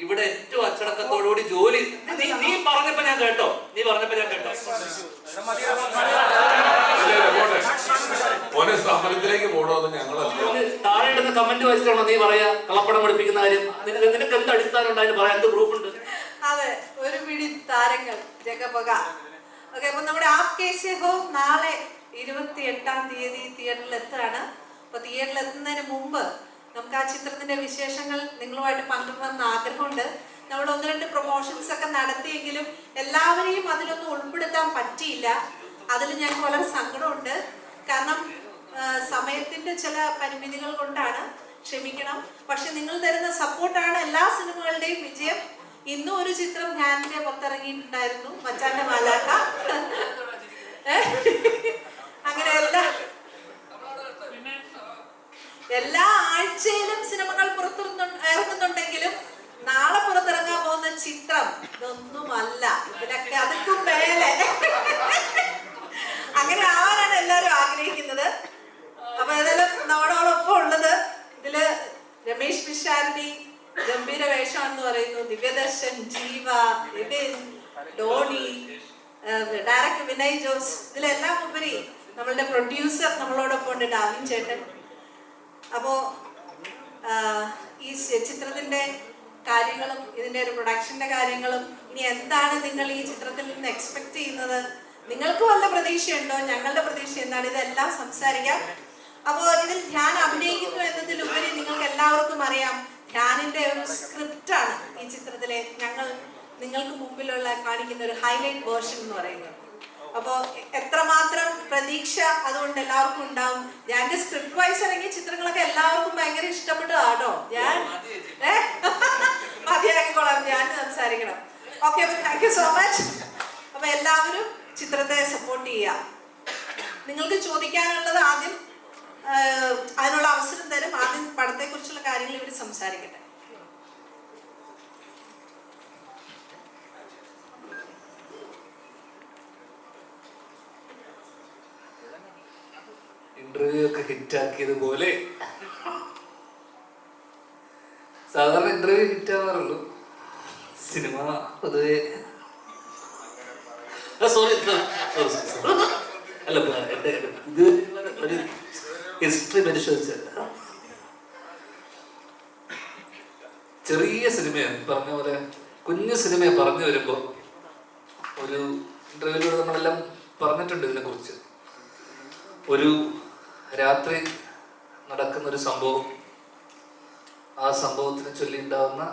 ഇവിടെ ഏറ്റവും അച്ചടക്കത്തോടുകൂടി ജോലി നീ പറഞ്ഞപ്പോ ഞാൻ കേട്ടോ സ്ഥാപനത്തിലേക്ക് പോകണമെന്ന് ഞങ്ങൾ താഴെ ഇടുന്ന കമന്റ് വായിച്ചിട്ടാണോ നീ പറയാ കളപ്പടം പഠിപ്പിക്കുന്ന കാര്യം? നിനക്ക് എന്ത് അടിസ്ഥാനം ഉണ്ടായിരുന്നു പറയാൻ? എന്ത് പ്രൂഫ് ഉണ്ട്? അതെ, ഒരു പിടി താരങ്ങൾ ജഗപക. ഓക്കെ, അപ്പൊ നമ്മുടെ ആപ് കേസ് ഹോ നാളെ 28-ാം തീയതി തിയേറ്ററിൽ എത്തുകയാണ്. അപ്പൊ തിയേറ്ററിൽ എത്തുന്നതിന് മുമ്പ് നമുക്ക് ആ ചിത്രത്തിന്റെ വിശേഷങ്ങൾ നിങ്ങളുമായിട്ട് പങ്കിടണമെന്ന് ആഗ്രഹമുണ്ട്. നമ്മൾ 1-2 പ്രൊമോഷൻസ് ഒക്കെ നടത്തിയെങ്കിലും എല്ലാവരെയും അതിലൊന്നും ഉൾപ്പെടുത്താൻ പറ്റിയില്ല. അതിൽ ഞങ്ങൾക്ക് വളരെ സങ്കടമുണ്ട്. കാരണം സമയത്തിന്റെ ചില പരിമിതികൾ കൊണ്ടാണ്, ക്ഷമിക്കണം. പക്ഷെ നിങ്ങൾ തരുന്ന സപ്പോർട്ടാണ് എല്ലാ സിനിമകളുടെയും വിജയം. ഇന്നും ഒരു ചിത്രം ധ്യാനിന്റെ പുറത്തിറങ്ങിയിട്ടുണ്ടായിരുന്നു, മച്ചാന്റെ മാലാഖ. അങ്ങനെ എല്ലാ ആഴ്ചയിലും സിനിമകൾ ഇറങ്ങുന്നുണ്ടെങ്കിലും നാളെ പുറത്തിറങ്ങാൻ പോകുന്ന ചിത്രം ഇതൊന്നുമല്ല, ഇതിനൊക്കെ അതിക്കും മേലെ. അങ്ങനെ ആവാനാണ് എല്ലാവരും ആഗ്രഹിക്കുന്നത്. അപ്പൊ ഏതായാലും നമ്മളോടൊപ്പം ഉള്ളത് ഇതില് രമേശ് പിഷാരടി ഗംഭീര വേഷമാണെന്ന് പറയുന്നു, ദിവ്യദർശൻ, ജീവ, വിപിൻ, ഡോണി, ഡയറക്ടർ വിനയ് ജോസ്, ഇതിലെല്ലാം ഉപരി നമ്മളുടെ പ്രൊഡ്യൂസർ നമ്മളോടൊപ്പം ഉണ്ട്, ഡാവിൻ ചേട്ടൻ. അപ്പോ ഈ ചിത്രത്തിന്റെ കാര്യങ്ങളും ഇതിന്റെ ഒരു പ്രൊഡക്ഷന്റെ കാര്യങ്ങളും ഇനി എന്താണ് നിങ്ങൾ ഈ ചിത്രത്തിൽ നിന്ന് എക്സ്പെക്ട് ചെയ്യുന്നത്, നിങ്ങൾക്ക് വല്ല പ്രതീക്ഷയുണ്ടോ, ഞങ്ങളുടെ പ്രതീക്ഷ എന്താണ്, ഇതെല്ലാം സംസാരിക്കാം. അപ്പോൾ ഇതിൽ ധ്യാൻ അഭിനയിക്കുന്നു എന്നതിലുപരി നിങ്ങൾക്ക് എല്ലാവർക്കും അറിയാം ധ്യാനിന്റെ ഒരു സ്ക്രിപ്റ്റാണ് ഈ ചിത്രത്തിലെ ഞങ്ങൾ നിങ്ങൾക്ക് മുമ്പിലുള്ള കാണിക്കുന്ന ഒരു ഹൈലൈറ്റ് വേർഷൻ എന്ന് പറയുന്നത്. അപ്പോൾ എത്രമാത്രം പ്രതീക്ഷ അതുകൊണ്ട് എല്ലാവർക്കും ഉണ്ടാവും. ധ്യാന്റെ സ്ക്രിപ്റ്റ് വൈസ് ഇറങ്ങിയ ചിത്രങ്ങളൊക്കെ എല്ലാവർക്കും ഭയങ്കര ഇഷ്ടപ്പെട്ടതാണോ? ഞാൻ മതിയാക്കിക്കോളാം, ധ്യാൻ സംസാരിക്കണം. ഓക്കെ, അപ്പൊ താങ്ക് യു സോ മച്ച്. അപ്പൊ എല്ലാവരും ചിത്രത്തെ സപ്പോർട്ട് ചെയ്യാം. നിങ്ങൾക്ക് ചോദിക്കാനുള്ളത് ആദ്യം അതിനുള്ള അവസരം തരും. ആദ്യം പടത്തെ കുറിച്ചുള്ള കാര്യങ്ങൾ ഇവർ സംസാരിക്കട്ടെ. ഇന്റർവ്യൂ ഒക്കെ ഹിറ്റാക്കിയതുപോലെ സാധാരണ ഇന്റർവ്യൂ ഹിറ്റാവാറുള്ളൂ, സിനിമ പൊതുവെ അല്ല എന്റെ ഇത് ഒരു ഹിസ്റ്ററി പരിശോധിച്ച ചെറിയ സിനിമയാണ്, പറഞ്ഞ പോലെ കുഞ്ഞു സിനിമയെ പറഞ്ഞു വരുമ്പോൾ ഒരു ഇന്റർവ്യൂവിലൂടെ നമ്മളെല്ലാം പറഞ്ഞിട്ടുണ്ട് ഇതിനെ കുറിച്ച്. ഒരു രാത്രി നടക്കുന്ന ഒരു സംഭവം, ആ സംഭവത്തിനെ ചൊല്ലിയുണ്ടാവുന്ന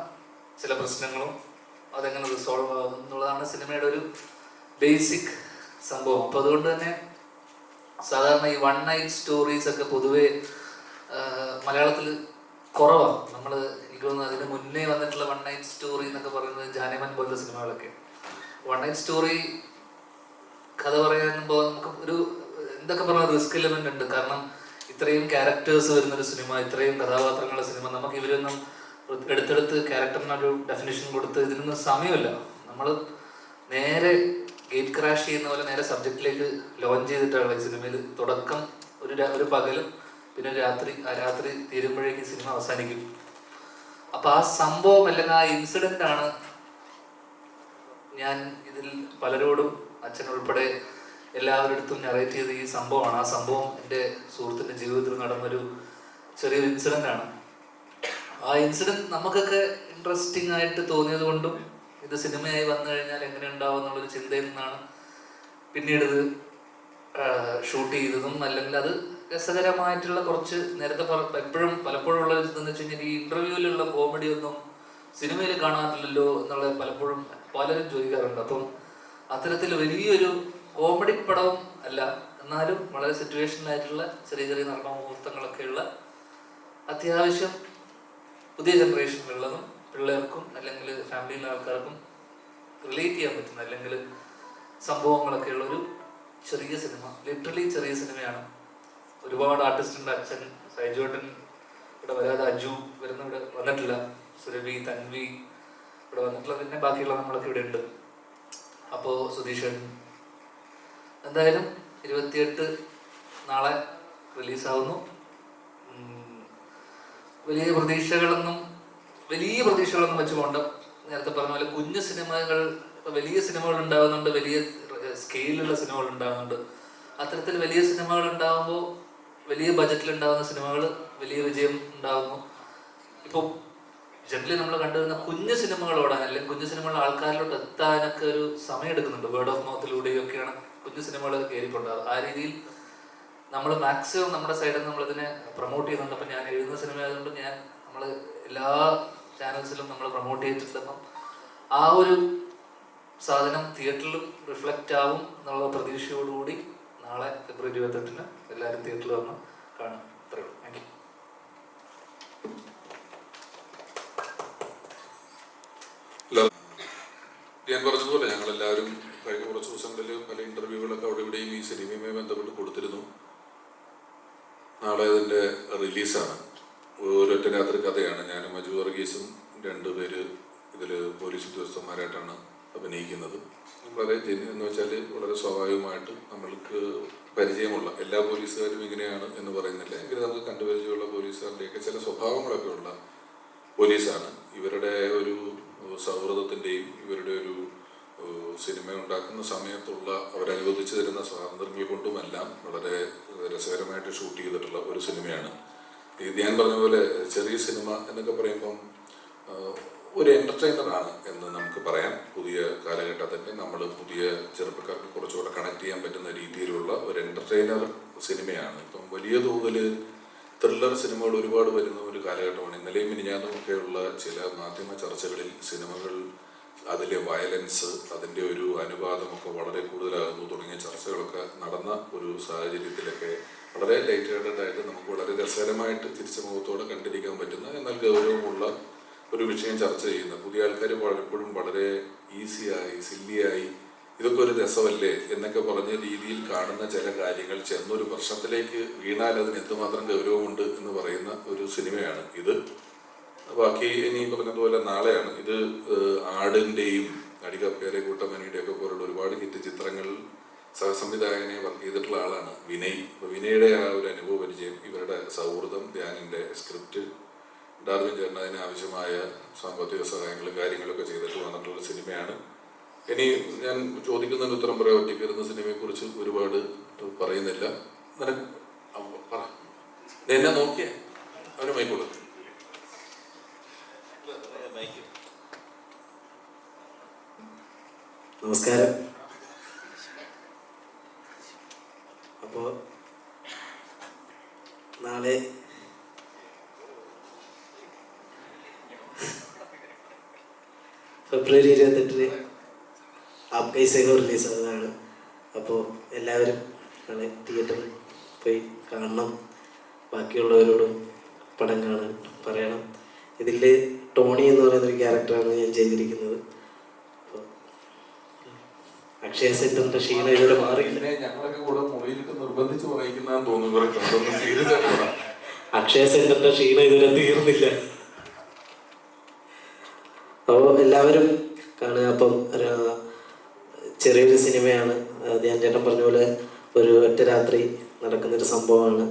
ചില പ്രശ്നങ്ങളും അതെങ്ങനെ റിസോൾവ് ആകും എന്നുള്ളതാണ് സിനിമയുടെ ഒരു ബേസിക് സംഭവം. അപ്പം അതുകൊണ്ട് തന്നെ സാധാരണ ഈ 1 നൈറ്റ് സ്റ്റോറീസ് ഒക്കെ പൊതുവെ മലയാളത്തിൽ കുറവാണ്. നമ്മൾ എനിക്ക് തോന്നുന്നു അതിന് മുന്നേ വന്നിട്ടുള്ള 1 നൈറ്റ് സ്റ്റോറി എന്നൊക്കെ പറയുന്നത് ജാനമൻ പോലുള്ള സിനിമകളൊക്കെ. 1 നൈറ്റ് സ്റ്റോറി കഥ പറയുമ്പോൾ നമുക്ക് ഒരു എന്തൊക്കെ പറഞ്ഞ റിസ്ക് എലമെന്റ് ഉണ്ട്. കാരണം ഇത്രയും ക്യാരക്ടേഴ്സ് വരുന്നൊരു സിനിമ, ഇത്രയും കഥാപാത്രങ്ങളുടെ സിനിമ, നമുക്ക് ഇവരൊന്നും എടുത്തെടുത്ത് ക്യാരക്ടറിനൊരു ഡെഫിനിഷൻ കൊടുത്ത് ഇതിനൊന്നും സമയമില്ല. നമ്മൾ നേരെ ഗേറ്റ് ക്രാഷ് ചെയ്യുന്ന പോലെ നേരെ സബ്ജക്റ്റിലേക്ക് ലോഞ്ച് ചെയ്തിട്ടാണ് ഈ സിനിമയിൽ തുടക്കം. ഒരു പകലും പിന്നെ രാത്രി, ആ രാത്രി തീരുമ്പോഴേക്കും സിനിമ അവസാനിക്കും. അപ്പൊ ആ സംഭവം അല്ലെങ്കിൽ ആ ഇൻസിഡന്റ് ആണ് ഞാൻ ഇതിൽ പലരോടും അച്ഛനുൾപ്പെടെ എല്ലാവരുടെ അടുത്തും നറേറ്റ് ചെയ്ത ഈ സംഭവമാണ്. ആ സംഭവം എൻ്റെ സുഹൃത്തിൻ്റെ ജീവിതത്തിൽ നടന്നൊരു ചെറിയൊരു ഇൻസിഡൻ്റ് ആണ്. ആ ഇൻസിഡൻറ്റ് നമുക്കൊക്കെ ഇൻട്രസ്റ്റിംഗ് ആയിട്ട് തോന്നിയത് കൊണ്ടും ഇത് സിനിമയായി വന്നു കഴിഞ്ഞാൽ എങ്ങനെ ഉണ്ടാവും എന്നുള്ളൊരു ചിന്തയിൽ നിന്നാണ് പിന്നീട് ഇത് ഷൂട്ട് ചെയ്തതും. അല്ലെങ്കിൽ അത് രസകരമായിട്ടുള്ള കുറച്ച് നേരത്തെ പലപ്പോഴും ഉള്ള ഇതെന്ന് വെച്ച് കഴിഞ്ഞാൽ ഈ ഇൻ്റർവ്യൂവിലുള്ള കോമഡി ഒന്നും സിനിമയിൽ കാണാറില്ലല്ലോ എന്നുള്ള പലപ്പോഴും പലരും ചോദിക്കാറുണ്ട്. അപ്പം അത്തരത്തിൽ വലിയൊരു കോമഡി പടവും അല്ല, എന്നാലും വളരെ സിറ്റുവേഷനിലായിട്ടുള്ള ചെറിയ ചെറിയ നടന്ന മുഹൂർത്തങ്ങളൊക്കെയുള്ള അത്യാവശ്യം പുതിയ ജനറേഷനിലുള്ളതും പിള്ളേർക്കും അല്ലെങ്കിൽ ഫാമിലിയിലെ ആൾക്കാർക്കും റിലേറ്റ് ചെയ്യാൻ പറ്റുന്ന അല്ലെങ്കിൽ സംഭവങ്ങളൊക്കെ ഉള്ള ഒരു ചെറിയ സിനിമ. ലിറ്ററലി ചെറിയ സിനിമയാണ്. ഒരുപാട് ആർട്ടിസ്റ്റുണ്ട്. അച്ഛൻ സൈജോട്ടൻ ഇവിടെ വരാതെ, അജു ഇവിടെ വന്നിട്ടില്ല, സുരഭി, തൻവി ഇവിടെ വന്നിട്ടുള്ള, പിന്നെ ബാക്കിയുള്ള നമ്മളൊക്കെ ഇവിടെ ഉണ്ട്. അപ്പോൾ സുധീഷൻ എന്തായാലും 28 നാളെ റിലീസാവുന്നു. വലിയ പ്രതീക്ഷകളൊന്നും വലിയ പ്രതീക്ഷകളൊന്നും വെച്ച് പോകണ്ട. നേരത്തെ പറഞ്ഞ പോലെ കുഞ്ഞു സിനിമകൾ, വലിയ സിനിമകൾ ഉണ്ടാകുന്നുണ്ട്, വലിയ സ്കെയിലുള്ള സിനിമകൾ ഉണ്ടാകുന്നുണ്ട്. അത്തരത്തിൽ വലിയ സിനിമകൾ ഉണ്ടാകുമ്പോൾ, വലിയ ബജറ്റിൽ ഉണ്ടാകുന്ന സിനിമകൾ വലിയ വിജയം ഉണ്ടാകുന്നു. ഇപ്പോൾ ജനറലി നമ്മൾ കണ്ടുവരുന്ന കുഞ്ഞു സിനിമകൾ ഓടാൻ, അല്ലെങ്കിൽ കുഞ്ഞു സിനിമകൾ ആൾക്കാരിലോട്ട് എത്താനൊക്കെ ഒരു സമയം എടുക്കുന്നുണ്ട്. വേർഡ് ഓഫ് മൗത്തിലൂടെയൊക്കെയാണ് കുഞ്ഞു സിനിമകൾ കയറിക്കൊണ്ടാകുക. ആ രീതിയിൽ നമ്മൾ മാക്സിമം നമ്മുടെ സൈഡിൽ നിന്ന് നമ്മളിതിനെ പ്രൊമോട്ട് ചെയ്യുന്നുണ്ട്. അപ്പം ഞാൻ എഴുതുന്ന സിനിമ ആയതുകൊണ്ട് നമ്മൾ എല്ലാ ചാനൽസിലും നമ്മൾ പ്രൊമോട്ട് ചെയ്തിട്ടുണ്ട്. അപ്പം ആ ഒരു സാധനം തിയേറ്ററിലും റിഫ്ലക്റ്റ് ആവും എന്നുള്ള പ്രതീക്ഷയോടുകൂടി നാളെ ഫെബ്രുവരി 28-ന് എല്ലാവരും തിയേറ്ററിൽ വന്ന് കാണും. അത്രയേ ഉള്ളൂ. Thank you. ഞാൻ പറഞ്ഞതുപോലെ ഞങ്ങളെല്ലാവരും കഴിഞ്ഞ കുറച്ച് ദിവസങ്ങളിൽ പല ഇന്റർവ്യൂകളൊക്കെ അവിടെ ഇവിടെയും ഈ സിനിമയുമായി ബന്ധപ്പെട്ട് കൊടുത്തിരുന്നു. നാളെ അതിൻ്റെ റിലീസാണ്. ഒരൊറ്റ രാത്രി കഥയാണ്. ഞാനും മജു വർഗീസും 2 പേര് ഇതിൽ പോലീസ് ഉദ്യോഗസ്ഥന്മാരായിട്ടാണ് അഭിനയിക്കുന്നത്. വളരെ എന്ന് വെച്ചാൽ വളരെ സ്വാഭാവികമായിട്ട് നമ്മൾക്ക് പരിചയമുള്ള എല്ലാ പോലീസുകാരും ഇങ്ങനെയാണ് എന്ന് പറയുന്നില്ല, എങ്കിലും നമുക്ക് കണ്ടുപരിചയമുള്ള പോലീസുകാരുടെയൊക്കെ ചില സ്വഭാവങ്ങളൊക്കെ ഉള്ള പോലീസാണ്. ഇവരുടെ ഒരു സൗഹൃദത്തിൻ്റെയും ഇവരുടെ ഒരു സിനിമ ഉണ്ടാക്കുന്ന സമയത്തുള്ള അവരനുവദിച്ചു തരുന്ന സ്വാതന്ത്ര്യങ്ങൾ കൊണ്ടുമെല്ലാം വളരെ രസകരമായിട്ട് ഷൂട്ട് ചെയ്തിട്ടുള്ള ഒരു സിനിമയാണ്. ഇത് ഞാൻ പറഞ്ഞ പോലെ ചെറിയ സിനിമ എന്നൊക്കെ പറയുമ്പം ഒരു എൻ്റർടൈനറാണ് എന്ന് നമുക്ക് പറയാം. പുതിയ കാലഘട്ടത്തിൽ നമ്മൾ പുതിയ ചെറുപ്പക്കാർക്ക് കുറച്ചുകൂടെ കണക്ട് ചെയ്യാൻ പറ്റുന്ന രീതിയിലുള്ള ഒരു എൻ്റർടൈനർ സിനിമയാണ്. ഇപ്പം വലിയ തോതിൽ ത്രില്ലർ സിനിമകൾ ഒരുപാട് വരുന്ന ഒരു കാലഘട്ടമാണ്. ഇന്നലെയും മിനിഞ്ഞാന്നുമൊക്കെയുള്ള ചില മാധ്യമ ചർച്ചകളിൽ സിനിമകൾ, അതിലെ വയലൻസ്, അതിൻ്റെ ഒരു അനുപാതമൊക്കെ വളരെ കൂടുതലാകുന്നു തുടങ്ങിയ ചർച്ചകളൊക്കെ നടന്ന ഒരു സാഹചര്യത്തിലൊക്കെ വളരെ ലൈറ്റ് ഹാർട്ടഡ് ആയിട്ട് നമുക്ക് വളരെ രസകരമായിട്ട് തിരിച്ച മുഖത്തോടെ കണ്ടിരിക്കാൻ പറ്റുന്ന, എന്നാൽ ഗൗരവമുള്ള ഒരു വിഷയം ചർച്ച ചെയ്യുന്ന പുതിയ ആൾക്കാർ പലപ്പോഴും വളരെ ഈസിയായി സില്ലിയായി ഇതൊക്കെ ഒരു രസമല്ലേ എന്നൊക്കെ പറഞ്ഞ രീതിയിൽ കാണുന്ന ചില കാര്യങ്ങൾ ചെന്നൊരു പ്രശ്നത്തിലേക്ക് വീണാൽ അതിന് എന്തുമാത്രം ഗൗരവമുണ്ട് എന്ന് പറയുന്ന ഒരു സിനിമയാണ് ഇത്. ബാക്കി ഇനി പറഞ്ഞതുപോലെ നാളെയാണ് ഇത്. ആടിൻ്റെയും അടികപ്പേരെ കൂട്ടമനിയുടെയൊക്കെ പോലുള്ള ഒരുപാട് ഹിറ്റ് ചിത്രങ്ങൾ സഹസംവിധായകനെ വർക്ക് ചെയ്തിട്ടുള്ള ആളാണ് വിനയ്. അപ്പോൾ വിനയുടെ ആ ഒരു അനുഭവ പരിചയം, ഇവരുടെ സൗഹൃദം, ധ്യാനിൻ്റെ സ്ക്രിപ്റ്റ്, ഡാർവിൻ ചേട്ടൻ അതിന് ആവശ്യമായ സാമ്പത്തിക സഹായങ്ങളും കാര്യങ്ങളൊക്കെ ചെയ്തിട്ട് വന്നിട്ടുള്ള സിനിമയാണ്. ഇനി ഞാൻ ചോദിക്കുന്നതിന് ഉത്തരം പറയാം. ഒറ്റയ്ക്കിരുന്ന സിനിമയെക്കുറിച്ച് ഒരുപാട് പറയുന്നില്ല. നിനക്ക് പറ, എന്നെ നോക്കിയേ, അവന് മൈക്കോളൂ. നമസ്കാരം. അപ്പോൾ നാളെ ഫെബ്രുവരി 28-ന് ആപ് കൈ സേ ഹോ റിലീസ് ആകുന്നതാണ്. അപ്പോൾ എല്ലാവരും നാളെ തിയേറ്ററിൽ പോയി കാണണം. ബാക്കിയുള്ളവരോടും പടം കാണാൻ പറയണം. ഇതിൽ ടോണി എന്ന് പറയുന്നൊരു ക്യാരക്ടറാണ് ഞാൻ ചെയ്തിരിക്കുന്നത്. അക്ഷയ സെന്ററിന്റെ ക്ഷീണം ഇതുവരെ മാറിയില്ല. ഞങ്ങളൊക്കെ കൂടെ മൊബൈലിട്ട് നിർബന്ധിച്ച് വായിക്കുന്നതാന്ന് തോന്നുന്നു. അക്ഷയ സെന്ററിന്റെ ക്ഷീണം ഇതുവരെ തീർന്നില്ല. അപ്പോൾ എല്ലാവരും കാണുക. അപ്പം ചെറിയൊരു സിനിമയാണ്. ധ്യാൻ ചേട്ടൻ പറഞ്ഞ പോലെ ഒരു ഒറ്റ രാത്രി നടക്കുന്നൊരു സംഭവമാണ്,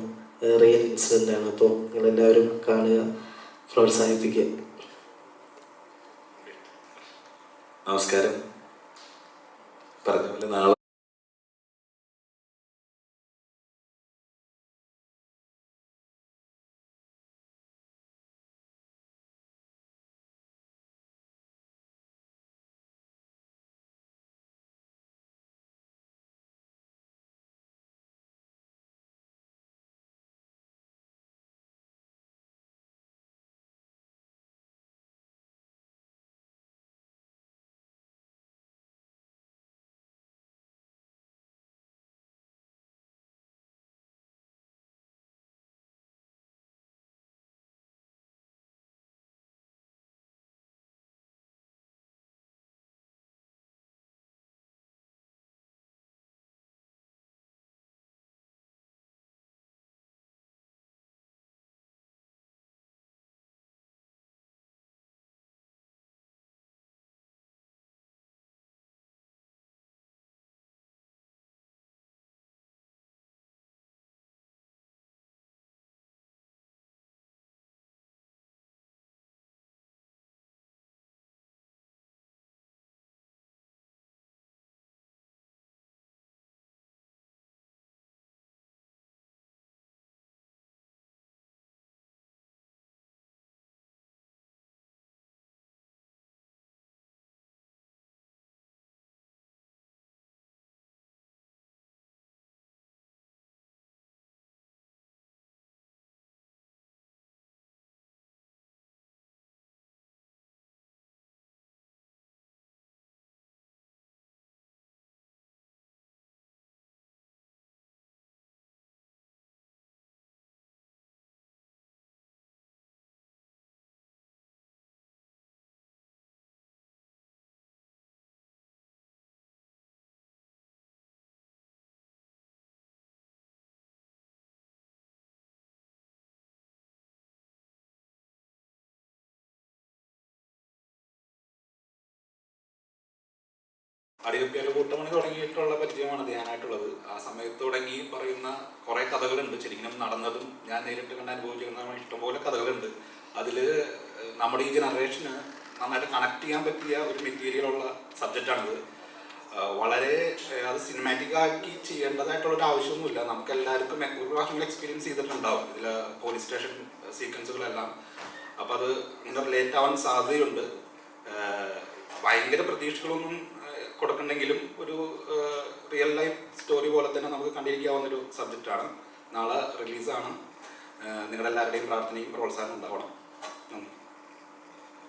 റിയൽ ഇൻസിഡൻ്റ് ആണ്. അപ്പോൾ നിങ്ങളെല്ലാവരും കാണുക, പ്രോത്സാഹിപ്പിക്കുക. നമസ്കാരം. പറഞ്ഞ പോലെ നാളെ അടിയപ്പിയാല് കൂട്ടമണി തുടങ്ങിയിട്ടുള്ള പരിചയമാണ് ധ്യാനായിട്ടുള്ളത്. ആ സമയത്ത് തുടങ്ങി പറയുന്ന കുറേ കഥകളുണ്ട്. ശരിക്കും നടന്നതും ഞാൻ നേരിട്ട് കണ്ട് അനുഭവിച്ചിരുന്ന ഇഷ്ടംപോലെ കഥകളുണ്ട്. അതിൽ നമ്മുടെ ഈ ജനറേഷന് നന്നായിട്ട് കണക്ട് ചെയ്യാൻ പറ്റിയ ഒരു മെറ്റീരിയലുള്ള സബ്ജക്റ്റാണിത്. വളരെ അത് സിനിമാറ്റിക് ആക്കി ചെയ്യേണ്ടതായിട്ടുള്ളൊരു ആവശ്യമൊന്നുമില്ല. നമുക്ക് എല്ലാവർക്കും ഒരു പ്രാവശ്യം എക്സ്പീരിയൻസ് ചെയ്തിട്ടുണ്ടാവും ഇതിൽ പോലീസ് സ്റ്റേഷൻ സീക്വൻസുകളെല്ലാം. അപ്പോൾ അത് ഇങ്ങനെ റിലേറ്റ് ആവാൻ സാധ്യതയുണ്ട്. ഭയങ്കര പ്രതീക്ഷകളൊന്നും കൊടുക്കണ്ടെങ്കിലും ഒരു റിയൽ ലൈഫ് സ്റ്റോറി പോലെ തന്നെ നമുക്ക് കണ്ടിരിക്കാവുന്നൊരു സബ്ജക്റ്റാണ്. നാളെ റിലീസാണ്. നിങ്ങളുടെ എല്ലാവരുടെയും പ്രാർത്ഥനയും പ്രോത്സാഹനം ഉണ്ടാവണം.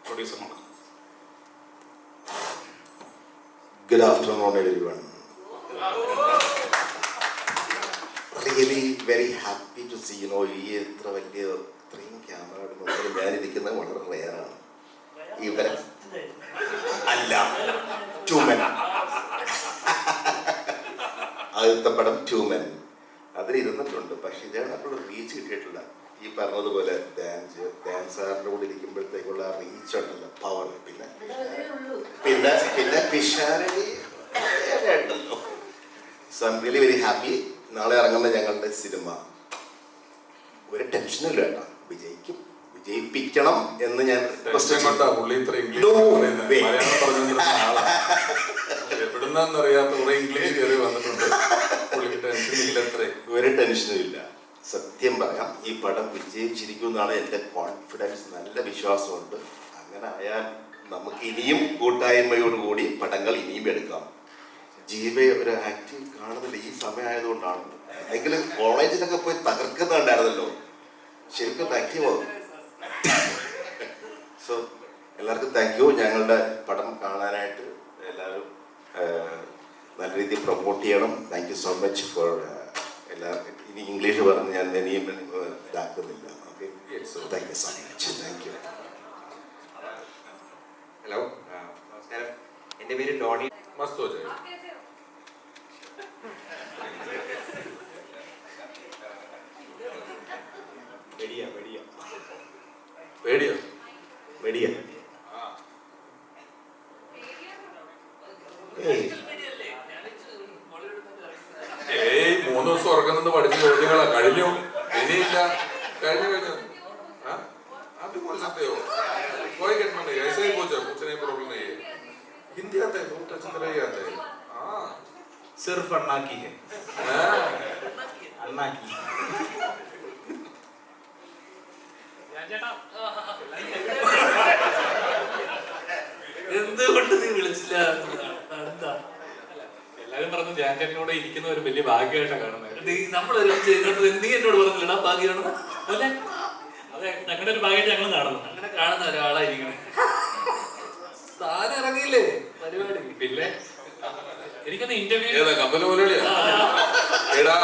Producer Good afternoon, everyone. Really very happy to see, ഈ ഇത്ര വലിയ ഇത്രയും ക്യാമറയുടെ മുമ്പിൽ ഞാനിരിക്കുന്നത് വളരെ റെയറാണ്. ഇവരെ അല്ല, ട്യൂമൻ ആദ്യത്തെ പടം ട്യൂമൻ അതിലിരുന്നിട്ടുണ്ട്. പക്ഷെ ഇതാണ് അപ്പോൾ റീച്ച് കിട്ടിയിട്ടില്ല. ഈ പറഞ്ഞതുപോലെ ഡാൻസാറിൻ്റെ കൂടെ ഇരിക്കുമ്പോഴത്തേക്കുള്ള ആ റീച്ച് ഉണ്ടല്ലോ, പവർ. പിന്നെ പിന്നെ പിന്നെ പിഷാരടി ഉണ്ടല്ലോ. So I am really very happy. നാളെ ഇറങ്ങുന്ന ഞങ്ങളുടെ സിനിമ ഒരു ടെൻഷനും ഇല്ല കേട്ടോ, വിജയിപ്പിക്കണം എന്ന് ഞാൻ എവിടുന്നറിയാത്ത കുറെ ഇംഗ്ലീഷ് കയറി വന്നിട്ടുണ്ട്. ഒരു ടെൻഷനും ഇല്ല. സത്യം പറയാം, ഈ പടം വിജയിച്ചിരിക്കും എന്നാണ് എൻ്റെ കോൺഫിഡൻസ്. നല്ല വിശ്വാസമുണ്ട്. അങ്ങനെ ആയാൽ നമുക്ക് ഇനിയും കൂട്ടായ്മയോടുകൂടി പടങ്ങൾ ഇനിയും എടുക്കാം. ജീവയെ ഒരു ആക്റ്റീവ് കാണുന്നില്ല ഈ സമയമായതുകൊണ്ടാണ്. അല്ലെങ്കിൽ കോളേജിലൊക്കെ പോയി തകർക്കുന്നുണ്ടായിരുന്നല്ലോ, ശരിക്കും ആക്റ്റീവ് ആവും. സോ എല്ലാവർക്കും താങ്ക് യു. ഞങ്ങളുടെ പടം കാണാനായിട്ട് എല്ലാവരും നല്ല രീതിയിൽ പ്രൊമോട്ട് ചെയ്യണം. Thank you so much for എല്ലാവർക്കും. ഇനി ഇംഗ്ലീഷ് പറഞ്ഞ് ഞാൻ ഇനിയും ഇതാക്കുന്നില്ല. Okay, thank you so much. Thank you. Hello, നമസ്കാരം. എൻ്റെ പേര് ഡോണി. മസ്തോ പേടിയോ? വെടിയ ഏയ് 3 ദിവസം ഉറങ്ങുന്നത് പഠിച്ച ചോദ്യങ്ങളാ. കഴിഞ്ഞു, ഇനിയില്ല. കഴിഞ്ഞു. आप भी बोल सकते हो, कोई कहना नहीं. ऐसे ही पूछो, कुछ नहीं, प्रॉब्लम नहीं है. हिंदी आता है, बहुत अच्छी तरह ही आता है. हाँ, सिर्फ अन्ना की है. अन्ना की. എന്തുകൊണ്ട് നീ വിളിച്ചില്ല? എന്താ എല്ലാരും പറഞ്ഞു ധ്യാൻ ചേട്ടനോട് ഇരിക്കുന്ന ഒരു വലിയ ഭാഗ്യമായിട്ടാണ് കാണുന്നത്. നമ്മളെല്ലാം ചെയ്യുന്നത് നീ എന്നോട് പറഞ്ഞില്ലടാ ഭാഗ്യമാണ് അല്ലെ? അതെ, ഞങ്ങളുടെ ഒരു ഭാഗ്യമായിട്ട് ഞങ്ങൾ കാണുന്നു. അങ്ങനെ കാണുന്ന ഒരാളായിരിക്കണം. സ്ഥാനം ഇറങ്ങിയില്ലേ പരിപാടി? പിന്നെ എനിക്കൊന്ന് ഇന്റർവ്യൂ ഏതാ കമ്പനി മുതലാളിയാ? എടാ,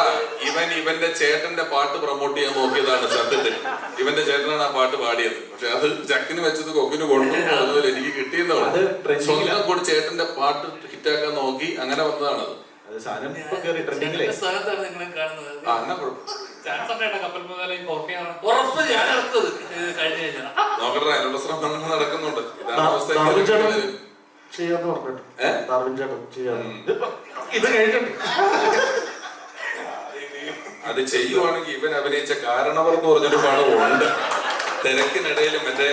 ഇവന്റെ ചേട്ടന്റെ പാട്ട് പ്രൊമോട്ട് ചെയ്യാൻ നോക്കിയതാണ് സത്യത്തിൽ. ഇവന്റെ ചേട്ടനാണ് ആ പാട്ട് പാടിയത്. പക്ഷെ അത് ചക്കിന് വെച്ചത് കൊക്കിന് കൊണ്ടുപോകും. അതുപോലെ എനിക്ക് കിട്ടിയെന്നാണ്. സ്വന്തം കൂടി ചേട്ടന്റെ പാട്ട് ഹിറ്റാക്കാൻ നോക്കി, അങ്ങനെ വന്നതാണ്. സ്ഥാനത്താണ് നിങ്ങളെ കാണുന്നത്. എന്നാ കുഴപ്പം. ചാൻസ് ഉണ്ടായിട്ടാ കപ്പൽ മുതലേ ഓർക്കെയാണ്. ഉറപ്പ് ഞാൻ ഇറക്കുന്നത് കഴിഞ്ഞു കഴിഞ്ഞാൽ നോക്കട്ടെ, അതിനുള്ള ശ്രമം നടക്കുന്നുണ്ട്. ഇതാണ് അവസ്ഥ. അത് ചെയ്യുവാണെങ്കിൽ ഇവൻ അഭിനയിച്ച കാരണവർ എന്ന് പറഞ്ഞൊരു പടമുണ്ട്. തിരക്കിനിടയിലും മറ്റേ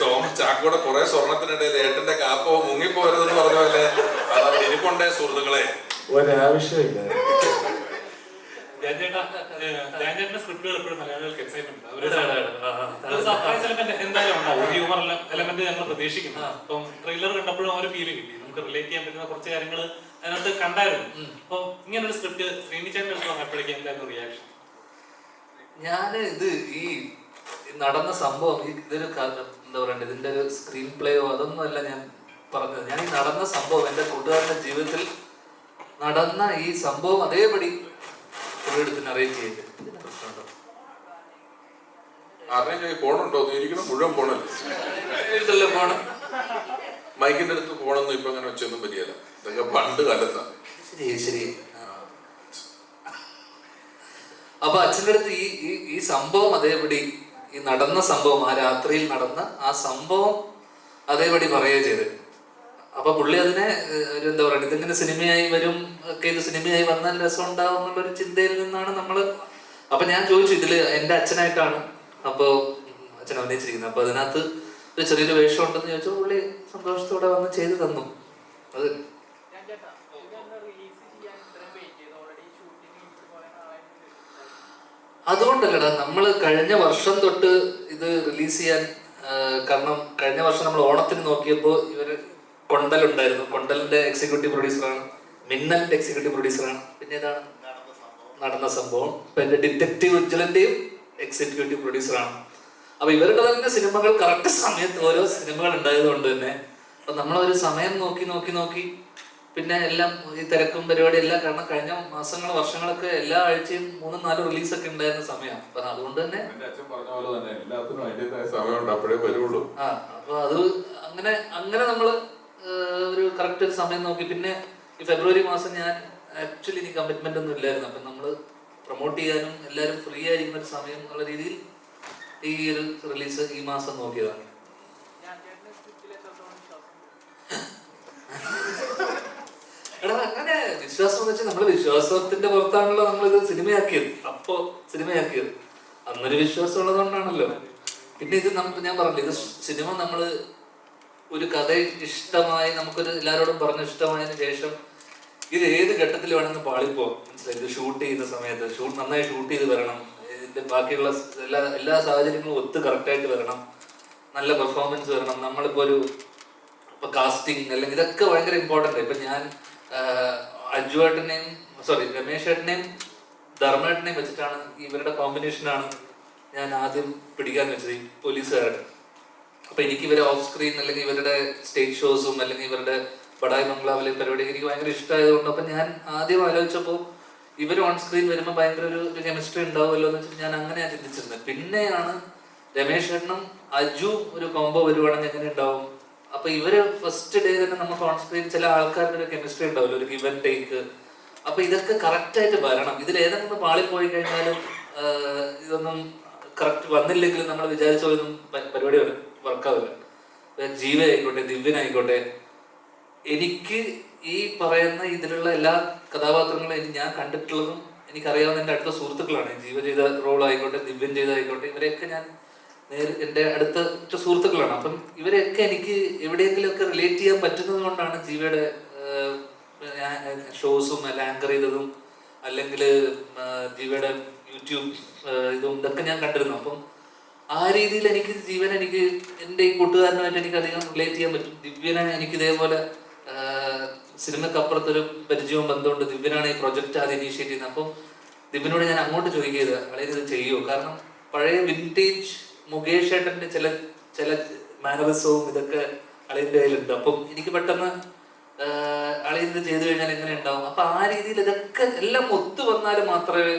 തോമസ് ചാക്കോടെ കുറെ സ്വർണത്തിനിടയിൽ ഏട്ടന്റെ കാപ്പോ മുങ്ങിപ്പോരുതെന്ന് പറഞ്ഞ പോലെ അതവിടെ ഇരിപ്പുണ്ടേ സുഹൃത്തുക്കളെ. ഒരാവശ്യമില്ല. ധ്യാൻ ചേട്ടന്റെ സ്ക്രിപ്റ്റുകൾ എപ്പോഴും മലയാളികൾക്ക് എക്സൈറ്റ്മെന്റ് സർപ്രൈസ് എലമെന്റ് എന്തായാലും ഉണ്ടാവും. ഹ്യൂമർ എലമെന്റ് ഞങ്ങൾ പ്രതീക്ഷിക്കുന്നു. അപ്പം ട്രെയിലർ കണ്ടപ്പോഴും ഒരു ഫീല് കിട്ടി. നമുക്ക് റിലേറ്റ് ചെയ്യാൻ പറ്റുന്ന കുറച്ച് കാര്യങ്ങൾ അതിനകത്ത് കണ്ടായിരുന്നു. അപ്പൊ ഇങ്ങനെ ഒരു സ്ക്രിപ്റ്റ് ശ്രീനിച്ചേട്ടൻ്റെ അടുത്ത് വന്നപ്പോഴേക്കും എന്തായിരുന്നു റിയാക്ഷൻ? ഞാൻ ഇത് ഈ നടന്ന സംഭവം ഇതൊരു എന്താ പറയണ്ടത്, ഇതിന്റെ ഒരു സ്ക്രീൻ പ്ലേയോ അതൊന്നും അല്ല ഞാൻ പറഞ്ഞത്. ഞാൻ ഈ നടന്ന സംഭവം എൻ്റെ കൂട്ടുകാരൻ്റെ ജീവിതത്തിൽ നടന്ന ഈ സംഭവം അതേപടി എടുത്ത് നറേറ്റ് ചെയ്ത് പ്രശ്നമുണ്ടോ? ആരുടെയും ഫോണുണ്ടോ? ഇരിക്കണം മുഴുവൻ ഫോണല്ലേ ഫോണ്. മൈക്കിന്റെ അടുത്ത് ഫോണൊന്നും ഇപ്പൊ അങ്ങനെ വെച്ചൊന്നും പറ്റിയല്ല. ഇതൊക്കെ പണ്ട് കാലത്താണ്. ശരി. അപ്പൊ അച്ഛൻ്റെ അടുത്ത് ഈ സംഭവം അതേപടി, ഈ നടന്ന സംഭവം, ആ രാത്രിയിൽ നടന്ന ആ സംഭവം അതേപടി പറയുകയും ചെയ്ത്. അപ്പൊ പുള്ളി അതിനെ ഒരു എന്താ പറയുക, ഇതിങ്ങനെ സിനിമയായി വരും ഒക്കെ, ഇത് സിനിമയായി വന്നാൽ രസം ഉണ്ടാവും എന്നുള്ളൊരു ചിന്തയിൽ നിന്നാണ് നമ്മള്. അപ്പൊ ഞാൻ ചോദിച്ചു, ഇതില് എന്റെ അച്ഛനായിട്ടാണ് അപ്പൊ അച്ഛൻ അഭിനയിച്ചിരിക്കുന്നത്, അപ്പൊ അതിനകത്ത് ഒരു ചെറിയൊരു വേഷം ഉണ്ടെന്ന് ചോദിച്ചു. പുള്ളി സന്തോഷത്തോടെ വന്ന് ചെയ്തു തന്നു. അത് അതുകൊണ്ടല്ലടാ നമ്മൾ കഴിഞ്ഞ വർഷം തൊട്ട് ഇത് റിലീസ് ചെയ്യാൻ കാരണം കഴിഞ്ഞ വർഷം നമ്മൾ ഓണത്തിന് നോക്കിയപ്പോൾ ഇവര് കൊണ്ടലുണ്ടായിരുന്നു. കൊണ്ടലിന്റെ എക്സിക്യൂട്ടീവ് പ്രൊഡ്യൂസറാണ്, മിന്നലിന്റെ എക്സിക്യൂട്ടീവ് പ്രൊഡ്യൂസറാണ്, പിന്നെ ഏതാണ് നടന്ന സംഭവം, ഇപ്പൊ എന്റെ ഡിറ്റക്റ്റീവ് ഉജ്ജ്വലന്റെയും എക്സിക്യൂട്ടീവ് പ്രൊഡ്യൂസറാണ്. അപ്പൊ ഇവരുടെ തന്നെ സിനിമകൾ കറക്റ്റ് സമയത്ത് ഓരോ സിനിമകൾ ഉണ്ടായതുകൊണ്ട് തന്നെ അപ്പൊ നമ്മളൊരു സമയം നോക്കി നോക്കി നോക്കി പിന്നെ എല്ലാം ഈ തിരക്കും പരിപാടി എല്ലാം, കാരണം കഴിഞ്ഞ മാസങ്ങൾ വർഷങ്ങളൊക്കെ എല്ലാ ആഴ്ചയും 3-4 റിലീസൊക്കെ ഉണ്ടായിരുന്ന സമയമാണ്. അപ്പൊ അതുകൊണ്ട് തന്നെ അച്ഛൻ പറഞ്ഞ പോലെ തന്നെ എല്ലാത്തിനും അതിൻ്റെതായ സമയമുണ്ട്, അപ്പോഴേ വരുള്ളൂ. അപ്പൊ അത് അങ്ങനെ അങ്ങനെ നമ്മള് ഒരു കറക്റ്റ് ഒരു സമയം നോക്കി. പിന്നെ ഈ ഫെബ്രുവരി മാസം ഞാൻ ആക്ച്വലി എനിക്ക് കമ്മിറ്റ്മെന്റ് ഒന്നും ഇല്ലായിരുന്നു. അപ്പൊ നമ്മള് പ്രൊമോട്ട് ചെയ്യാനും എല്ലാവരും ഫ്രീ ആയിരിക്കുന്ന ഒരു സമയം എന്നുള്ള രീതിയിൽ ഈ ഒരു റിലീസ് ഈ മാസം നോക്കിയതാണ്. എടാ അങ്ങനെ വിശ്വാസം എന്ന് വെച്ചാൽ നമ്മള് വിശ്വാസത്തിന്റെ പുറത്താണല്ലോ നമ്മളിത് സിനിമയാക്കിയത്. അപ്പോ സിനിമയാക്കിയത് അന്നൊരു വിശ്വാസം ഉള്ളതുകൊണ്ടാണല്ലോ. പിന്നെ ഇത് നമുക്ക് ഞാൻ പറഞ്ഞില്ല, ഇത് സിനിമ നമ്മള് ഒരു കഥ ഇഷ്ടമായി നമുക്കൊരു എല്ലാവരോടും പറഞ്ഞ് ഇഷ്ടമായതിനു ശേഷം ഇത് ഏത് ഘട്ടത്തിൽ വേണമെന്ന് പാളിപ്പോവാം. മനസ്സിലായി? ഇത് ഷൂട്ട് ചെയ്യുന്ന സമയത്ത് നന്നായി ഷൂട്ട് ചെയ്ത് വരണം, ഇതിന്റെ ബാക്കിയുള്ള എല്ലാ സാഹചര്യങ്ങളും ഒത്ത് കറക്റ്റായിട്ട് വരണം, നല്ല പെർഫോമൻസ് വരണം. നമ്മളിപ്പോ ഇപ്പൊ കാസ്റ്റിംഗ് അല്ലെങ്കിൽ ഇതൊക്കെ ഭയങ്കര ഇമ്പോർട്ടൻ്റ്. ഇപ്പൊ ഞാൻ രമേശ് ഏട്ടനെയും ധർമ്മേട്ടനെയും വെച്ചിട്ടാണ്, ഇവരുടെ കോമ്പിനേഷനാണ് ഞാൻ ആദ്യം പിടിക്കാൻ വെച്ചത്, ഈ പോലീസുകാരുടെ. അപ്പൊ എനിക്ക് ഇവരെ ഓഫ് സ്ക്രീൻ അല്ലെങ്കിൽ ഇവരുടെ സ്റ്റേജ് ഷോസും അല്ലെങ്കിൽ ഇവരുടെ ബഡായി ബംഗ്ലാവിലെ പരിപാടി എനിക്ക് ഭയങ്കര ഇഷ്ടമായതുകൊണ്ട് അപ്പൊ ഞാൻ ആദ്യം ആലോചിച്ചപ്പോൾ ഇവർ ഓൺ സ്ക്രീൻ വരുമ്പോൾ ഭയങ്കര ഒരു കെമിസ്ട്രി ഉണ്ടാവുമല്ലോ എന്ന് വെച്ചിട്ട് ഞാൻ അങ്ങനെയാണ് ചിന്തിച്ചിരുന്നത്. പിന്നെയാണ് രമേശ് ഏട്ടനും അജു ഒരു കോംബോ വരുവാണെങ്കിൽ എങ്ങനെ ഉണ്ടാവും. അപ്പൊ ഇവര് ഫസ്റ്റ് ഡേ തന്നെ നമുക്ക് ഓൺ സ്ക്രീൻ ചില ആൾക്കാരുടെ ഒരു കെമിസ്ട്രി ഉണ്ടാവില്ല, ഒരു ഗിവ് ആൻഡ് ടേക്ക്. അപ്പൊ ഇതൊക്കെ കറക്റ്റ് ആയിട്ട് വരണം. ഇതിൽ ഏതെങ്കിലും പാളിപ്പോയി കഴിഞ്ഞാലും ഇതൊന്നും കറക്റ്റ് വന്നില്ലെങ്കിലും നമ്മൾ വിചാരിച്ച പോലൊന്നും പരിപാടി വർക്കാവില്ല. ജീവ ആയിക്കോട്ടെ, ദിവ്യനായിക്കോട്ടെ, എനിക്ക് ഈ പറയുന്ന ഇതിലുള്ള എല്ലാ കഥാപാത്രങ്ങളും ഞാൻ കണ്ടിട്ടുള്ളതും എനിക്കറിയാവുന്ന എൻ്റെ അടുത്ത സുഹൃത്തുക്കളാണ്. ജീവ ചെയ്ത റോൾ ആയിക്കോട്ടെ, ദിവ്യൻ ചെയ്തായിക്കോട്ടെ, ഇവരെയൊക്കെ ഞാൻ എൻ്റെ അടുത്ത സുഹൃത്തുക്കളാണ്. അപ്പം ഇവരെയൊക്കെ എനിക്ക് എവിടെയെങ്കിലുമൊക്കെ റിലേറ്റ് ചെയ്യാൻ പറ്റുന്നത് കൊണ്ടാണ് ജീവയുടെ ഷോസും അല്ല ആങ്കർ ചെയ്തതും അല്ലെങ്കിൽ ജീവയുടെ യൂട്യൂബ് ഇതൊക്കെ ഞാൻ കണ്ടിരുന്നു. അപ്പം ആ രീതിയിൽ എനിക്ക് ജീവൻ എനിക്ക് എൻ്റെ ഈ കൂട്ടുകാരനുമായിട്ട് എനിക്ക് അധികം റിലേറ്റ് ചെയ്യാൻ പറ്റും. ദിവ്യനെ എനിക്ക് ഇതേപോലെ സിനിമക്കപ്പുറത്തൊരു പരിചയവും ബന്ധമുണ്ട്. ദിവ്യനാണ് ഈ പ്രൊജക്റ്റ് ആദ്യം ഇനീഷ്യേറ്റ് ചെയ്യുന്നത്. അപ്പം ദിവ്യനോട് ഞാൻ അങ്ങോട്ട് ചോദിക്കുക, അതായത് ഇത് ചെയ്യുമോ? കാരണം പഴയ വിൻറ്റേജ് മുകേഷ് ഏട്ടൻ്റെ ചില മാനറിസവും ഇതൊക്കെ അളിയൻ്റെ കയ്യിലുണ്ട്. അപ്പം എനിക്ക് പെട്ടെന്ന് അളിയത് ചെയ്തു കഴിഞ്ഞാൽ എങ്ങനെ ഉണ്ടാവും. അപ്പൊ ആ രീതിയിൽ ഇതൊക്കെ എല്ലാം ഒത്തു വന്നാൽ മാത്രമേ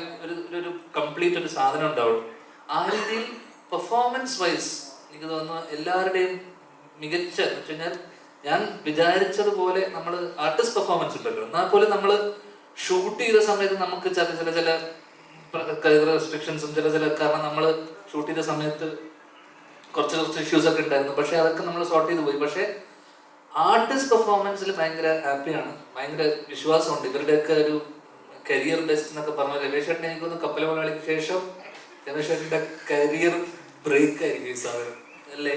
ഒരു കംപ്ലീറ്റ് ഒരു സാധനം ഉണ്ടാവുള്ളൂ. ആ രീതിയിൽ പെർഫോമൻസ് വൈസ് എനിക്ക് തോന്നുന്നു എല്ലാവരുടെയും മികച്ച എന്ന് വെച്ച് കഴിഞ്ഞാൽ ഞാൻ വിചാരിച്ചതുപോലെ നമ്മൾ ആർട്ടിസ്റ്റ് പെർഫോമൻസ് ഉണ്ടല്ലോ, എന്നാൽ പോലും നമ്മൾ ഷൂട്ട് ചെയ്ത സമയത്ത് നമുക്ക് ചില റെസ്ട്രിക്ഷൻസും ചില കാരണം നമ്മൾ ഷൂട്ട് ചെയ്ത സമയത്ത് കുറച്ച് ഇഷ്യൂസ് ഒക്കെ ഉണ്ടായിരുന്നു. പക്ഷെ അതൊക്കെ നമ്മൾ സോർട്ട് ചെയ്ത് പോയി. പക്ഷെ ആർട്ടിസ്റ്റ് പെർഫോമൻസിൽ ഭയങ്കര ഹാപ്പിയാണ്, ഭയങ്കര വിശ്വാസമുണ്ട്. ഇവരുടെയൊക്കെ ഒരു കരിയർ ബെസ്റ്റ് എന്നൊക്കെ പറഞ്ഞു. രമേശ് ചേട്ടൻ എനിക്കൊന്ന് കപ്പൽ മലയാളിക്ക് ശേഷം രമേശ് ചേട്ടൻ്റെ കരിയർ ബ്രേക്ക് ആയിരിക്കും ഈ സാധനം അല്ലേ?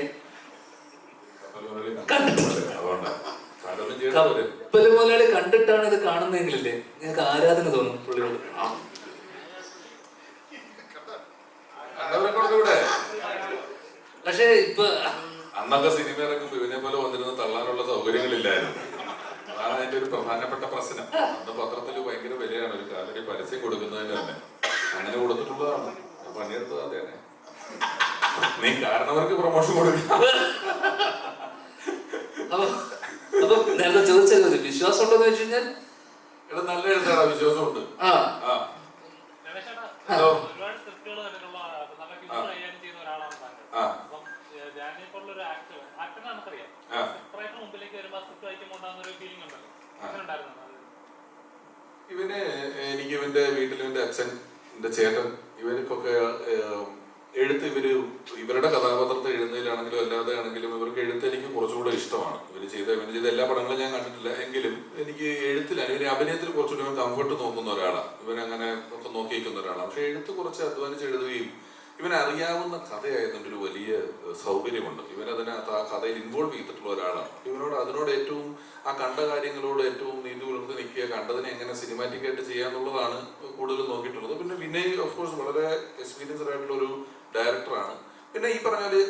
കപ്പൽ മലയാളി കണ്ടിട്ടാണ് ഇത് കാണുന്നതെങ്കിലല്ലേ നിങ്ങൾക്ക് ആരാധന തോന്നും പുള്ളിയോട്. പക്ഷെ ഇപ്പൊ അന്നൊക്കെ സിനിമ ഇറക്കുമ്പോൾ ഇവനെ പോലെ വന്നിരുന്ന തള്ളാനുള്ള സൗകര്യങ്ങളില്ലായിരുന്നു. അതാണ് അതിന്റെ ഒരു പ്രധാനപ്പെട്ട പ്രശ്നം. അന്ന് പത്രത്തിൽ ഭയങ്കര വിലയാണ് ഒരു കാലടി പരസ്യം കൊടുക്കുന്നതിന് തന്നെ. അങ്ങനെ കൊടുത്തിട്ടുള്ളതാണ്, പണിയെടുത്തത് അതേനെ. നീ കാരണവർക്ക് പ്രൊമോഷൻ കൊടുക്കുക. അപ്പൊ നേരത്തെ ചോദിച്ചത് വിശ്വാസം ഉണ്ടോന്ന് വെച്ച് കഴിഞ്ഞാൽ ഇവിടെ നല്ല എഴുതാടാ, വിശ്വാസമുണ്ട്. ഒരുപാട് സ്ക്രിപ്റ്റുകൾ കണ്ടിട്ടുള്ള നല്ല ഹ്യൂമർ കൈകാര്യം ചെയ്യുന്ന ഒരാളാണ് താങ്കൾ. അപ്പം ജാനിയെ പോലുള്ള ഒരു ആക്ടറിനെ നമുക്കറിയാം, സ്ക്രിപ്റ്റ് മുമ്പിലേക്ക് വരുമ്പോൾ സ്ക്രിപ്റ്റ് വായിക്കുമ്പോൾ ഉണ്ടാകുന്ന ഒരു ഫീലിംഗ് ഉണ്ടല്ലോ, അങ്ങനെ ഉണ്ടായിരുന്നു? ഇവന് എനിക്ക് ഇവന്റെ വീട്ടിൽ ഇവന്റെ അച്ഛൻ, എന്റെ ചേട്ടൻ, ഇവർക്കൊക്കെ എഴുത്ത് ഇവരുടെ കഥാപാത്രത്തെ എഴുതുന്നതിലാണെങ്കിലും അല്ലാതെ ആണെങ്കിലും ഇവർക്ക് എഴുത്ത് എനിക്ക് കുറച്ചുകൂടെ ഇഷ്ടമാണ്. ഇവർ ചെയ്ത എല്ലാ പടങ്ങളും ഞാൻ കണ്ടിട്ടില്ല എങ്കിലും എനിക്ക് എഴുത്തിലാണ്, ഇവര് അഭിനയത്തിൽ കുറച്ചുകൂടി കംഫർട്ട് നോക്കുന്ന ഒരാളാണ്, ഇവനങ്ങനെ ഒക്കെ നോക്കി വയ്ക്കുന്ന ഒരാളാണ്. പക്ഷെ എഴുത്ത് കുറച്ച് അധ്വാനിച്ച് എഴുതുകയും ഇവനറിയാവുന്ന കഥയായതുകൊണ്ട് ഒരു വലിയ സൗകര്യമുണ്ട്. ഇവനതിനകത്ത് ആ കഥയിൽ ഇൻവോൾവ് ചെയ്തിട്ടുള്ള ഒരാളാണ്. അതിനോട് ഏറ്റവും ആ കണ്ട കാര്യങ്ങളോട് ഏറ്റവും നീതി പുലർത്തി നിൽക്കുക, കണ്ടതിനെ എങ്ങനെ സിനിമാറ്റിക് ആയിട്ട് ചെയ്യാന്നുള്ളതാണ് കൂടുതലും നോക്കിയിട്ടുള്ളത്. പിന്നെ വിനയ് ഓഫ് കോഴ്സ് വളരെ എക്സ്പീരിയൻസ്ഡ് ആയിട്ടുള്ള ഒരു ഡയറക്ടറാണ്. പിന്നെ ഈ പറഞ്ഞാല്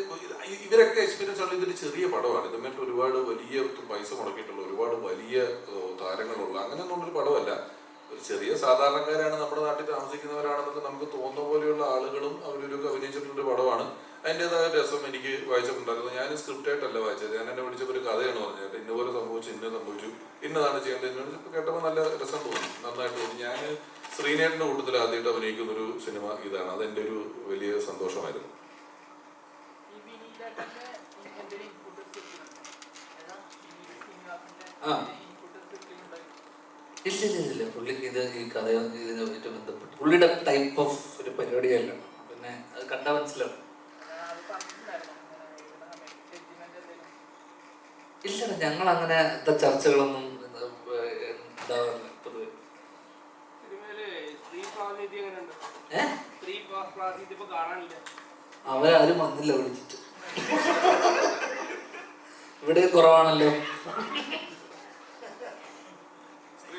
ഇവരൊക്കെ എക്സ്പീരിയൻസ് ഉള്ള ഇതൊരു ചെറിയ പടമാണ്. ഇതുമായിട്ട് ഒരുപാട് വലിയ പൈസ മുടക്കിയിട്ടുള്ള ഒരുപാട് വലിയ താരങ്ങളുള്ള അങ്ങനെയൊന്നുള്ളൊരു പടമല്ല. ഒരു ചെറിയ സാധാരണക്കാരാണ്, നമ്മുടെ നാട്ടിൽ താമസിക്കുന്നവരാണെന്നൊക്കെ നമുക്ക് തോന്നുന്ന പോലെയുള്ള ആളുകളും അവരൊക്കെ അഭിനയിച്ചിട്ടുള്ളൊരു പടമാണ്. അതിൻ്റെതായ രസം എനിക്ക് വായിച്ചിട്ടുണ്ടായിരുന്നു. ഞാൻ സ്ക്രിപ്റ്റായിട്ടല്ല വായിച്ചത്, ഞാൻ എന്നെ വിളിച്ചപ്പോൾ ഒരു കഥയാണ് പറഞ്ഞത്, ഇന്നപോലെ സംഭവിച്ചു, ഇന്നതാണ് ചെയ്യേണ്ടത്. കേട്ടപ്പോൾ നല്ല രസം തോന്നി, നന്നായിട്ട് തോന്നി. ഞാൻ ശ്രീനേട്ടൻ്റെ കൂട്ടത്തിൽ ആദ്യമായിട്ട് അഭിനയിക്കുന്ന ഒരു സിനിമ ഇതാണ്. അതെൻ്റെ ഒരു വലിയ സന്തോഷമായിരുന്നു. ഇല്ല പുള്ളിക്ക് ഈ കഥ ഇതിനുമായിട്ട് ബന്ധപ്പെട്ട് പുള്ളിയുടെ ടൈപ്പ് ഓഫ് ഒരു പരിപാടിയല്ല. പിന്നെ അത് കണ്ടാൽ മനസ്സിലാവും. ഇല്ല, ഞങ്ങൾ അങ്ങനെ ചർച്ചകളൊന്നും ഉണ്ടാവാറില്ല പൊതുവെ. അവരാരും വന്നില്ല വിളിച്ചിട്ട്. ഇവിടെ കുറവാണല്ലോ.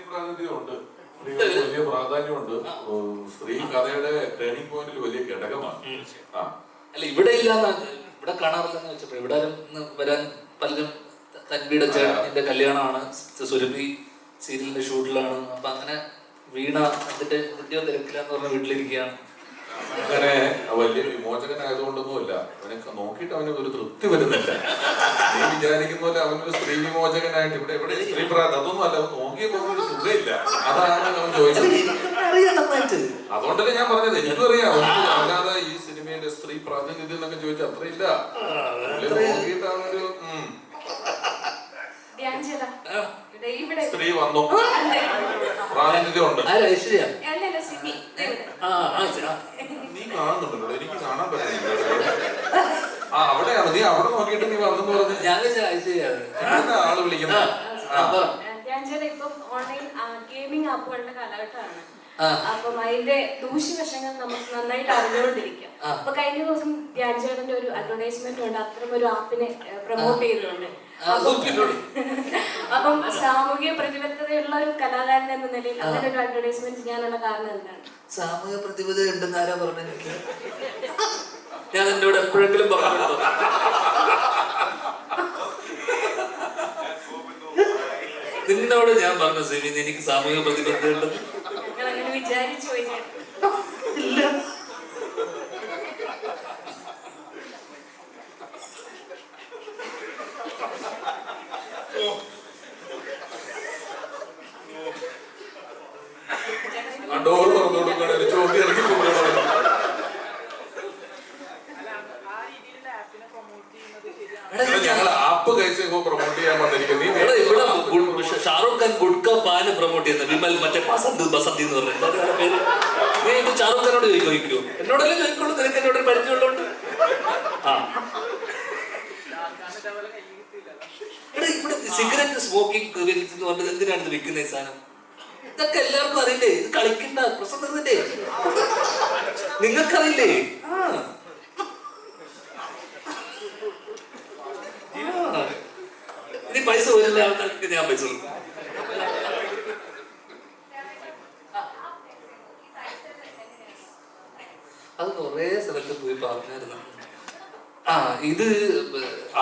പ്രാതിനിധ്യമുണ്ട്, സ്ത്രീകൾക്ക് വലിയ പ്രാധാന്യമുണ്ട്. സ്ത്രീ കഥയുടെ ടേണിംഗ് പോയിന്റിൽ വലിയ ഘടകമാണ്. അല്ല ഇവിടെ ഇല്ലാന്ന്, ഇവിടെ കാണാറില്ലെന്ന് വെച്ചപ്പോ ഇവിടെ വരാൻ പലരും തൻവിയുടെ ചേട്ടന്റെ കല്യാണമാണ്, സുരഭി സീരിയലിന്റെ ഷൂട്ടിലാണ്. അപ്പൊ അങ്ങനെ വീണ അതിന്റെ കുട്ടിയോ തിരക്കില്ലാന്ന് പറഞ്ഞ വീട്ടിലിരിക്കുകയാണ്. അങ്ങനെ വലിയ വിമോചകനായതുകൊണ്ടൊന്നുമില്ല, അവനെ നോക്കിയിട്ട് അവന് ഒരു തൃപ്തി വരുന്നില്ല. നീ വിചാരിക്കുന്ന പോലെ അവനൊരു സ്ത്രീ വിമോചകനായിട്ട് ഇവിടെ സ്ത്രീ അതൊന്നും അല്ല, നോക്കിയപ്പോ ഒരു സുഖമില്ല. അതാണ് അവൻ ചോദിച്ചത്. അതുകൊണ്ടല്ലേ ഞാൻ പറഞ്ഞത്, എനിക്കും അറിയാം. അല്ലാതെ ഈ സിനിമയിലെ സ്ത്രീ പ്രാതിനിധ്യം എന്നൊക്കെ ചോദിച്ചാൽ അത്രയില്ല. നോക്കിയിട്ട് അവനൊരു സ്ത്രീ വന്നു, പ്രാതിനിധ്യമുണ്ട്. നീ കാണുന്നുണ്ടല്ലോ, എനിക്ക് കാണാൻ പറ്റുന്നില്ല. അവിടെയാണ്, നീ അവിടെ നോക്കിയിട്ട് നീ വന്നെന്ന് പറഞ്ഞു. ഞാൻ ആള് വിളിക്കുന്നത്. ഇപ്പം ഓൺലൈൻ ഗെയിമിംഗ് ആപ്പുകളുടെ കാലഘട്ടമാണ്. അപ്പം അതിന്റെ ദൂഷ്യവശങ്ങൾ നമുക്ക് നന്നായിട്ട് അറിഞ്ഞുകൊണ്ടിരിക്കും. അപ്പൊ കഴിഞ്ഞ ദിവസം ധ്യാൻ ചേട്ടന്റെ ഒരു അഡ്വർടൈസ്മെന്റ് ഉണ്ട്, അത്തരം ഒരു ആപ്പിനെ പ്രൊമോട്ട് ചെയ്തിട്ടുണ്ട്. അപ്പം സാമൂഹിക പ്രതിബദ്ധതയുള്ള ഒരു കലാകാരൻ എന്ന നിലയിൽ അങ്ങനെ ഒരു അഡ്വർടൈസ്മെന്റ് ചെയ്യാനുള്ള കാരണം എന്താണ്? സാമൂഹിക പ്രതിബദ്ധത ഉണ്ടെന്ന് ആരാ പറഞ്ഞ? എനിക്ക് ഞാൻ എന്നോട് എപ്പോഴെങ്കിലും പറഞ്ഞിട്ടുണ്ടോ? നിന്നോട് ഞാൻ പറഞ്ഞു സിമി, എനിക്ക് സാമൂഹിക പ്രതിബദ്ധത ഉണ്ടെന്ന്? അങ്ങനെ വിചാരിച്ചു പോയി. ഇല്ല. ഡോർ തുറന്നു കൊടുക്കുകയാണ്, ഒരു ചോദ്യം ഇറങ്ങി പോകുകയാണ്. ഞങ്ങൾ ആപ്പ് കൈസേക്കോ പ്രൊമോട്ട് ചെയ്യാൻ വന്നിരിക്കുന്നത്. ഷാറൂഖ് ഖാൻ ഗുഡ്ക പാന് പ്രൊമോട്ട് ചെയ്യുന്നത് വിമൽ മറ്റേ ബസന്തി എന്ന് പറഞ്ഞ പേര്. നീ ഇത് ഷാറൂഖ് ഖാനോട് ചോദിക്കോ? എന്നോടല്ലേ ചോദിക്കുള്ളൂ, നിനക്ക് എന്നോട് പരിചയമുള്ളതുകൊണ്ട്. ഇവിടെ സിഗരറ്റ് സ്മോക്കിംഗ് എന്ന് പറഞ്ഞത് എന്തിനാണ് ഇത് വിൽക്കുന്ന ഈ സാധനം? ഇതൊക്കെ എല്ലാവർക്കും അറിയില്ലേ? ഇത് കളിക്കണ്ട പ്രശ്നം തരുന്നില്ലേ? നിങ്ങൾക്കറിയില്ലേ? ഇനി പൈസ വരില്ല ആൾക്കാർക്ക് ഞാൻ പൈസ കൊടുക്കും. അത് കുറേ സ്ഥലത്ത് പോയി പറഞ്ഞായിരുന്നു. ഇത്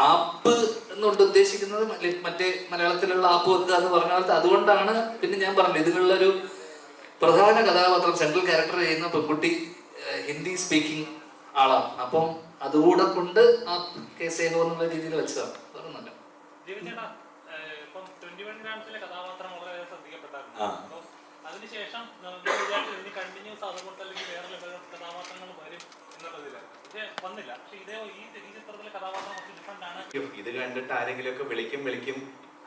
ആപ്പ് എന്നുകൊണ്ട് ഉദ്ദേശിക്കുന്നത് മറ്റേ മലയാളത്തിലുള്ള ആപ്പ് വെക്കുക എന്ന് പറഞ്ഞ പോലത്തെ. അതുകൊണ്ടാണ് പിന്നെ ഞാൻ പറഞ്ഞത് ഇതിലുള്ളൊരു പ്രധാന കഥാപാത്രം സെൻട്രൽ ക്യാരക്ടർ ചെയ്യുന്ന പെൺകുട്ടി ഹിന്ദി സ്പീക്കിംഗ് ആളാണ്. അപ്പം അതുകൂടെ കൊണ്ട് ആ കേസേഹോ എന്നുള്ള രീതിയിൽ വെച്ചതാണ്. അതൊന്നുമല്ല. കഥാപാത്രം വളരെ ശ്രദ്ധിക്കപ്പെട്ടായിരുന്നു. അതിനുശേഷം കണ്ടിന്യൂസ് അതുകൊണ്ട് അല്ലെങ്കിൽ വേറെ കഥാപാത്രങ്ങൾ വരും എന്നുള്ളതിലാണ് വന്നില്ല. പക്ഷെ ഇതേ ഈ ചിത്രത്തിലെ കഥാപാത്രം ഡിഫറെന്റ് ആണ്. ഇത് കണ്ടിട്ട് ആരെങ്കിലും ഒക്കെ വിളിക്കും.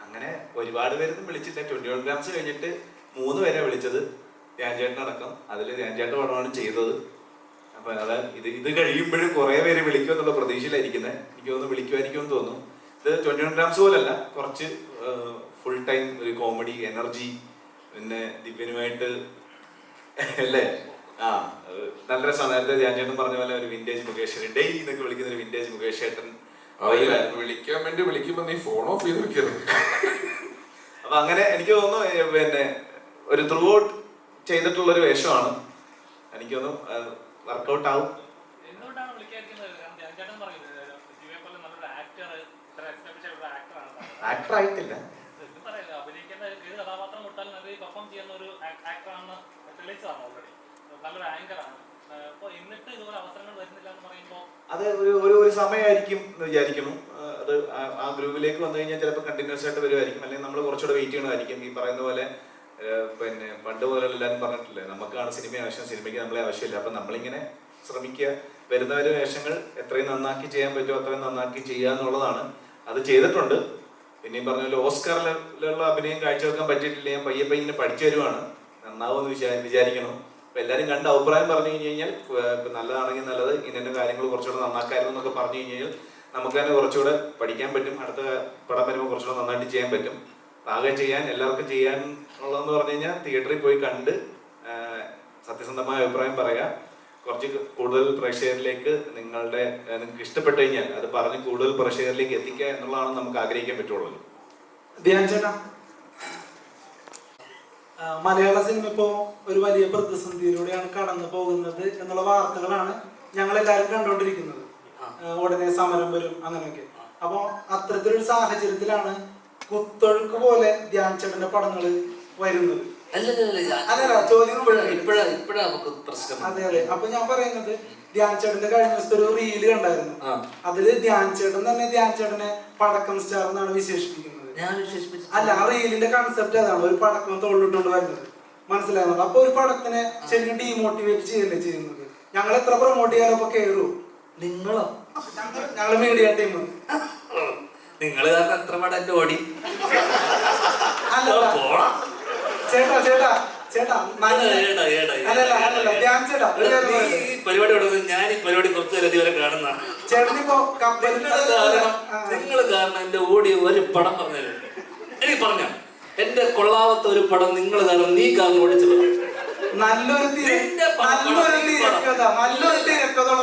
അങ്ങനെ ഒരുപാട് പേരൊന്നും വിളിച്ചില്ല. 21 ഗ്രാംസ് കഴിഞ്ഞിട്ട് 3 പേരെ വിളിച്ചത്, ധ്യാൻ ചേട്ടൻ അടക്കം. അതിൽ ധ്യാൻ ചേട്ടൻ പടമാണ് ചെയ്തത്. അപ്പൊ അതായത് ഇത് കഴിയുമ്പോഴും കുറെ പേര് വിളിക്കും എന്നുള്ള പ്രതീക്ഷയിലായിരിക്കുന്നത്. എനിക്ക് തോന്നുന്നു വിളിക്കുമായിരിക്കും തോന്നുന്നു. ഇത് 21 ഗ്രാംസ് പോലല്ല, കുറച്ച് ഫുൾ ടൈം ഒരു കോമഡി എനർജി, പിന്നെ ദിവ്യനുമായിട്ട് അല്ലേ നല്ല രസമാണ്. നേരത്തെ ധ്യാൻ ചേട്ടൻ പറഞ്ഞ പോലെ ഒരു വിന്റേജ് മുകേഷ് ഡേ എന്നൊക്കെ വിളിക്കുന്ന ഒരു വിന്റേജ് മുകേഷ് ചേട്ടൻ വിളിക്കാൻ വേണ്ടി വിളിക്കുമ്പോ നീ ഫോൺ ഓഫ് ചെയ്ത് വെക്കരുത്. അപ്പൊ അങ്ങനെ എനിക്ക് തോന്നുന്നു പിന്നെ ഒരു ത്രൂ ഔട്ട് ചെയ്തിട്ടുള്ള ഒരു വേഷമാണ്. എനിക്ക് തോന്നുന്നു വർക്കൗട്ട് ആവും. എന്തുകൊണ്ടാണ് വിളിക്കാതിരിക്കുന്നത്? കാരണം ധ്യാൻ ചേട്ടൻ പറയുന്നത് ദിവ്യയെ പോലെ നല്ലൊരു ആക്ടർ, ഇത്ര എസ്റ്റാബ്ലിഷ് ആയിട്ടുള്ള ആക്ടറാണ്. ആക്ടർ ആയിട്ടില്ല, അഭിനയിക്കുന്ന ഏത് കഥാപാത്രം കൊടുത്താലും നല്ല പെർഫോം ചെയ്യുന്ന ഒരു ആക്ടറാണെന്ന് തെളിയിച്ചതാണ് ഓൾറെഡി. നല്ലൊരു ആങ്കറാണ്. അപ്പൊ എന്നിട്ട് ഇതുപോലെ അവസരങ്ങൾ വരുന്നില്ല എന്ന് പറയുമ്പോൾ അത് ഒരു സമയമായിരിക്കും എന്ന് വിചാരിക്കുന്നു. അത് ആ ഗ്രൂപ്പിലേക്ക് വന്നു കഴിഞ്ഞാൽ ചിലപ്പോൾ കണ്ടിന്യൂസ് ആയിട്ട് വരുമായിരിക്കും, അല്ലെങ്കിൽ നമ്മൾ കുറച്ചുകൂടെ വെയിറ്റ് ചെയ്യണമായിരിക്കും. ഈ പറയുന്ന പോലെ പിന്നെ പണ്ട് പോലെ എല്ലാവരും പറഞ്ഞിട്ടില്ലേ, നമുക്കാണ് സിനിമ ആവശ്യം, സിനിമയ്ക്ക് നമ്മളെ ആവശ്യമില്ല. അപ്പം നമ്മളിങ്ങനെ ശ്രമിക്കുക, വരുന്നവരെ വേഷങ്ങൾ എത്രയും നന്നാക്കി ചെയ്യാൻ പറ്റുമോ അത്രയും നന്നാക്കി ചെയ്യുക എന്നുള്ളതാണ്. അത് ചെയ്തിട്ടുണ്ട്. പിന്നെ ഈ പറഞ്ഞ പോലെ ഓസ്കാറിലുള്ള അഭിനയം കാഴ്ചവെക്കാൻ പറ്റിയിട്ടില്ല. ഞാൻ പയ്യെ ഇങ്ങനെ പഠിച്ചു വരുവാണ്, നന്നാവുമെന്ന് വിചാരിക്കണം. അപ്പൊ എല്ലാവരും കണ്ട അഭിപ്രായം പറഞ്ഞു കഴിഞ്ഞാൽ നല്ലതാണെങ്കിൽ നല്ലത്, ഇന്ന കാര്യങ്ങൾ കുറച്ചുകൂടെ നന്നാക്കായിരുന്നു എന്നൊക്കെ പറഞ്ഞു കഴിഞ്ഞാൽ നമുക്ക് തന്നെ കുറച്ചുകൂടെ പഠിക്കാൻ പറ്റും. അടുത്ത പടം വരുമ്പോൾ കുറച്ചുകൂടെ നന്നായിട്ട് ചെയ്യാൻ പറ്റും. ആകെ ചെയ്യാൻ എല്ലാവർക്കും ചെയ്യാനുള്ളതെന്ന് പറഞ്ഞു കഴിഞ്ഞാൽ തിയേറ്ററിൽ പോയി കണ്ട് സത്യസന്ധമായ അഭിപ്രായം പറയാ, കുറച്ച് കൂടുതൽ പ്രേക്ഷകരിലേക്ക് നിങ്ങൾക്ക് ഇഷ്ടപ്പെട്ടു കഴിഞ്ഞാൽ അത് പറഞ്ഞ് കൂടുതൽ പ്രേക്ഷകരിലേക്ക് എത്തിക്കുക എന്നുള്ളതാണ് നമുക്ക് ആഗ്രഹിക്കാൻ പറ്റുള്ളൂ. ധ്യാൻ ചേട്ടാ, മലയാള സിനിമ ഇപ്പോ ഒരു വലിയ പ്രതിസന്ധിയിലൂടെയാണ് കടന്നു പോകുന്നത് എന്നുള്ള വാർത്തകളാണ് ഞങ്ങൾ എല്ലാവരും കണ്ടുകൊണ്ടിരിക്കുന്നത്. ഉടനെ സമരം വരും അങ്ങനെയൊക്കെ. അപ്പൊ അത്തരത്തിലൊരു സാഹചര്യത്തിലാണ് കുത്തൊഴുക്ക് പോലെ ധ്യാൻ ചേട്ടന്റെ പടങ്ങൾ വരുന്നത്. അല്ലല്ല, ചോദ്യം അതെ അതെ. അപ്പൊ ഞാൻ പറയുന്നത്, ധ്യാൻ ചേട്ടന്റെ കഴിഞ്ഞ ദിവസത്തെ ഒരു റീല് കണ്ടായിരുന്നു. അതില് ധ്യാൻ ചേട്ടൻ തന്നെ ധ്യാൻ ചേട്ടനെ പടക്കം സ്റ്റാർ എന്നാണ് വിശേഷിപ്പിക്കുന്നത്. അല്ല, ആ റീലിന്റെ കൺസെപ്റ്റ് അതാണ്, ഒരു പടക്കം തോളിലിട്ടുകൊണ്ട് വരുന്നത്. മനസ്സിലാകുന്നത്. അപ്പൊ ഒരു പടത്തിനെ ശരിക്കും ഡീമോട്ടിവേറ്റ് ചെയ്യല്ലേ ചെയ്യുന്നത്. ഞങ്ങൾ എത്ര പ്രൊമോട്ട് ചെയ്യാനോ അപ്പൊ കേറൂ. നിങ്ങളോ? ഞങ്ങള് മീഡിയ ടീം. നിങ്ങള് കാരണം എത്ര പടം എന്റെ ഓടി. ചേട്ടാ ചേട്ടാ ചേട്ടാ അല്ലല്ല ധ്യാൻ ചേട്ടാ, പരിപാടി ഞാൻ ഈ പരിപാടി കുറച്ച് നേരം ഇതുവരെ കാണുന്ന ചേട്ടനിപ്പോ നിങ്ങൾ കാരണം എന്റെ ഓടി ഒരു പടം പറഞ്ഞത് എനിക്ക് പറഞ്ഞ എന്റെ കൊള്ളാവത്ത ഒരു പടം നിങ്ങൾ കാരണം നീ കാരണം ഓടിച്ചത് നല്ലൊരു തിരക്കഥയുള്ള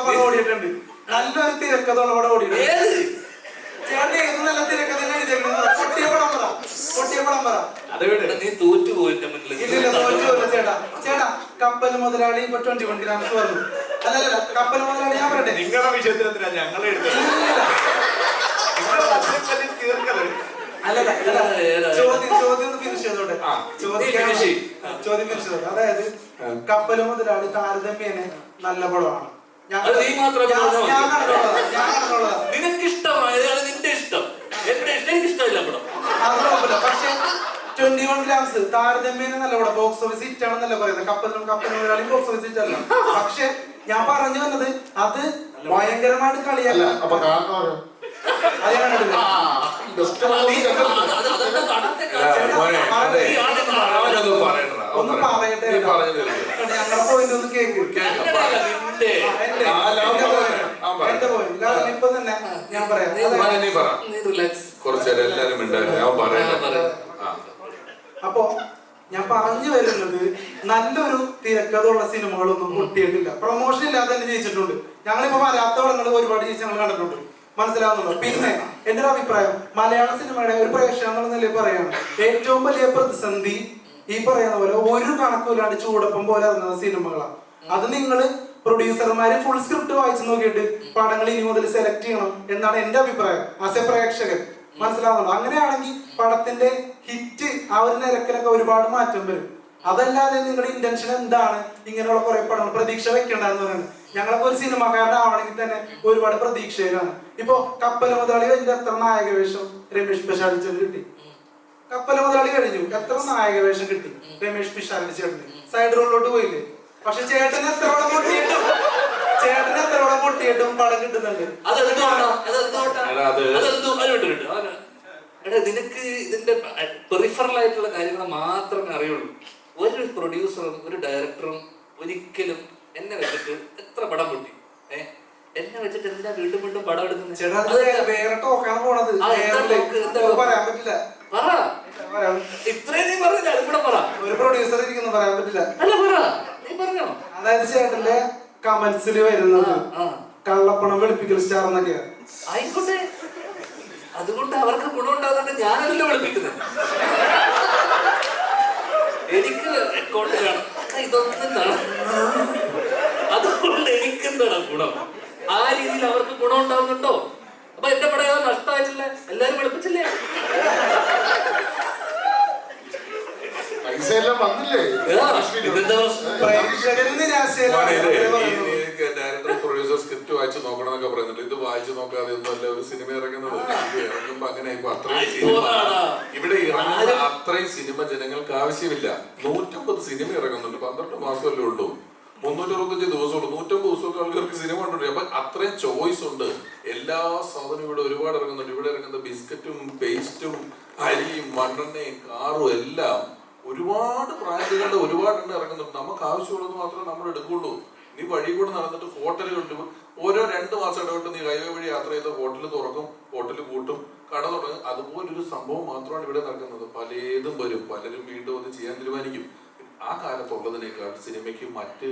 പടം ഓടിയിട്ടുണ്ട്. നല്ലൊരു തിരക്കഥയുള്ള പടം ഓടിയിട്ടുണ്ട്. ചേട്ടൻ ഏത് നല്ല തിരക്കഥ പൊട്ടിയ പടം പറ, പൊട്ടിയ പടം പറ. നീ തോറ്റുപോയിട്ട് ഇല്ലില്ല, തോറ്റുപോയില്ല ചേട്ടാ. ചേട്ടാ, കപ്പൽ മുതലാളി ഇപ്പൊ 21 ഗ്രാംസ് പറഞ്ഞു. അല്ലല്ല, കപ്പൽ മുതലാളി ഞാൻ പറയട്ടെ, നിങ്ങളുടെ വിഷയത്തിൽ ഞങ്ങളെ ചോദ്യം ഒന്ന് ഫിനിഷ് ചെയ്തോട്ടെ. ചോദ്യം ഫിനിഷ് ചെയ്തോട്ടെ. അതായത് കപ്പൽ മുതലാളി താരതമ്യേന നല്ല പടമാണ്. നിനക്കിഷ്ടമായത് നിന്റെ ഇഷ്ടം, എന്റെ ഇഷ്ടം എനിക്ക് ഇഷ്ടമില്ല പടം. അത് കുഴപ്പമില്ല. പക്ഷെ 21 ഗ്രാംസ് താരതമ്യേന നല്ല പടം. ബോക്സ് ഓഫീസ് ഹിറ്റ് ആണെന്നല്ല പറയുന്നത്. കപ്പൽ മുതലാളി ബോക്സ് ഓഫീസ് ഹിറ്റ് അല്ല. പക്ഷെ ഞാൻ പറഞ്ഞു വന്നത് അത് ഭയങ്കരമായിട്ട് കളിയല്ല. അത് ഞാൻ കണ്ടില്ല. ഒന്ന് പറയട്ടെ, ഞങ്ങളുടെ പോയിന്റ് ഒന്ന് കേക്ക്. എന്റെ പോയിന്റ് കാരണം ഇപ്പൊ തന്നെ ഞാൻ പറയാം. അപ്പൊ ഞാൻ പറഞ്ഞു വരുന്നത്, നല്ലൊരു തിരക്കഥയുള്ള സിനിമകളൊന്നും പൊട്ടിയിട്ടില്ല. പ്രൊമോഷൻ ഇല്ലാതെ തന്നെ ജയിച്ചിട്ടുണ്ട്. ഞങ്ങളിപ്പോ വരാത്ത പടങ്ങൾ ഒരുപാട് ജയിച്ച് ഞങ്ങൾ കണ്ടിട്ടുണ്ട്. മനസ്സിലാവുന്നുണ്ടോ? പിന്നെ എന്റെ ഒരു അഭിപ്രായം, മലയാള സിനിമയുടെ ഒരു പ്രേക്ഷകൻ എന്നുള്ള നിലയിൽ പറയാണ്, ഏറ്റവും വലിയ പ്രതിസന്ധി ഈ പറയുന്ന പോലെ ഒരു കണക്കില്ലാണ്ട് ചൂടപ്പം പോലെ ഇറങ്ങുന്ന സിനിമകളാണ്. അത് നിങ്ങള് പ്രൊഡ്യൂസർമാര് ഫുൾ സ്ക്രിപ്റ്റ് വായിച്ചു നോക്കിയിട്ട് പടങ്ങൾ ഇനി മുതൽ സെലക്ട് ചെയ്യണം എന്നാണ് എന്റെ അഭിപ്രായം ആസ് എ പ്രേക്ഷകൻ. മനസ്സിലാവുന്നുണ്ടോ? അങ്ങനെയാണെങ്കിൽ പടത്തിന്റെ ഹിറ്റ് ആ ഒരു നിരക്കിലൊക്കെ ഒരുപാട് മാറ്റം വരും. അതല്ലാതെ നിങ്ങളുടെ ഇന്റൻഷൻ എന്താണ് ഇങ്ങനെയുള്ള കുറെ പടങ്ങൾ പ്രതീക്ഷ വെക്കേണ്ടതെന്ന് പറയുന്നത്? ഞങ്ങളൊക്കെ ഒരു സിനിമാക്കാരനാവണമെങ്കിൽ തന്നെ ഒരുപാട് പ്രതീക്ഷയിലാണ്. ഇപ്പൊ കപ്പൽ മുതലാളി കഴിഞ്ഞ എത്ര നായക വേഷം രമേഷ് പിഷാരടി കിട്ടി? കപ്പൽ മുതലാളി കഴിഞ്ഞു, എത്ര നായക വേഷം കിട്ടി രമേഷ് പിഷാരടി ചേട്ടന്? സൈഡ് റോളിലോട്ട് പോയില്ലേ? പക്ഷെ ചേട്ടന് എത്രയോളം പൊട്ടിയിട്ടും പടം കിട്ടുന്നുണ്ട്. നിനക്ക് ഇതിന്റെ പെറിഫറൽ ആയിട്ടുള്ള കാര്യങ്ങൾ മാത്രമേ അറിയുള്ളൂ. ഒരു പ്രൊഡ്യൂസറും ഒരു ഡയറക്ടറും ഒരിക്കലും എന്നെ വെച്ചിട്ട് എത്ര പടം പൊട്ടി. എന്നെ വെച്ചിട്ട് എന്തിനാ വീണ്ടും വീണ്ടും പടം എടുക്കുന്നത്? ചേട്ടാ വേറെ ടോക്കാണ് പോണത്. പറയാൻ പറ്റില്ല. പറ, ഇത്രയും നീ പറഞ്ഞില്ല, അതും കൂടെ പറ. ഒരു പ്രൊഡ്യൂസർ ഇരിക്കുന്നു, പറയാൻ പറ്റില്ല. അല്ല പറ, നീ പറഞ്ഞോ. അതായത് ചേട്ടന്റെ കമന്റ്സിൽ വരുന്നത് കള്ളപ്പണം വെളുപ്പിക്കൽ സ്റ്റാർ എന്നൊക്കെയാണ്. ആയിക്കോട്ടെ, അതുകൊണ്ട് അവർക്ക് ഗുണമുണ്ടാകുന്നുണ്ട്. ഞാനതല്ലേ വെളുപ്പിക്കുന്നത്. എനിക്ക് അക്കൗണ്ട് കാണും, ഇതൊന്നും കാണാം. അതുകൊണ്ട് എനിക്കെന്താണ് ഗുണം? ആ രീതിയിൽ അവർക്ക് ഗുണം ഉണ്ടാവുന്നുണ്ടോ? അപ്പൊ എന്റെ പടം നഷ്ടമായിട്ടില്ല, എല്ലാരും വെളുപ്പിച്ചില്ലേ? പൈസ എല്ലാം വന്നില്ലേ? പ്രേക്ഷകര് നിരാശയിലാണ്. ഡയറക്ടർ പ്രൊഡ്യൂസർ സ്ക്രിപ്റ്റ് വായിച്ചു നോക്കണം എന്നൊക്കെ പറയുന്നുണ്ട്. ഇത് വായിച്ചു നോക്കാതെ ഒന്നുമല്ല ഒരു സിനിമ ഇറങ്ങുന്നത്. ഇറങ്ങുമ്പോ അങ്ങനെ ഇപ്പൊ അത്രയും സിനിമ ഇവിടെ ഇറങ്ങുന്ന അത്രയും സിനിമ ജനങ്ങൾക്ക് ആവശ്യമില്ല. 150 സിനിമ ഇറങ്ങുന്നുണ്ട്. 12 മാസമല്ലേ ഉള്ളൂ, 365 ദിവസമുള്ളൂ. 150 ദിവസമൊക്കെ ആൾക്കാർക്ക് സിനിമ കണ്ടുണ്ട്. അപ്പൊ അത്രയും ചോയ്സ് ഉണ്ട്. എല്ലാ സാധനവും ഇവിടെ ഒരുപാട് ഇറങ്ങുന്നുണ്ട്. ഇവിടെ ഇറങ്ങുന്ന ബിസ്ക്കറ്റും പേസ്റ്റും അരിയും മണ്ണെണ്ണയും കാറും എല്ലാം ഒരുപാട് ബ്രാൻഡുകളുടെ ഒരുപാട് എണ്ണം ഇറങ്ങുന്നുണ്ട്. നമുക്ക് ആവശ്യമുള്ളത് മാത്രമേ നമ്മൾ എടുക്കുള്ളൂ. നീ വഴി കൂടെ നടന്നിട്ട് ഹോട്ടലുകളുണ്ട്. ഓരോ 2 മാസം ഇടവിട്ട് നീ ഹൈവേ വഴി യാത്ര ചെയ്ത് ഹോട്ടൽ തുറക്കും, ഹോട്ടൽ പൂട്ടും, കട തുടങ്ങും. അതുപോലൊരു സംഭവം മാത്രമാണ് ഇവിടെ നടക്കുന്നത്. പലതും വരും, പലരും വീണ്ടും അത് ചെയ്യാൻ തീരുമാനിക്കും. ആ കാലത്തുള്ളതിനേക്കാൾ സിനിമയ്ക്ക് മറ്റ്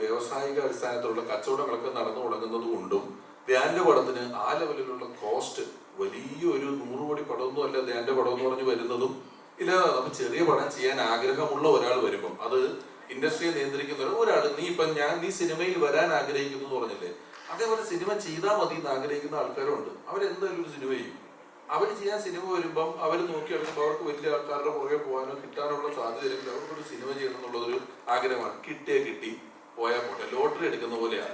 വ്യാവസായിക അടിസ്ഥാനത്തിലുള്ള കച്ചവടങ്ങളൊക്കെ നടന്നു തുടങ്ങുന്നത് കൊണ്ടും ധ്യാന്റെ പടത്തിന് ആ ലെവലിലുള്ള കോസ്റ്റ് വലിയൊരു 100 കോടി പടമൊന്നും അല്ല ധ്യാന്റെ പടം എന്ന് പറഞ്ഞ് വരുന്നതും ഇല്ല. നമുക്ക് ചെറിയ പടം ചെയ്യാൻ ആഗ്രഹമുള്ള ഒരാൾ വരുമ്പം അത് ഇൻഡസ്ട്രിയെ നിയന്ത്രിക്കുന്ന ഒരാൾ, നീ സിനിമയിൽ വരാൻ ആഗ്രഹിക്കുന്നു എന്ന് പറഞ്ഞില്ലേ, അതേപോലെ സിനിമ ചെയ്താൽ മതി എന്ന് ആഗ്രഹിക്കുന്ന ആൾക്കാരുണ്ട്. അവരെന്തായാലും ഒരു സിനിമ ചെയ്യും. അവർ ചെയ്യാൻ സിനിമ വരുമ്പം അവർ നോക്കിയെടുക്കുമ്പോൾ അവർക്ക് വലിയ ആൾക്കാരുടെ പുറകെ പോകാനോ കിട്ടാനുള്ള സാധ്യതയില്ലെങ്കിൽ അവർക്കൊരു സിനിമ ചെയ്യണം എന്നുള്ളതൊരു ആഗ്രഹമാണ്. കിട്ടിയേ കിട്ടി, പോയാൽ പോട്ടെ, ലോട്ടറി എടുക്കുന്ന പോലെയാണ്.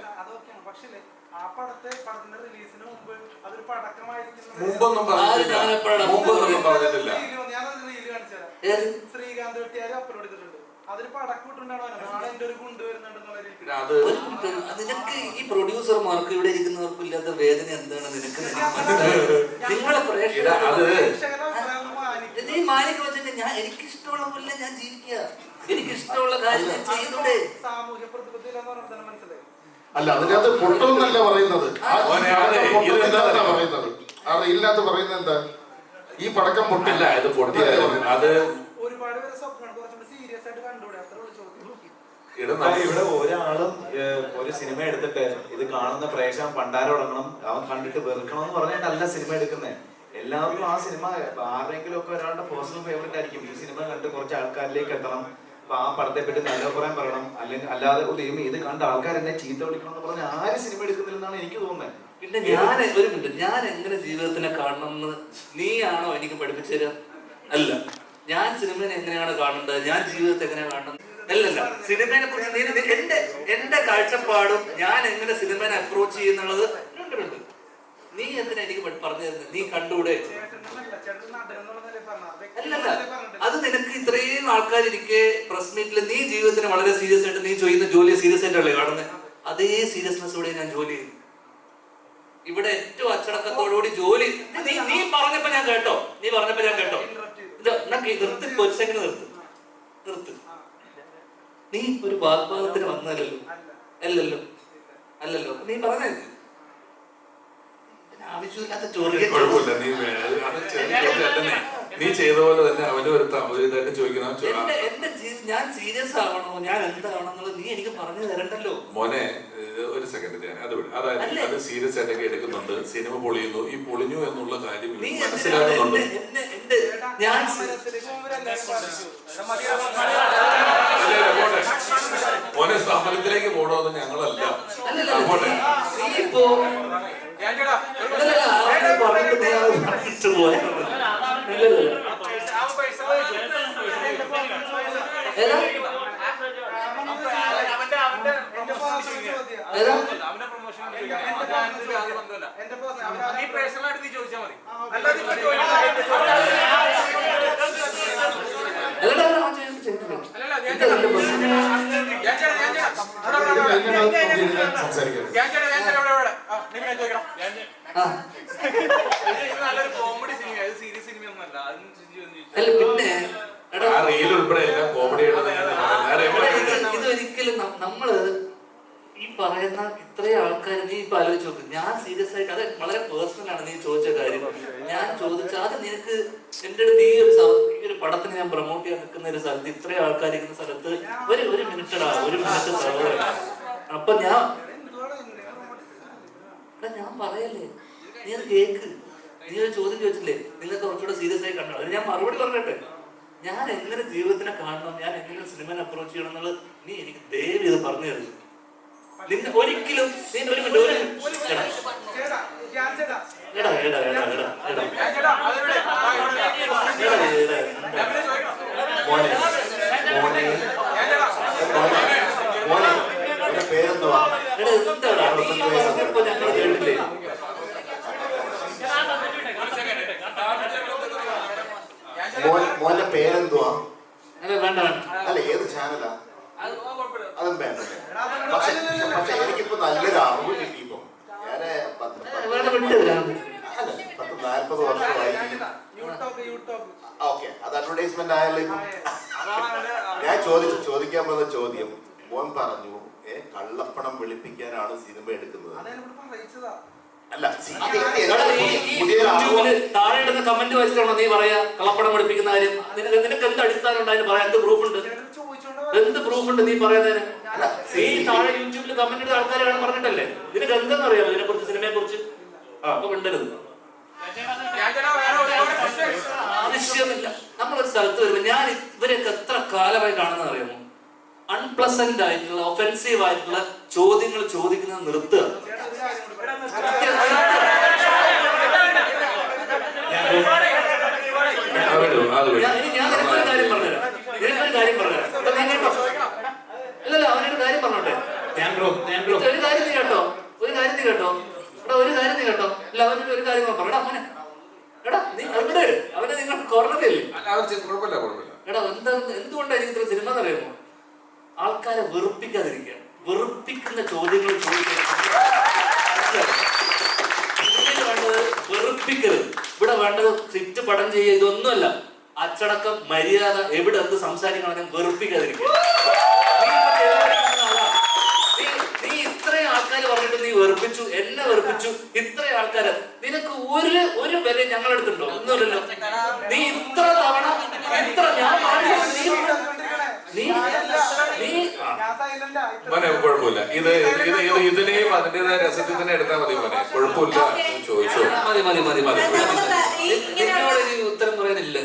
മുമ്പൊന്നും പറഞ്ഞിട്ടില്ല. ശ്രീകാന്ത് വെട്ടിയാര് അപ്ലോഡ് ചെയ്തിട്ടുണ്ട്. അതൊരു പടക്കം ഇട്ടുണ്ടാണോ നാളെ എന്റെ ഒരു ഗുണ്ട് വരുന്നുണ്ടെന്നുള്ളത്. നിനക്ക് ഈ പ്രൊഡ്യൂസർമാർക്ക് ഇവിടെ ഇരിക്കുന്നവർക്കും ഇല്ലാത്ത വേദന എന്താണ് നിനക്ക്? നിങ്ങളെ നീ മാനിക്ക് വെച്ചിട്ട് ഞാൻ എനിക്കിഷ്ടമുള്ള പോലെ ഞാൻ ജീവിക്കുക, എനിക്കിഷ്ടമുള്ള കാര്യം ഞാൻ ചെയ്തൂടെ? സാമൂഹ്യ പ്രതിബദ്ധതയിലെന്ന് പറഞ്ഞാൽ മനസ്സിലായി. അല്ല, അതിനകത്ത് പൊട്ടുന്നല്ല പറയുന്നത്, ഇല്ലാത്ത പറയുന്നത് എന്താ? ഈ പടക്കം പൊട്ടില്ല, ഇത് പൊട്ടിയാലും അത് ഒരുപാട് പേര് സ്വപ്നം കുറച്ചുകൂടി സീരിയസ് ആയിട്ട് കണ്ടുകൂടെ? അത്ര ചോദ്യം. ഇവിടെ ഒരാളും ഒരു സിനിമ എടുത്തിട്ട് ഇത് കാണുന്ന പ്രേക്ഷകൻ പണ്ടാരം തുടങ്ങണം, അവൻ കണ്ടിട്ട് വെറുക്കണം എന്ന് പറഞ്ഞിട്ടല്ല സിനിമ എടുക്കുന്നത്. എല്ലാവർക്കും ആ സിനിമ ആരെങ്കിലും ഒക്കെ ഒരാളുടെ പേഴ്സണൽ ഫേവറേറ്റ് ആയിരിക്കും. ഈ സിനിമ കണ്ട് കുറച്ച് ആൾക്കാരിലേക്ക് എത്തണം, അപ്പൊ ആ പടത്തെ പറ്റി നല്ല പറയാൻ പറയണം. അല്ലെങ്കിൽ അല്ലാതെ ഇത് കണ്ട ആൾക്കാർ എന്നെ ചീത്ത വിളിക്കണം എന്ന് പറഞ്ഞാൽ ആരും സിനിമ എടുക്കുന്നില്ലെന്നാണ് എനിക്ക് തോന്നുന്നത്. പിന്നെ ഞാൻ എങ്ങനെ ജീവിതത്തിനെ കാണണം എന്ന് നീയാണോ എനിക്ക് പഠിപ്പിച്ചു തരാ? അല്ല, ഞാൻ സിനിമയെ എങ്ങനെയാണ് കാണേണ്ടത്, ഞാൻ ജീവിതത്തെ എങ്ങനെയാണ് കാണുന്നത് അല്ലല്ല. സിനിമയെ കുറിച്ച് എന്റെ കാഴ്ചപ്പാടും ഞാൻ എങ്ങനെ സിനിമയെ അപ്രോച്ച് ചെയ്യുന്നുള്ളത് രണ്ടുണ്ട്. നീ എന്തിനാ എനിക്ക് പറഞ്ഞു തരുന്നത്? നീ കണ്ടൂടെ? അല്ലല്ല, അത് നിനക്ക് ഇത്രയും ആൾക്കാരിരിക്കെ പ്രസ് മീറ്റിൽ നീ ജീവിതത്തിന് വളരെ സീരിയസ് ആയിട്ട് നീ ചെയ്യുന്ന ജോലിയെ സീരിയസ് ആയിട്ടല്ലേ കാണുന്നത്? അതേ സീരിയസ്നെസ്സോടെ ഞാൻ ജോലി ചെയ്യുന്നു. ഇവിടെ ഏറ്റവും അച്ചടക്കത്തോടുകൂടി ജോലി. നീ പറഞ്ഞപ്പോ ഞാൻ കേട്ടോ, നിർത്തി, ഒരു സെക്കൻഡ് നിർത്ത്. നീ ഒരു വാഗ്വാദത്തിന് വന്നല്ലോ? അല്ലല്ലോ. നീ പറഞ്ഞേ ആവശ്യമില്ലാത്ത ചോദ്യം. നീ ചെയ്ത പോലെ തന്നെ അവന് വരുത്താൻ ചോദിക്കണം. ഞാൻ സീരിയസ് ആവണോ, ഞാൻ എന്താവണമെന്നുള്ളത് നീ എനിക്ക് പറഞ്ഞു തരണ്ടല്ലോ മോനെ. ഒരു സെക്കൻഡ്, അതായത് അത് സീരിയസ് ആയിട്ടൊക്കെ എടുക്കുന്നുണ്ട്. സിനിമ പൊളിയുന്നു, ഈ പൊളിഞ്ഞു എന്നുള്ള കാര്യം മനസ്സിലാക്കുന്നുണ്ട്. മോനെ സമരത്തിലേക്ക് പോകണമെന്ന് ഞങ്ങളല്ല. പോട്ടെ, പിന്നെ ആ റീൽ ഉൾപ്പെടെ എല്ലാം കോമഡി. ഇതൊരിക്കലും നമ്മള് ഈ പറയുന്ന ഇത്രയും ആൾക്കാർ നീ ഇപ്പൊ ആലോചിച്ച് നോക്ക്. ഞാൻ സീരിയസ് ആയിട്ട് അത് വളരെ പേഴ്സണൽ ആണ് നീ ചോദിച്ച കാര്യം. ഞാൻ ചോദിച്ച അത് നിനക്ക് എന്റെ അടുത്ത് ഈ ഒരു പടത്തിന് ഞാൻ പ്രൊമോട്ട് ചെയ്യാൻ നിൽക്കുന്ന ഒരു സ്ഥലത്ത് ഇത്രയും ആൾക്കാർ ഇരിക്കുന്ന സ്ഥലത്ത് ഒരു മിനിറ്റടാ, ഒരു മിനിറ്റ് സഹോദരൻ. അപ്പൊ ഞാൻ പറയല്ലേ, നീ അത് കേക്ക്. നീ ഒരു ചോദ്യം ചോദിച്ചില്ലേ, നിങ്ങൾക്ക് കുറച്ചുകൂടെ സീരിയസ് ആയി കണ്ടോ? അതിന് ഞാൻ മറുപടി പറഞ്ഞിട്ടെ. ഞാൻ എങ്ങനെ ജീവിതത്തിനെ കാണണം, ഞാൻ എങ്ങനെ സിനിമനെ അപ്രോച്ച് ചെയ്യണം എന്നുള്ളത് നീ എനിക്ക് ദയവ് ഇത് പറഞ്ഞു തരുന്നു. നിന്നെ ഒരിക്കലും നീ ഒരു മിനിറ്റ് പേരെന്തുവാ? ഞങ്ങൾ കേട്ടില്ലേ? മോന്റെ പേരെന്തുവാ? വേണ്ട അല്ല, ഏത് ചാനലാ? അതും വേണ്ട. പക്ഷെ എനിക്കിപ്പോ നല്ലൊരു അറിവ് കിട്ടിയപ്പോ ഞാന് 40 വർഷമായി. ഓക്കെ, അത് അഡ്വർടൈസ്മെന്റ് ആയല്ലോ ഇപ്പൊ. ഞാൻ ചോദിക്കാൻ പോകുന്ന ചോദ്യം, മോൻ പറഞ്ഞു കള്ളപ്പണം വെളുപ്പിക്കാനാണ് സിനിമ എടുക്കുന്നത്. അല്ല, താഴെ ഇടുന്ന കമന്റ് വായിച്ചിട്ടാണോ നീ പറയാ കള്ളപ്പണം പഠിപ്പിക്കുന്ന കാര്യം? നിനക്ക് എന്ത് അടിസ്ഥാനം ഉണ്ടായിരുന്നു പറയാൻ? എന്ത് പ്രൂഫ് ഉണ്ട്? എന്ത് പ്രൂഫ് ഉണ്ട് നീ പറയുന്നതിന്? നീ താഴെ യൂട്യൂബിൽ കമന്റ് ഇടുന്ന ആൾക്കാരാണ് പറഞ്ഞിട്ടല്ലേ? നിനക്ക് എന്തെന്ന് അറിയാമോ ഇതിനെ കുറിച്ച്, സിനിമയെ കുറിച്ച്? അപ്പൊ മിണ്ടരുത്. ആവശ്യമില്ല. നമ്മളൊരു സ്ഥലത്ത് വരുമ്പോ ഞാൻ ഇവരെയൊക്കെ എത്ര കാലമായി കാണുന്നത് അറിയാമോ? അൺപ്ലസന്റ് ആയിട്ടുള്ള ഒഫെൻസീവ് ആയിട്ടുള്ള ചോദ്യങ്ങൾ ചോദിക്കുന്നത് നിർത്തുക. ഞാൻ നിനക്കൊരു കാര്യം പറഞ്ഞുതരാം. ഇല്ലല്ല, അവനൊരു കാര്യം പറഞ്ഞോട്ടെ. ഒരു കാര്യം നീ കേട്ടോ, ഒരു കാര്യം നീ കേട്ടോ. അല്ല, അവനൊരു ഒരു കാര്യം പറഞ്ഞാ മോനെ, എടാ നീ അവിടെ അവനെ നിങ്ങൾ കുറഞ്ഞതല്ലേ? എടാ എന്തുകൊണ്ടാണ് എനിക്ക് ഇത്ര സിനിമ എന്നറിയാമോ? ആൾക്കാരെ വെറുപ്പിക്കാതിരിക്കുക. വെറുപ്പിക്കുന്ന ചോദ്യങ്ങൾ ചോദിക്കുക. വേണ്ടത് വെറുപ്പിക്കരുത്. ഇവിടെ വേണ്ടത് സിറ്റ് പടം ചെയ്യുക, ഇതൊന്നുമല്ല. അച്ചടക്കം, മര്യാദ, എവിടെ എന്ത് സംസാരിക്കണമെങ്കിലും വെറുപ്പിക്കാതിരിക്കുക. നീ ഇത്രയും ആൾക്കാർ പറഞ്ഞിട്ട് നീ വെറുപ്പിച്ചു, എന്നെ വെറുപ്പിച്ചു. ഇത്രയും ആൾക്കാര് നിനക്ക് ഒരു വില ഞങ്ങളെടുത്തുണ്ടോ? ഒന്നുമില്ലല്ലോ. നീ ഇത്ര തവണ കുഴപ്പമില്ല. ഇതിനെയും അതിന്റേതായ രസത്തിൽ തന്നെ എടുത്താൽ മതി മോനെ, കുഴപ്പമില്ല. ചോദിച്ചോ. എന്നോട് ഉത്തരം പറയാനില്ല.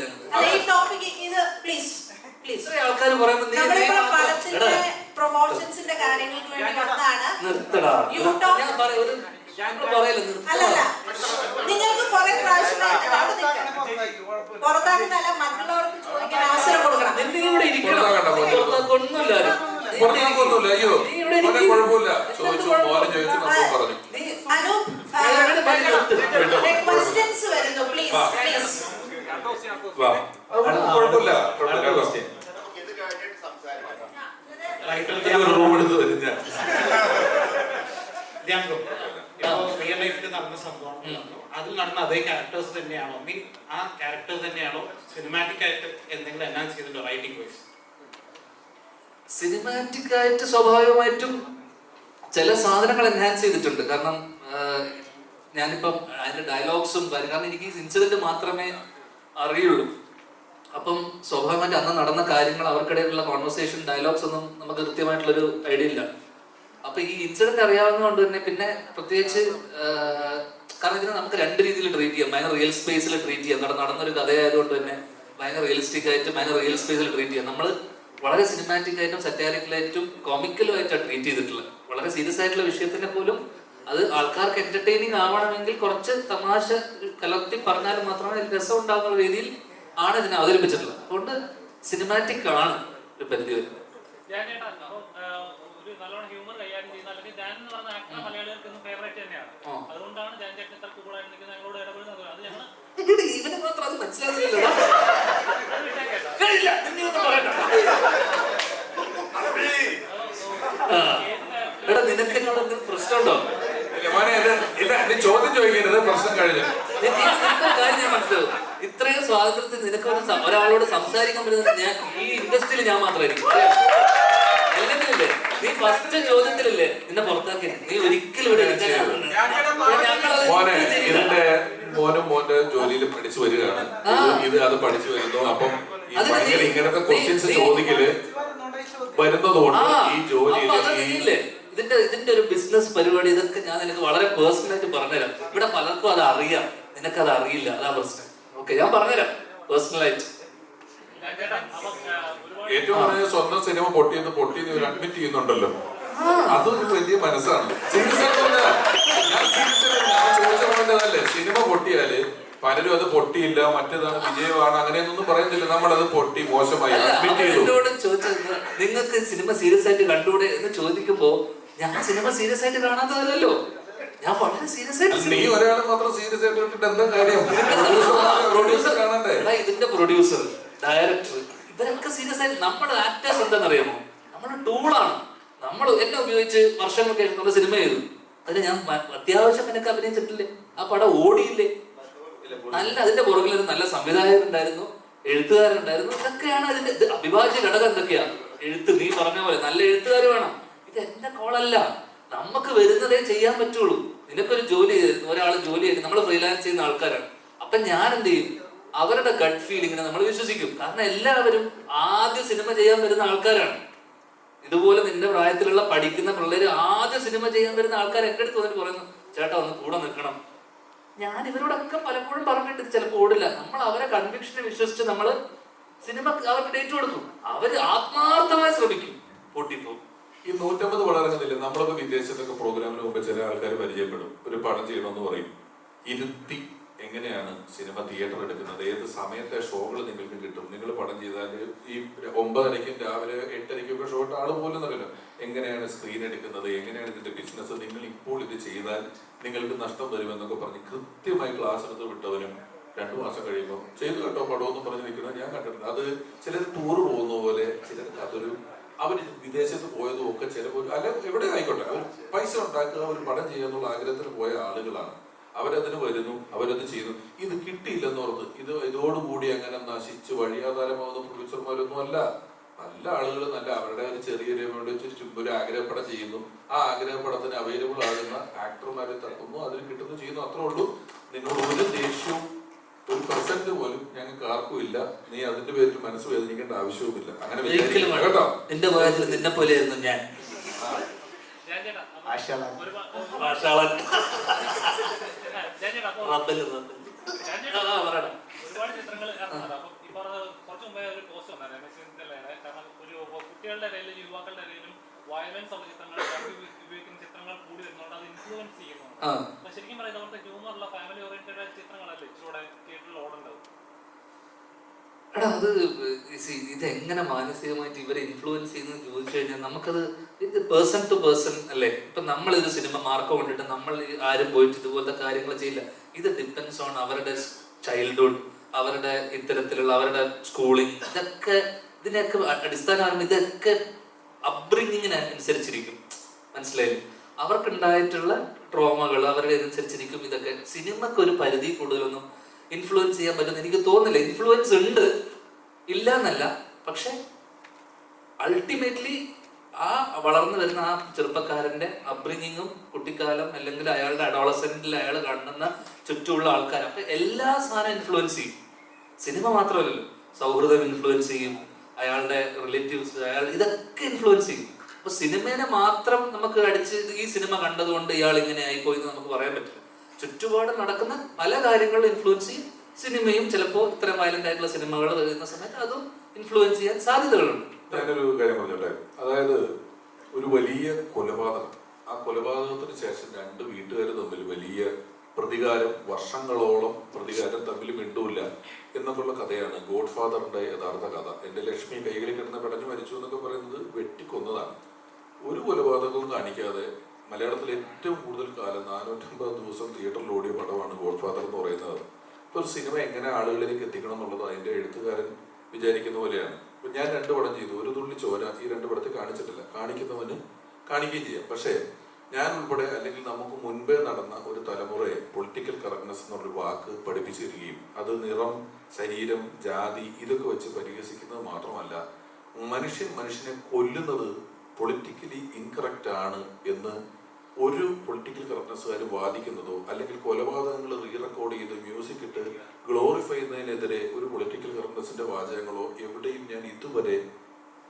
ആൾക്കാർ പറയുന്നത് പ്രൊമോഷൻസിന്റെ കാര്യങ്ങൾക്ക് വേണ്ടി വന്നതാണ്. നിർത്തടാ. നിങ്ങൾക്ക് കുറെ പ്രാവശ്യം പുറത്താക്കുന്നല്ല, മറ്റുള്ളവർക്ക് ചോദിക്കാൻ അവസരം കൊടുക്കണം. അയ്യോ കുഴപ്പമില്ല, ചോദിച്ചു. മോനെ ചോദിച്ചു, നമ്മൾ പറഞ്ഞു. ക്വസ്റ്റ്യൻസ് വരുന്നു, പ്ലീസ് പ്ലീസ്. കുഴപ്പമില്ല. റൂം എടുത്ത് തരും ഞാൻ. റിയൽ ലൈഫിൽ നടന്ന സംഭവം അതിൽ നടന്ന അതേ ക്യാരക്ടേഴ്സ് തന്നെയാണോ, മീൻ ആ ക്യാരക്ടർ തന്നെയാണോ സിനിമാറ്റിക് ആയിട്ട് എന്തെങ്കിലും എൻഹാൻസ് ചെയ്തിട്ടുണ്ടോ റൈറ്റിംഗ് വൈസ്? സിനിമാറ്റിക് ആയിട്ട് സ്വാഭാവികമായിട്ടും ചില സാധനങ്ങൾ എൻഹാൻസ് ചെയ്തിട്ടുണ്ട്. കാരണം ഞാനിപ്പം അതിന്റെ ഡയലോഗ്സും കാരണം എനിക്ക് ഇൻസിഡന്റ് മാത്രമേ അറിയുള്ളൂ. അപ്പം സ്വാഭാവികമായിട്ട് അന്ന് നടന്ന കാര്യങ്ങൾ, അവർക്കിടയിലുള്ള കോൺവെർസേഷൻ, ഡയലോഗ്സ് ഒന്നും നമുക്ക് കൃത്യമായിട്ടുള്ളൊരു ഐഡിയ ഇല്ല. അപ്പൊ ഈ ഇൻസിഡന്റ് അറിയാവുന്നതുകൊണ്ട് തന്നെ പിന്നെ പ്രത്യേകിച്ച് കാരണം ഇതിനെ നമുക്ക് രണ്ട് രീതിയിൽ ട്രീറ്റ് ചെയ്യാം. ഭയങ്കര റിയൽ സ്പേസിൽ ട്രീറ്റ് ചെയ്യാം. നടന്നൊരു കഥയായതുകൊണ്ട് തന്നെ ഭയങ്കര റിയലിസ്റ്റിക് ആയിട്ട് ഭയങ്കര റിയൽ സ്പേസിൽ ട്രീറ്റ് ചെയ്യാം. നമ്മൾ വളരെ സിനിമാറ്റിക് ആയിട്ടും സറ്റാരിക്കലായിട്ടും കോമിക്കലും ആയിട്ടാണ് ട്രീറ്റ് ചെയ്തിട്ടുള്ളത്. വളരെ സീരിയസ് ആയിട്ടുള്ള വിഷയത്തിനെ പോലും അത് ആൾക്കാർക്ക് എന്റർടൈനിങ് ആവണമെങ്കിൽ കുറച്ച് തമാശ കലർത്തി പറഞ്ഞാൽ മാത്രമേ രസം ഉണ്ടാകുന്ന രീതിയിൽ ആണ് ഇതിനെ അവതരിപ്പിച്ചിട്ടുള്ളത്. അതുകൊണ്ട് സിനിമാറ്റിക് ആണ് ഒരു പരിധി വരെ. നല്ലോണം ഹ്യൂമർ കൈകാര്യം ചെയ്യുന്ന അല്ലെങ്കിൽ ജാൻ എന്ന് പറഞ്ഞ ആക്ടർ മലയാളികൾക്ക് ഫേവറേറ്റ് തന്നെയാണ്. അതുകൊണ്ടാണ് ജാൻ ചേട്ടൻ ഇത്ര കൂളായിട്ട് നിൽക്കുന്നത്, ഞങ്ങളോട് ഇടപെടുന്നത്. അത് ഞങ്ങൾ ഇവന് മാത്രം അത് മനസ്സിലാകുന്നില്ല. എടാ നിനക്ക് എന്നോട് എന്തെങ്കിലും പ്രശ്നമുണ്ടോ? ചോദ്യം ചോദിക്കരുത്, പ്രശ്നം കഴിഞ്ഞു. കാര്യം ഞാൻ മനസ്സിലാവും. ഇത്രയും സ്വാതന്ത്ര്യത്തിൽ നിനക്ക് ഒരാളോട് സംസാരിക്കാൻ പറ്റുന്നത് ഞാൻ ഈ ഇൻഡസ്ട്രിയിൽ ഞാൻ മാത്രമായിരിക്കും. അല്ലെങ്കിൽ നീ ഫസ്റ്റ് ചോദ്യത്തിലല്ലേ നിന്നെ പുറത്താക്കി, നീ ഒരിക്കലും ഇവിടെ മോനെ ഇതിന്റെ മോന്റെ ജോലിയിൽ പഠിച്ചു വരികയാണ്. ഇത് അത് പഠിച്ചു വരുന്നു. അപ്പം ഈ ഭയങ്കര ഇങ്ങനത്തെ ക്വസ്റ്റ്യൻസ് ചോദിക്കല് വരുന്നതുകൊണ്ട് ഈ ജോലിയില് ഇതിന്റെ ഒരു ബിസിനസ് പരിപാടി, ഇതൊക്കെ ഞാൻ നിനക്ക് വളരെ പേഴ്സണലായിട്ട് പറഞ്ഞുതരാം. ഇവിടെ പലർക്കും അത് അറിയാം, നിനക്കത് അറിയില്ല, അതാ പ്രശ്നം. ഓക്കെ, ഞാൻ പറഞ്ഞുതരാം പേഴ്സണലായിട്ട്. ഏറ്റവും കൂടുതൽ സ്വന്തം സിനിമ പൊട്ടിയെന്ന് ഒരു അഡ്മിറ്റ് ചെയ്യുന്നുണ്ടല്ലോ, അതൊരു വലിയ മനസ്സാണ്. സീരിയസ് ഞാൻ ചോദിച്ചതല്ലേ, സിനിമ പൊട്ടിയാല് പലരും അത് പൊട്ടിയില്ല, മറ്റേതാണ് വിജയമാണ്, അങ്ങനെയൊന്നും പറയുന്നില്ല. നമ്മളത് പൊട്ടി മോശമായി അഡ്മിറ്റ് ചെയ്തു. എന്നോട് ചോദിച്ചത് നിങ്ങൾക്ക് സിനിമ സീരിയസ് ആയിട്ട് കണ്ടുകൂടെ എന്ന് ചോദിക്കുമ്പോ ഞാൻ സിനിമ സീരിയസ് ആയിട്ട് കാണാത്തതല്ലോ, ഞാൻ വളരെ സീരിയസ് ആയിട്ട്. നീ ഒരാളെ മാത്രം സീരിയസ് ആയിട്ട് ഇട്ടിട്ട് എന്താ കാര്യം? പ്രൊഡ്യൂസർ കാണണ്ടേ? ഇതിന്റെ പ്രൊഡ്യൂസർ, ഡയറക്ടർ, ഇവരൊക്കെ സീരിയസ് ആയിട്ട്. നമ്മുടെ ആക്ടേഴ്സ് എന്താണെന്നറിയാമോ, നമ്മുടെ ടൂളാണ്. നമ്മൾ എന്നെ ഉപയോഗിച്ച് വർഷങ്ങൾക്ക് ശേഷം സിനിമ ചെയ്തു, അതിന് ഞാൻ അത്യാവശ്യം എനിക്ക് അഭിനയിച്ചിട്ടില്ലേ, ആ പടം ഓടിയില്ലേ, നല്ല അതിന്റെ പുറകിൽ ഒരു നല്ല സംവിധായകരുണ്ടായിരുന്നു, എഴുത്തുകാരുണ്ടായിരുന്നു. ഇതൊക്കെയാണ് അതിന്റെ അവിഭാജ്യ ഘടകം. എന്തൊക്കെയാ? എഴുത്ത്, നീ പറഞ്ഞ പോലെ നല്ല എഴുത്തുകാർ വേണം. ഇത് എന്റെ കോളല്ല, നമുക്ക് വരുന്നതേ ചെയ്യാൻ പറ്റുള്ളൂ. നിനക്കൊരു ജോലി ചെയ്തിരുന്നു, ഒരാൾ ജോലി ചെയ്ത്, നമ്മൾ ഫ്രീലാൻസ് ചെയ്യുന്ന ആൾക്കാരാണ്. അപ്പൊ ഞാൻ എന്ത് ചെയ്യും, അവരുടെ ഗട്ട് ഫീലിങ്ങിനെ നമ്മൾ വിശ്വസിക്കും. കാരണം എല്ലാവരും ആദ്യ സിനിമ ചെയ്യാൻ വരുന്ന ആൾക്കാരാണ്. ഇതുപോലെ നിന്റെ പ്രായത്തിലുള്ള പഠിക്കുന്ന പിള്ളേര് ആദ്യ സിനിമ ചെയ്യാൻ വരുന്ന ആൾക്കാർ എന്റെ അടുത്ത് വന്നിട്ട് പറയുന്നു, ചേട്ടാ ഒന്ന് കൂടെ നിൽക്കണം. ഞാൻ ഇവരോടൊക്കെ പലപ്പോഴും പറഞ്ഞിട്ട് ചിലപ്പോൾ ഓടില്ല. നമ്മൾ അവരെ കൺവിക്ഷനെ വിശ്വസിച്ച് നമ്മൾ സിനിമ അവർക്ക് ഡേറ്റ് കൊടുക്കും. അവര് ആത്മാർത്ഥമായി ശ്രമിക്കും, പൊട്ടിപ്പോ. ഈ 150 വളരുന്നില്ല. നമ്മളൊക്കെ വിദേശത്തൊക്കെ പ്രോഗ്രാമിന് മുമ്പ് ചില ആൾക്കാർ പരിചയപ്പെടും, ഒരു പടം ചെയ്യണമെന്ന് പറയും. ഇരുത്തി എങ്ങനെയാണ് സിനിമ തിയേറ്റർ എടുക്കുന്നത്, ഏത് സമയത്തെ ഷോകൾ നിങ്ങൾക്ക് കിട്ടും, നിങ്ങൾ പടം ചെയ്താൽ ഈ 9:30 രാവിലെ 8:30 ഷോ ഇട്ട ആള് പോലും അറിയില്ല. എങ്ങനെയാണ് സ്ക്രീൻ എടുക്കുന്നത്, എങ്ങനെയാണ് ഇതിന്റെ ബിസിനസ്, നിങ്ങൾ ഇപ്പോൾ ഇത് ചെയ്താൽ നിങ്ങൾക്ക് നഷ്ടം വരുമെന്നൊക്കെ പറഞ്ഞ് കൃത്യമായി ക്ലാസ് എടുത്ത് വിട്ടവനും 2 മാസം കഴിയുമ്പോൾ ചെയ്തു കേട്ടോ പടമെന്ന് പറഞ്ഞ് നിൽക്കുന്നത് ഞാൻ കണ്ടിട്ടുണ്ട്. അത് ചിലർ ടൂർ പോകുന്ന പോലെ, ചിലർക്ക് അതൊരു അവർ വിദേശത്ത് പോയതും ഒക്കെ ചിലപ്പോൾ അല്ല എവിടെ ആയിക്കോട്ടെ, അവർ പൈസ ഉണ്ടാക്കുക, ഒരു പടം ചെയ്യുക എന്നുള്ള ആഗ്രഹത്തിന് പോയ ആളുകളാണ്. അവരതിന് വരുന്നു, അവരത് ചെയ്യുന്നു. ഇത് കിട്ടിയില്ലെന്നോർത്ത് ഇതോടുകൂടി അങ്ങനെ നശിച്ച് വഴിയാധാരമാവുന്ന പ്രൊഡ്യൂസർമാരൊന്നും അല്ല. നല്ല ആളുകൾ നല്ല അവരുടെ ഒരു ചെറിയൊരു ഒരു ആഗ്രഹപ്പടം ചെയ്യുന്നു, ആ ആഗ്രഹപ്പടത്തിന് അവൈലബിൾ ആകുന്ന ആക്ടർമാരെ തട്ടുന്നു, അതിന് കിട്ടുന്നു, ചെയ്യുന്നു, അത്രേ ഉള്ളൂ. നിന്നോട് ഒരു ദേഷ്യവും ഒരു പെർസെന്റ് പോലും ഞങ്ങൾക്ക് ആർക്കും ഇല്ല. നീ അതിന്റെ പേരിൽ മനസ്സ് വേദനിക്കേണ്ട ആവശ്യവുമില്ല. അങ്ങനെ കേട്ടോ, എന്റെ പ്രായത്തിൽ നിന്നെ പോലെയായിരുന്നു ഞാൻ. ഒരുപാട് ചിത്രങ്ങൾ ഈ പറഞ്ഞ കുറച്ചു മുമ്പേ ഒരു പോസ്റ്റ് വന്നായിരുന്നു കാരണം ഒരു കുട്ടികളുടെ ഇടയിലും യുവാക്കളുടെ ഇടയിലും വയലൻസ് ഉള്ള ചിത്രങ്ങൾ ഉപയോഗിക്കുന്ന ചിത്രങ്ങൾ കൂടി വരുന്നതുകൊണ്ട് അത് ഇൻഫ്ലുവൻസ് ചെയ്യുന്നു. ശരിക്കും പറയുന്നത് അവർക്ക് ഹ്യൂമറുള്ള ഫാമിലി ഓറിയന്റഡ് ചിത്രങ്ങളല്ലേ ഇച്ചിലൂടെ തിയേറ്ററിൽ ഓടുന്നത്. എടാ അത് ഇതെങ്ങനെ മാനസികമായിട്ട് ഇവരെ ഇൻഫ്ലുവൻസ് ചെയ്യുന്നത് ചോദിച്ചു കഴിഞ്ഞാൽ നമുക്കത് ഇത് പേഴ്സൺ ടു പേഴ്സൺ അല്ലേ. ഇപ്പൊ നമ്മളിത് സിനിമ മാർക്ക് കൊണ്ടിട്ട് നമ്മൾ ആരും പോയിട്ട് ഇതുപോലത്തെ കാര്യങ്ങൾ ചെയ്യില്ല. ഇത് ഡിപ്പെൻസ് ഓൺ അവരുടെ ചൈൽഡ്ഹുഡ്, അവരുടെ ഇത്തരത്തിലുള്ള അവരുടെ സ്കൂളിംഗ്, ഇതിനൊക്കെ അടിസ്ഥാനമാകുമ്പോൾ ഇതൊക്കെ അപ്ബ്രിങ്ങിങ്ങിന് അനുസരിച്ചിരിക്കും. മനസ്സിലായില്ലേ? അവർക്കുണ്ടായിട്ടുള്ള ട്രോമകൾ അവരുടെ അനുസരിച്ചിരിക്കും. ഇതൊക്കെ സിനിമക്ക് ഒരു പരിധി കൂടുതലൊന്നും ഇൻഫ്ലുവൻസ് ചെയ്യാൻ പറ്റുമെന്ന് എനിക്ക് തോന്നുന്നില്ല. ഇൻഫ്ലുവൻസ് ഉണ്ട്, ഇല്ല എന്നല്ല. പക്ഷെ അൾട്ടിമേറ്റ്ലി ആ വളർന്നു വരുന്ന ആ ചെറുപ്പക്കാരന്റെ അപ്ബ്രിങ്ങിങ്ങും കുട്ടിക്കാലം അല്ലെങ്കിൽ അയാളുടെ അഡോളസെന്റിൽ അയാൾ കാണുന്ന ചുറ്റുമുള്ള ആൾക്കാർ, അപ്പൊ എല്ലാ സാധനം ഇൻഫ്ലുവൻസ് ചെയ്യും. സിനിമ മാത്രമല്ലല്ലോ, സൗഹൃദം ഇൻഫ്ലുവൻസ് ചെയ്യും, അയാളുടെ റിലേറ്റീവ്സ്, ഇതൊക്കെ ഇൻഫ്ലുവൻസ് ചെയ്യും. അപ്പൊ സിനിമേനെ മാത്രം നമുക്ക് അടിച്ച് ഈ സിനിമ കണ്ടതുകൊണ്ട് ഇയാൾ ഇങ്ങനെ ആയിപ്പോയി എന്ന് നമുക്ക് പറയാൻ പറ്റില്ല. ചുറ്റുപാട് നടക്കുന്ന പല കാര്യങ്ങളും ഇൻഫ്ലുവൻസ് ചെയ്യും. സിനിമയും ചിലപ്പോൾ ഇത്തരം വയലന്റ് ആയിട്ടുള്ള സിനിമകൾ വരുന്ന സമയത്ത് അതും ഇൻഫ്ലുവൻസ് ചെയ്യാൻ സാധ്യതകളുണ്ട്. ഞാനൊരു കാര്യം പറഞ്ഞോട്ടെ. അതായത് ഒരു വലിയ കൊലപാതകം, ആ കൊലപാതകത്തിന് ശേഷം 2 വീട്ടുകാർ തമ്മിൽ വലിയ പ്രതികാരം, വർഷങ്ങളോളം പ്രതികാരം തമ്മിൽ മിണ്ടൂല്ല എന്നൊക്കെയുള്ള കഥയാണ് ഗോഡ് ഫാദറിന്റെ യഥാർത്ഥ കഥ. എന്റെ ലക്ഷ്മി കൈകളിൽ കിടന്ന് പെടഞ്ഞു മരിച്ചു എന്നൊക്കെ പറയുന്നത് വെട്ടിക്കൊന്നതാണ്. ഒരു കൊലപാതകവും കാണിക്കാതെ മലയാളത്തിൽ ഏറ്റവും കൂടുതൽ കാലം 450 ദിവസം തിയേറ്ററിൽ ഓടിയ പടമാണ് ഗോഡ് ഫാദർ എന്ന് പറയുന്നത്. ഇപ്പൊ ഒരു സിനിമ എങ്ങനെ ആളുകളിലേക്ക് എത്തിക്കണം എന്നുള്ളത് അതിന്റെ എഴുത്തുകാരൻ വിചാരിക്കുന്ന പോലെയാണ്. ഇപ്പൊ ഞാൻ 2 പടം ചെയ്തു, ഒരു തുള്ളി ചോര ഈ 2 പടത്തിൽ കാണിച്ചിട്ടില്ല. കാണിക്കുന്നവന് കാണിക്കുകയും ചെയ്യാം. പക്ഷേ ഞാൻ ഉൾപ്പെടെ അല്ലെങ്കിൽ നമുക്ക് മുൻപേ നടന്ന ഒരു തലമുറയെ പൊളിറ്റിക്കൽ കറക്റ്റ്നെസ് എന്നുള്ളൊരു വാക്ക് പഠിപ്പിച്ചു തരികയും അത് നിറം, ശരീരം, ജാതി ഇതൊക്കെ വെച്ച് പരിഹസിക്കുന്നത് മാത്രമല്ല മനുഷ്യനെ കൊല്ലുന്നത് പൊളിറ്റിക്കലി ഇൻകറക്റ്റ് ആണ് എന്ന് ഒരു പൊളിറ്റിക്കൽ കറക്റ്റ്നസ്സുകാർ വാദിക്കുന്നതോ അല്ലെങ്കിൽ കൊലപാതകങ്ങൾ റീ റെക്കോർഡ് ചെയ്ത് മ്യൂസിക് ഇട്ട് ഗ്ലോറിഫൈ ചെയ്യുന്നതിനെതിരെ ഒരു പൊളിറ്റിക്കൽ കറക്റ്റ്നസിന്റെ വാചകങ്ങളോ എവിടെയും ഞാൻ ഇതുവരെ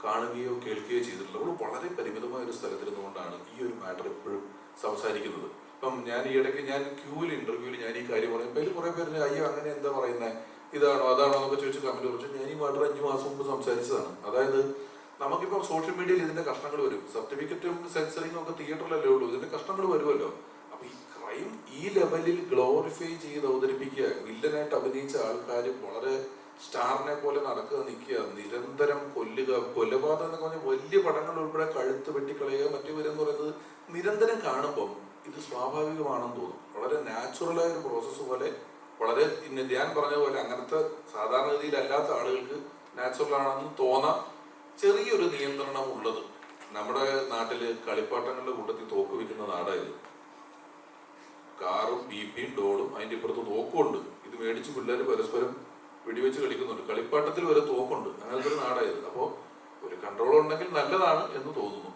കാണുകയോ കേൾക്കുകയോ ചെയ്തിട്ടില്ല. നമ്മൾ വളരെ പരിമിതമായ ഒരു സ്ഥലത്തിരുന്നുകൊണ്ടാണ് ഈ ഒരു മാറ്റർ എപ്പോഴും സംസാരിക്കുന്നത്. ഇപ്പം ഞാൻ ഈ ഇടയ്ക്ക് ഞാൻ ഇന്റർവ്യൂവിൽ ഞാൻ ഈ കാര്യം പറയുമ്പോൾ അതിൽ കുറെ പേര് അയ്യോ അങ്ങനെ എന്താ പറയുന്നത്, ഇതാണോ അതാണോ എന്നൊക്കെ ചോദിച്ച് കമന്റ് കുറിച്ച് ഞാൻ ഈ മാറ്റർ 5 മാസം മുമ്പ് സംസാരിച്ചതാണ്. അതായത് നമുക്കിപ്പോൾ സോഷ്യൽ മീഡിയയിൽ ഇതിന്റെ കഷ്ണങ്ങൾ വരും, സർട്ടിഫിക്കറ്റും സെൻസറിങ്ങും ഒക്കെ തിയേറ്ററിലല്ലേ ഉള്ളൂ, ഇതിന്റെ കഷ്ണങ്ങൾ വരുമല്ലോ. അപ്പൊ ഈ ക്രൈം ഈ ലെവലിൽ ഗ്ലോറിഫൈ ചെയ്ത് അവതരിപ്പിക്കുക, വില്ലനായിട്ട് അഭിനയിച്ച ആൾക്കാർ വളരെ സ്റ്റാറിനെ പോലെ നടക്കുക, നിൽക്കുക, നിരന്തരം കൊല്ലുക, കൊലപാതകം എന്നൊക്കെ പറഞ്ഞാൽ വലിയ പടങ്ങൾ ഉൾപ്പെടെ കഴുത്ത് വെട്ടിക്കളയുക മറ്റേവരെന്ന് പറയുന്നത് നിരന്തരം കാണുമ്പം ഇത് സ്വാഭാവികമാണെന്ന് തോന്നും. വളരെ നാച്ചുറലായ ഒരു പ്രോസസ്സ് പോലെ, വളരെ ഞാൻ പറഞ്ഞ പോലെ അങ്ങനത്തെ സാധാരണഗതിയിൽ അല്ലാത്ത ആളുകൾക്ക് നാച്ചുറൽ ആണെന്ന് തോന്നാം. ചെറിയൊരു നിയന്ത്രണം ഉള്ളത് നമ്മുടെ നാട്ടില് കളിപ്പാട്ടങ്ങളുടെ കൂട്ടത്തിൽ തോക്ക് വിൽക്കുന്ന നാടായത്. കാറും ബിപിയും ഡോളും അതിന്റെ ഇപ്പുറത്ത് തോക്കുണ്ട്. ഇത് മേടിച്ച് പിള്ളേർ പരസ്പരം വെടിവെച്ച് കളിക്കുന്നുണ്ട്. കളിപ്പാട്ടത്തിൽ വരെ തോക്കുണ്ട്. അങ്ങനത്തെ ഒരു നാടായത്. അപ്പോൾ ഒരു കൺട്രോൾ ഉണ്ടെങ്കിൽ നല്ലതാണ് എന്ന് തോന്നുന്നു.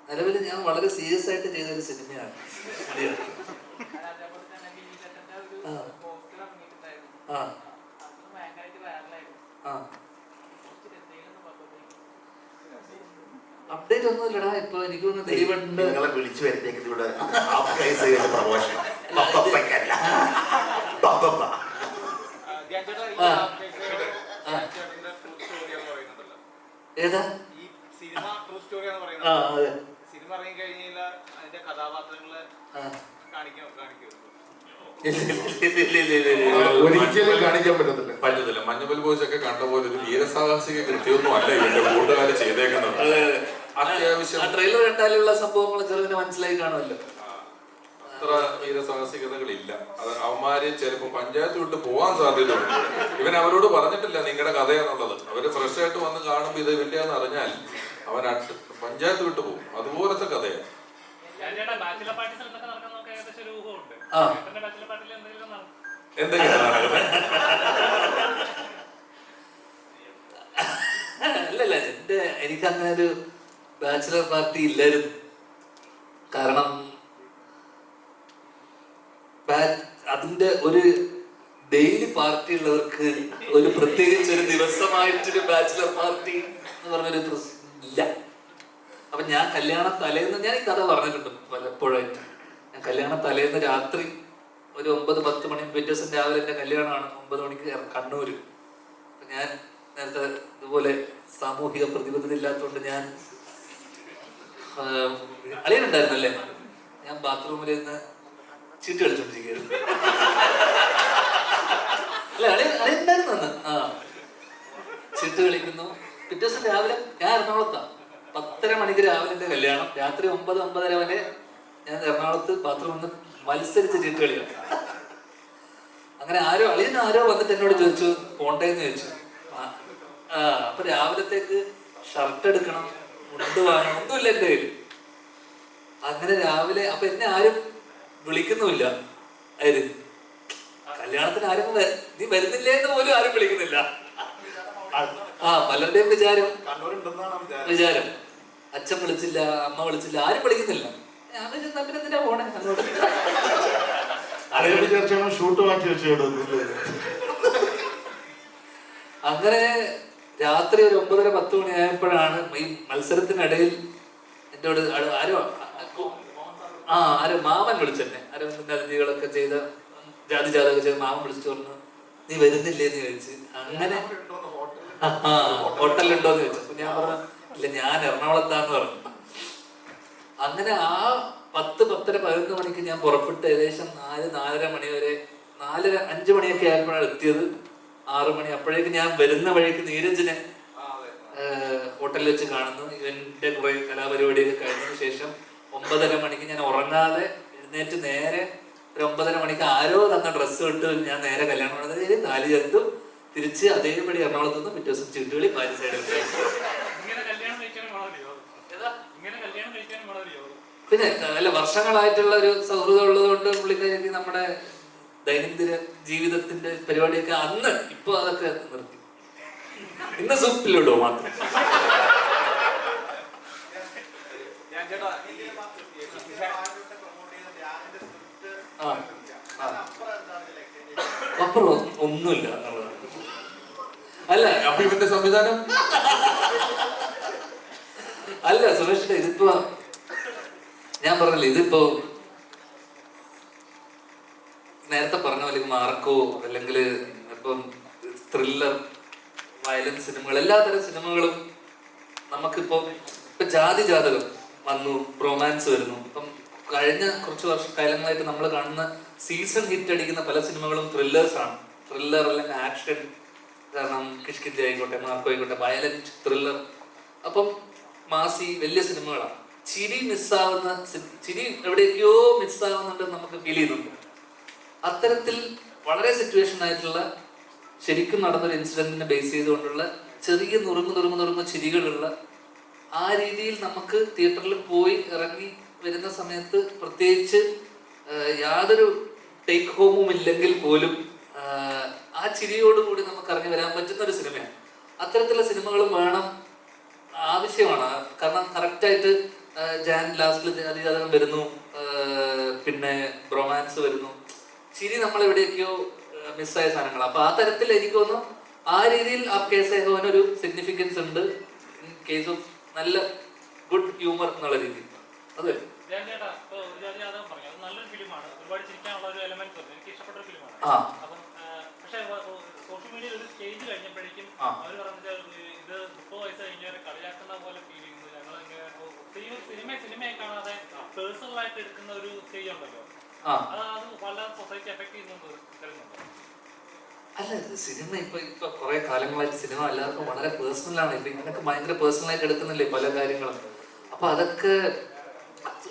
നിലവിൽ ഞാൻ വളരെ സീരിയസ് ആയിട്ട് ചെയ്തൊരു സിനിമയാണ്. അപ്ഡേറ്റ് ഒന്നുമില്ലടാ. ഇപ്പൊ എനിക്ക് നിങ്ങളെ വിളിച്ചു വരുത്തേക്കിലൂടെ പ്രമോഷൻ ഏതാ സിനിമ ഇറങ്ങി കഴിഞ്ഞാൽ അതിന്റെ കഥാപാത്രങ്ങള് ഒരിക്കലും കാണിക്കാൻ പറ്റത്തില്ല. മഞ്ഞുമൽ ബോയ്സ് ഒക്കെ കണ്ട പോലെ ഒരു വീരസാഹസിക കൃത്യമൊന്നും അല്ല ഇവന്റെ കൂട്ടുകാര് ചെയ്തേക്കുന്നത്. അത്യാവശ്യം ട്രെയിലർ കണ്ടാലുള്ള സംഭവങ്ങൾ ചെറുതിന് മനസ്സിലായി കാണുമല്ലോ. അത്ര വീരസാഹസികതകളില്ല. അത് അവന്മാര് ചിലപ്പോ പഞ്ചായത്ത് വിട്ട് പോവാൻ സാധ്യതയുണ്ട്. ഇവൻ അവരോട് പറഞ്ഞിട്ടില്ല നിങ്ങളുടെ കഥയാന്നുള്ളത്. അവര് ഫ്രഷ് ആയിട്ട് വന്ന് കാണുമ്പോ ഇത് ഇവന്റെയാന്ന് അറിഞ്ഞാൽ അവൻ പഞ്ചായത്ത് വിട്ട് പോകും. അതുപോലത്തെ കഥയാണ്. അല്ലല്ല, എനിക്ക് അങ്ങനെ ഒരു ബാച്ചിലർ പാർട്ടി ഇല്ലായിരുന്നു. കാരണം അതിന്റെ ഒരു ഡെയിലി പാർട്ടി ഉള്ളവർക്ക് ഒരു പ്രത്യേകിച്ച് ഒരു ദിവസമായിട്ടൊരു ബാച്ചിലർ പാർട്ടി എന്ന് പറഞ്ഞൊരു ഇല്ല. അപ്പൊ ഞാൻ കല്യാണ തലേന്ന് ഞാൻ ഈ കഥ പറഞ്ഞിട്ടുണ്ട് പലപ്പോഴായിട്ട്. ഞാൻ കല്യാണ തലേന്ന് രാത്രി ഒരു 9-10 മണി, പിറ്റേ ദിവസം രാവിലെ എന്റെ കല്യാണമാണ് 9 മണിക്ക് കണ്ണൂര്. അപ്പൊ ഞാൻ നേരത്തെ ഇതുപോലെ സാമൂഹിക പ്രതിബദ്ധത ഇല്ലാത്തതുകൊണ്ട് ഞാൻ അളിയനുണ്ടായിരുന്നല്ലേ, ഞാൻ ബാത്റൂമിൽ നിന്ന് ചീട്ട് കളിച്ചോണ്ടിരിക്കുകയായിരുന്നു. അല്ല അളിയനുണ്ടായിരുന്നു അന്ന്. ചീട്ട് കളിക്കുന്നു. പിറ്റേ ദിവസം രാവിലെ ഞാൻ എറണാകുളത്താ. 10:30 മണിക്ക് രാവിലെ എന്റെ കല്യാണം. രാത്രി 9-9:30 വരെ ഞാൻ എറണാകുളത്ത് ബാത്റൂമിൽ നിന്ന് മത്സരിച്ച് ചീട്ട് കളിയാണ്. അങ്ങനെ ആരോ വന്നിട്ട് എന്നോട് ചോദിച്ചു പോണ്ടേന്ന് ചോദിച്ചു. അപ്പൊ രാവിലത്തേക്ക് ഷർട്ട് എടുക്കണം, മുണ്ട് വേണം, ഒന്നുമില്ല എന്റെ കയ്യിൽ. അങ്ങനെ രാവിലെ അപ്പൊ എന്നെ ആരും വിളിക്കുന്നുമില്ല. അതായത് കല്യാണത്തിന് ആരും നീ വരുന്നില്ലേ എന്ന് പോലും ആരും വിളിക്കുന്നില്ല. പലരുടെയും വിചാരം അച്ഛൻ വിളിച്ചില്ല, അമ്മ വിളിച്ചില്ല, ആരും വിളിക്കുന്നില്ല. ഞാൻ പിന്നെ എന്തിനാ പോണേ അങ്ങോട്ട്. ഷൂട്ട് മാറ്റി വെച്ചു. അങ്ങനെ രാത്രി ഒരു 9:30-10 മണി ആയപ്പോഴാണ് ഈ മത്സരത്തിനിടയിൽ എന്നോട് ആരോ മാമൻ വിളിച്ചെന്നെ. അരവിന്ദന്റെ അതിഥികളൊക്കെ ചെയ്ത ജാതിജാതൊക്കെ ചെയ്ത് മാമൻ വിളിച്ചു പറഞ്ഞു നീ വരുന്നില്ലേന്ന് ചോദിച്ചു. അങ്ങനെ ഹോട്ടലുണ്ടോന്ന് ചോദിച്ചു. അപ്പൊ ഞാൻ പറഞ്ഞു ഇല്ല, ഞാൻ എറണാകുളത്താന്ന് പറഞ്ഞു. അങ്ങനെ ആ 10-10:30-11 മണിക്ക് ഞാൻ പുറപ്പെട്ട് ഏകദേശം 4-4:30 മണി വരെ 4-5 മണിയൊക്കെ ആയപ്പോഴാണ് എത്തിയത്. 6 മണി അപ്പോഴേക്ക് ഞാൻ വരുന്ന വഴിക്ക് നീരജിനെ ഹോട്ടലിൽ വെച്ച് കാണുന്നു. ഇവന്റെ കുറെ കലാപരിപാടിയൊക്കെ കഴിഞ്ഞതിന് ശേഷം 9:30 മണിക്ക് ഞാൻ ഉറങ്ങാതെ എഴുന്നേറ്റ് നേരെ ഒരു 9:30 മണിക്ക് ആരോ തന്ന ഡ്രസ്സ് ഇട്ട് ഞാൻ നേരെ കല്യാണം താലി ചേർത്തു. തിരിച്ച് അതേപടി എറണാകുളത്ത് നിന്ന് പിറ്റേ ദിവസം ചീട്ടുകളി പാരി സൈഡിൽ പിന്നെ അല്ല, വർഷങ്ങളായിട്ടുള്ള ഒരു സൗഹൃദം ഉള്ളത് കൊണ്ട് പുള്ളിക്കാരി നമ്മുടെ ദൈനംദിന ജീവിതത്തിന്റെ പരിപാടിയൊക്കെ അന്ന് ഇപ്പൊ അതൊക്കെ നിർത്തി. ഇന്ന് സൂപ്പിലിടോ മാത്രം. അപ്പുറം ഒന്നുമില്ല എന്നുള്ളതാണ്. അല്ല അപ്പൊ ഇവന്റെ സംവിധാനം അല്ല സുരേഷിന്റെ ഇതിപ്പോ ഞാൻ പറഞ്ഞില്ല, ഇതിപ്പോ നേരത്തെ പറഞ്ഞ പോലെ മാർക്കോ അല്ലെങ്കിൽ ഇപ്പം ത്രില്ലർ, വയലൻസ് സിനിമകൾ, എല്ലാതരം സിനിമകളും നമുക്കിപ്പോ ഇപ്പൊ ജാതകം വന്നു, റൊമാൻസ് വരുന്നു. ഇപ്പം കഴിഞ്ഞ കുറച്ച് കാലങ്ങളായിട്ട് നമ്മൾ കാണുന്ന സീസൺ ഹിറ്റ് അടിക്കുന്ന പല സിനിമകളും ത്രില്ലേഴ്സ് ആണ്. ത്രില്ലർ അല്ലെങ്കിൽ ആക്ഷൻ, കാരണം കിഷ്കിന്തി ആയിക്കോട്ടെ, മാർക്കോ ആയിക്കോട്ടെ, വയലന്റ് ത്രില്ലർ. അപ്പം മാസി വലിയ സിനിമകളാണ്. ചിരി മിസ്സാവുന്ന, ചിരി എവിടേക്കോ മിസ്സാവുന്നുണ്ടെന്ന് നമുക്ക് ഫീൽ ചെയ്യുന്നുണ്ട്. അത്തരത്തിൽ വളരെ സിറ്റുവേഷൻ ആയിട്ടുള്ള, ശരിക്കും നടന്നൊരു ഇൻസിഡന്റിനെ ബേസ് ചെയ്തുകൊണ്ടുള്ള ചെറിയ നുറുങ്ങ് ചിരികളുള്ള, ആ രീതിയിൽ നമുക്ക് തിയേറ്ററിൽ പോയി ഇറങ്ങി വരുന്ന സമയത്ത് പ്രത്യേകിച്ച് യാതൊരു ടേക്ക് ഹോമും ഇല്ലെങ്കിൽ പോലും ആ ചിരിയോടുകൂടി നമുക്ക് ഇറങ്ങി വരാൻ പറ്റുന്ന ഒരു സിനിമയാണ്. അത്തരത്തിലുള്ള സിനിമകളും വേണം, ആവശ്യമാണ്. കാരണം കറക്റ്റായിട്ട് ലാസ്റ്റിൽ ജാതകം വരുന്നു, പിന്നെ റൊമാൻസ് വരുന്നു, ചിരി നമ്മൾ എവിടെയൊക്കെയോ മിസ്സായ സാധനങ്ങളാണ്. അപ്പൊ ആ തരത്തിൽ എനിക്ക് തോന്നുന്നു ആ രീതിയിൽ ആ കേസ് ഒരു സിഗ്നിഫിക്കൻസ് ഉണ്ട് ഇൻ കേസ് ഓഫ് നല്ല ഗുഡ് ഹ്യൂമർ എന്നുള്ള രീതി. അതെ, നല്ലൊരു ഫിലിമാണ്, ഒരുപാട് ചിരിക്കാനുള്ള ഒരു എലമെന്റ്സ് ഉണ്ട്, എനിക്ക് ഇഷ്ടപ്പെട്ട ഒരു ഫിലിമാണ്. അപ്പം പക്ഷേ സോഷ്യൽ മീഡിയയിൽ ഒരു സ്റ്റേജ് കഴിഞ്ഞപ്പോഴേക്കും അവർ പറഞ്ഞത് ഇത് 30 വയസ്സ് കഴിഞ്ഞവരെ കളിയാക്കുന്ന പോലെ ഫീൽ ചെയ്യുന്നത്. ഞങ്ങൾ സിനിമയെ കാണാതെ പേഴ്സണൽ ആയിട്ട് എടുക്കുന്ന ഒരു സ്റ്റേജ് ഉണ്ടല്ലോ, അത് വളരെ സൊസൈറ്റി എഫക്ട് ചെയ്യുന്നുണ്ടോ? അല്ല, സിനിമ ഇപ്പൊ കുറെ കാലങ്ങളായിട്ട് സിനിമ എല്ലാവർക്കും വളരെ പേഴ്സണലാണ്. ഇപ്പൊ ഇങ്ങനൊക്കെ ഭയങ്കര പേഴ്സണലായിട്ട് എടുക്കുന്നില്ലേ പല കാര്യങ്ങളും. അപ്പൊ അതൊക്കെ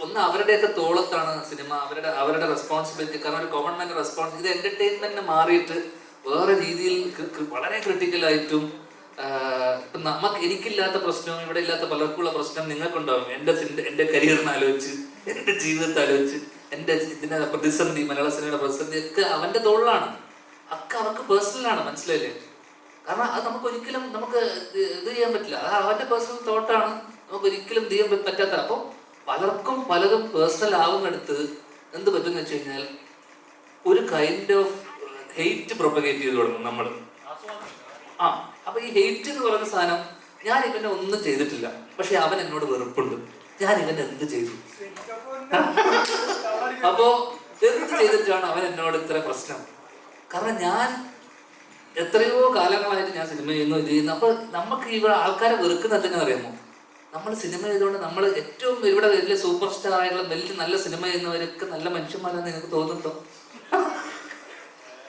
ഒന്ന് അവരുടെയൊക്കെ തോളത്താണ് സിനിമ, അവരുടെ റെസ്പോൺസിബിലിറ്റി. കാരണം ഒരു കോമൺ മാൻ്റെ റെസ്പോൺസ്, ഇത് എന്റർടൈൻമെന്റിനെ മാറിയിട്ട് വേറെ രീതിയിൽ വളരെ ക്രിട്ടിക്കലായിട്ടും, ഇപ്പൊ എനിക്കില്ലാത്ത പ്രശ്നവും ഇവിടെ ഇല്ലാത്ത പലർക്കുള്ള പ്രശ്നം നിങ്ങൾക്കുണ്ടാവും. എന്റെ കരിയറിനെ ആലോചിച്ച്, എന്റെ ജീവിതത്തെ ആലോചിച്ച്, എന്റെ ഇതിന്റെ പ്രതിസന്ധി, മലയാള സിനിമയുടെ പ്രതിസന്ധി ഒക്കെ അവന്റെ തോളിലാണ്. ഒക്കെ അവർക്ക് പേഴ്സണലാണ്, മനസ്സിലായില്ലേ? കാരണം അത് നമുക്ക് ഒരിക്കലും ഇത് ചെയ്യാൻ പറ്റില്ല. അത് അവന്റെ പേഴ്സണൽ തോട്ടാണ്, നമുക്ക് ഒരിക്കലും ചെയ്യാൻ പറ്റാത്ത. അപ്പം പലർക്കും പലതും പേഴ്സണൽ ആവുന്നിടത്ത് എന്ത് പറ്റുമെന്ന് വെച്ച് കഴിഞ്ഞാൽ ഒരു കൈൻഡ് ഓഫ് ഹെയ്റ്റ് പ്രൊപ്പഗേറ്റ് ചെയ്ത് തുടങ്ങും നമ്മൾ. അപ്പൊ ഈ ഹെയ്റ്റ് എന്ന് പറയുന്ന സാധനം, ഞാൻ ഇവനെ ഒന്നും ചെയ്തിട്ടില്ല, പക്ഷെ അവൻ എന്നോട് വെറുപ്പുണ്ട്, ഞാൻ ഇവൻ എന്ത് ചെയ്തു? അപ്പോ എന്ത് ചെയ്തിട്ടാണ് അവൻ എന്നോട് ഇത്ര പ്രശ്നം? കാരണം ഞാൻ എത്രയോ കാലങ്ങളായിട്ട് ഞാൻ സിനിമ ചെയ്യുന്നു, ഇത് ചെയ്യുന്നു. അപ്പൊ നമുക്ക് ഇവിടെ ആൾക്കാരെ വെറുക്കുന്ന എന്തെങ്കിലും അറിയാമോ? നമ്മൾ സിനിമ ചെയ്തുകൊണ്ട് നമ്മൾ ഏറ്റവും ഇവിടെ വലിയ സൂപ്പർ സ്റ്റാർ ആയിട്ടുള്ള വലിയ നല്ല സിനിമ ചെയ്യുന്നവരൊക്കെ നല്ല മനുഷ്യന്മാരാണെന്ന് എനിക്ക് തോന്നുന്നുണ്ടോ?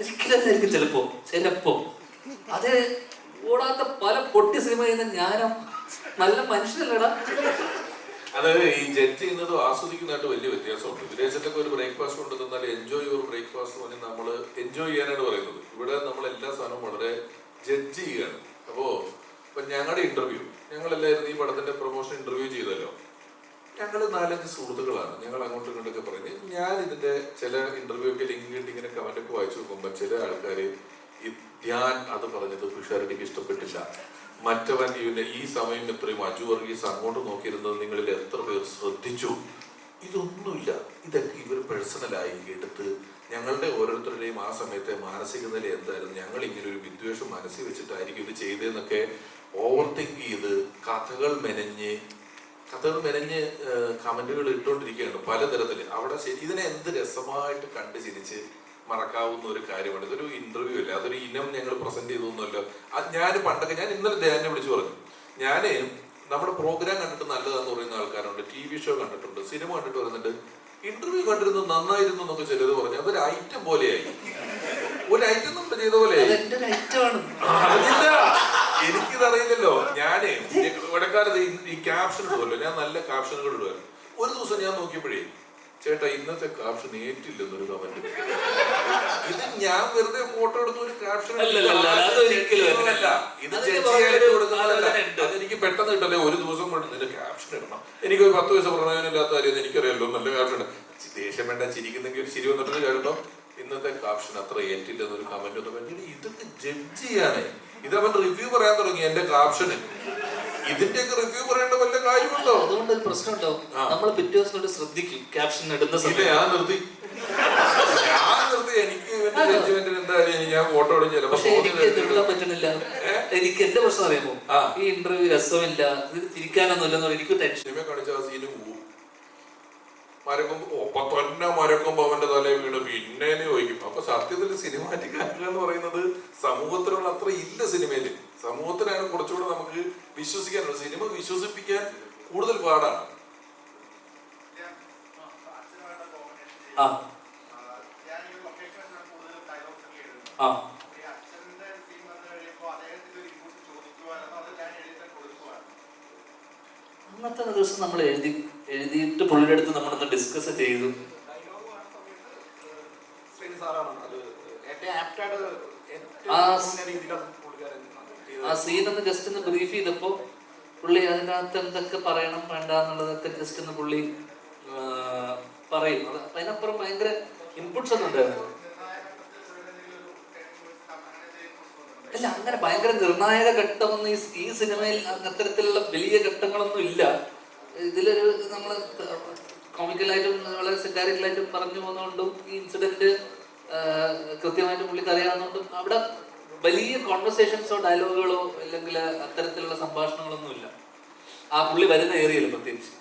ഒരിക്കലും ചിലപ്പോ അത് ഓടാത്ത പല പൊട്ടി സിനിമ ചെയ്യുന്ന ഞാനും നല്ല മനുഷ്യനല്ലടാ. അത് ഈ ജഡ്ജ് ചെയ്യുന്നതും ആസ്വദിക്കുന്നതായിട്ട് വലിയ വ്യത്യാസമുണ്ട്. വിദേശത്തൊക്കെ ഒരു ബ്രേക്ക്ഫാസ്റ്റ് കൊണ്ട് തന്നാൽ എൻജോയ് യുവർ ബ്രേക്ക്ഫാസ്റ്റ് പറഞ്ഞ് നമ്മൾ എൻജോയ് ചെയ്യാനാണ് പറയുന്നത്. ഇവിടെ നമ്മൾ എല്ലാ സാധനവും വളരെ ജഡ്ജ് ചെയ്യുകയാണ്. ഇപ്പൊ ഞങ്ങളുടെ ഇന്റർവ്യൂ, ഞങ്ങളെല്ലാവരും ഈ പടത്തിന്റെ പ്രൊമോഷൻ ഇന്റർവ്യൂ ചെയ്തല്ലോ. ഞങ്ങൾ 4-5 സുഹൃത്തുക്കളാണ്. ഞങ്ങൾ അങ്ങോട്ടും ഇങ്ങോട്ടൊക്കെ പറഞ്ഞ്, ഞാൻ ഇതിന്റെ ചില ഇന്റർവ്യൂ ഒക്കെ ലിങ്ക് കിട്ടി ഇങ്ങനെ കമന്റൊക്കെ വായിച്ചു നോക്കുമ്പോൾ ചില ആൾക്കാര് ധ്യാൻ അത് പറഞ്ഞത് തുഷാരടിക്ക് ഇഷ്ടപ്പെട്ടില്ല, മറ്റവൻ ഈ സമയം എത്രയും അജു വർഗീസ് അങ്ങോട്ട് നോക്കിയിരുന്നത് നിങ്ങളിൽ എത്ര പേർ ശ്രദ്ധിച്ചു? ഇതൊന്നുമില്ല, ഇതൊക്കെ ഇവർ പേഴ്സണലായി എടുത്ത് ഞങ്ങളുടെ ഓരോരുത്തരുടെയും ആ സമയത്തെ മാനസിക നില എന്തായിരുന്നു, ഞങ്ങൾ ഇങ്ങനെ ഒരു വിദ്വേഷം മനസ്സിൽ വെച്ചിട്ടായിരിക്കും ഇത് ചെയ്തതെന്നൊക്കെ ഓവർ തിങ്ക് ചെയ്ത് കഥകൾ മെനഞ്ഞ് കമന്റുകൾ ഇട്ടുകൊണ്ടിരിക്കുകയാണ് പലതരത്തിൽ. അവിടെ ഇതിനെ എന്ത് രസമായിട്ട് കണ്ട് ചിരിച്ച് മറക്കാവുന്ന ഒരു കാര്യമാണ്. ഇതൊരു ഇന്റർവ്യൂ അല്ല, അതൊരു ഇനം ഞങ്ങൾ പ്രസന്റ് ചെയ്തൊന്നുമല്ലോ. ഞാൻ ഇന്നലെ ധ്യാനെ വിളിച്ചു പറഞ്ഞു, ഞാന് നമ്മുടെ പ്രോഗ്രാം കണ്ടിട്ട് നല്ലതാന്ന് പറയുന്ന ആൾക്കാരുണ്ട്, TV ഷോ കണ്ടിട്ടുണ്ട്, സിനിമ കണ്ടിട്ട് പറയുന്നുണ്ട്, ഇന്റർവ്യൂ കണ്ടിരുന്നു നന്നായിരുന്നു എന്നൊക്കെ ചിലത് പറഞ്ഞു. അതൊരു ഐറ്റം പോലെയായി, ഒരു ഐറ്റം നമ്മൾ ചെയ്ത പോലെ. എനിക്കിതറിയില്ലല്ലോ. ഞാന് ഇടക്കാലത്ത് ഈ ക്യാപ്ഷൻ ഇടുമല്ലോ, ഞാൻ നല്ല ക്യാപ്ഷനുകൾ ഇടുമായിരുന്നു. ഒരു ദിവസം ഞാൻ നോക്കിയപ്പോഴേ, ചേട്ടാ ഇന്നത്തെ ക്യാപ്ഷൻ ഏറ്റില്ലെന്നൊരു കമന്റ്. ഇത് ഞാൻ വെറുതെ ഫോട്ടോ എടുത്ത ഒരു ക്യാപ്ഷൻ അല്ല, ഇത് ജഡ്ജ് ചെയ്യാനായിട്ട് കൊടുക്കുന്നതല്ല. അതെനിക്ക് പെട്ടെന്ന് കിട്ടല്ലേ, ഒരു ദിവസം വേണം, നിന്റെ ക്യാപ്ഷൻ ഇടണം. എനിക്കൊരു 10 വയസ്സ് പ്രയോജനമില്ലാത്ത കാര്യം എനിക്കറിയാമല്ലോ, നല്ല ക്യാപ്ഷൻ. ദേഷ്യം വേണ്ട, ചിരിക്കുന്നെങ്കിൽ ഒരു ചിരി വന്നിട്ട് കേൾക്കാം. ഇന്നത്തെ ക്യാപ്ഷൻ അത്ര ഏറ്റില്ലെന്നൊരു കമന്റ് ഒന്നും വേണ്ടി. ഇതൊക്കെ ജഡ്ജ് ചെയ്യാനേ, ഇതവൻ റിവ്യൂ പറയാൻ തുടങ്ങി എന്റെ ക്യാപ്ഷന്. ഇതിന്റെയൊക്കെ റിവ്യൂ പറയേണ്ട വല്ല കാര്യമുണ്ടോ? അതുകൊണ്ട് ഒരു പ്രശ്നം ഉണ്ടാവും. നമ്മൾ പിറ്റേ ദിവസം ശ്രദ്ധിക്കും ക്യാപ്ഷൻ ഇടുന്ന സമയത്ത്. ഞാൻ നിർത്തി. എനിക്ക് ഇവന്റെ ജഡ്ജ്മെന്റിൽ എന്തായാലും ഞാൻ ഫോട്ടോ എടുത്ത് ചിലപ്പോ നിർത്താൻ പറ്റണില്ല. എനിക്ക് എന്റെ പ്രശ്നം അറിയാമോ, ഈ ഇന്റർവ്യൂ രസമില്ല, ഇത് തിരിക്കാനൊന്നും ഇല്ലെന്ന് എനിക്ക് ടെൻഷൻ. സിനിമ കാണിച്ച ആ സീന് പോവും. മരക്കൊമ്പ് ഒപ്പം തന്നെ മരക്കൊമ്പ് അവന്റെ തലയിൽ വീണ് പിന്നേനെ ചോദിക്കും. അപ്പൊ സത്യത്തിൽ സിനിമാറ്റിക് ആക്ടർ എന്ന് പറയുന്നത് സമൂഹത്തിലുള്ള അത്ര ഇല്ല സിനിമയില്. സമൂഹത്തിനാണ് കുറച്ചുകൂടെ നമുക്ക് വിശ്വസിക്കാനുള്ളത്. സിനിമ വിശ്വസിപ്പിക്കാൻ കൂടുതൽ പാടാണ്. ആ ആ അന്നത്തെ ദിവസം നമ്മൾ എഴുതിയിട്ട് പുള്ളിയുടെ അടുത്ത് നമ്മളൊന്ന് ഡിസ്കസ് ചെയ്തു. ആ സീൻ ഒന്ന് ജസ്റ്റ് ഒന്ന് ബ്രീഫ് ചെയ്തപ്പോ പുള്ളി അതിനകത്ത് എന്തൊക്കെ പറയണം വേണ്ട എന്നുള്ളതൊക്കെ ജസ്റ്റ് ഒന്ന് പുള്ളി പറയും. അതിനപ്പുറം ഭയങ്കര ഇൻപുട്സ് ഒന്നും ഉണ്ടായിരുന്നു. അല്ല, അങ്ങനെ ഭയങ്കര നിർണായക ഘട്ടമൊന്നും ഈ സിനിമയിൽ അത്തരത്തിലുള്ള വലിയ ഘട്ടങ്ങളൊന്നും ഇല്ല. ഇതിലൊരു നമ്മൾ കോമിക്കലായിട്ടും വളരെ സെറ്റാരിക്കലായിട്ടും പറഞ്ഞു പോകുന്നതുകൊണ്ടും ഈ ഇൻസിഡന്റ് കൃത്യമായിട്ട് പുള്ളിക്ക് അറിയാവുന്നതുകൊണ്ടും അവിടെ വലിയ കോൺവെർസേഷൻസോ ഡയലോഗുകളോ അല്ലെങ്കിൽ അത്തരത്തിലുള്ള സംഭാഷണങ്ങളൊന്നും ഇല്ല ആ പുള്ളി വരുന്ന ഏരിയയിൽ പ്രത്യേകിച്ച്.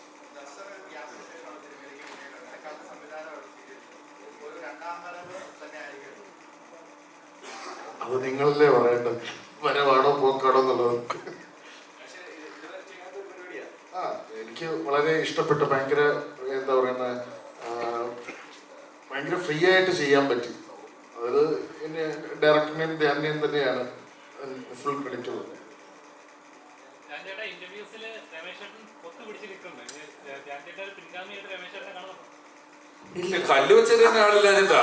അത് നിങ്ങളല്ലേ പറയേണ്ടത്, വരവാണോ പോക്കാണോ എന്നുള്ളത്. എനിക്ക് വളരെ ഇഷ്ടപ്പെട്ടു. ഭയങ്കര എന്താ പറയുന്ന ഭയങ്കര ഫ്രീ ആയിട്ട് ചെയ്യാൻ പറ്റി. അത് എന്നെ ഡയറക്ടറിനെയും ധ്യാനിനെയും തന്നെയാണ് ഫുൾ ക്രെഡിറ്റ് ഉള്ളത്. കല്ല് വെച്ചതിന്റെ ആളില്ല ചേട്ടാ,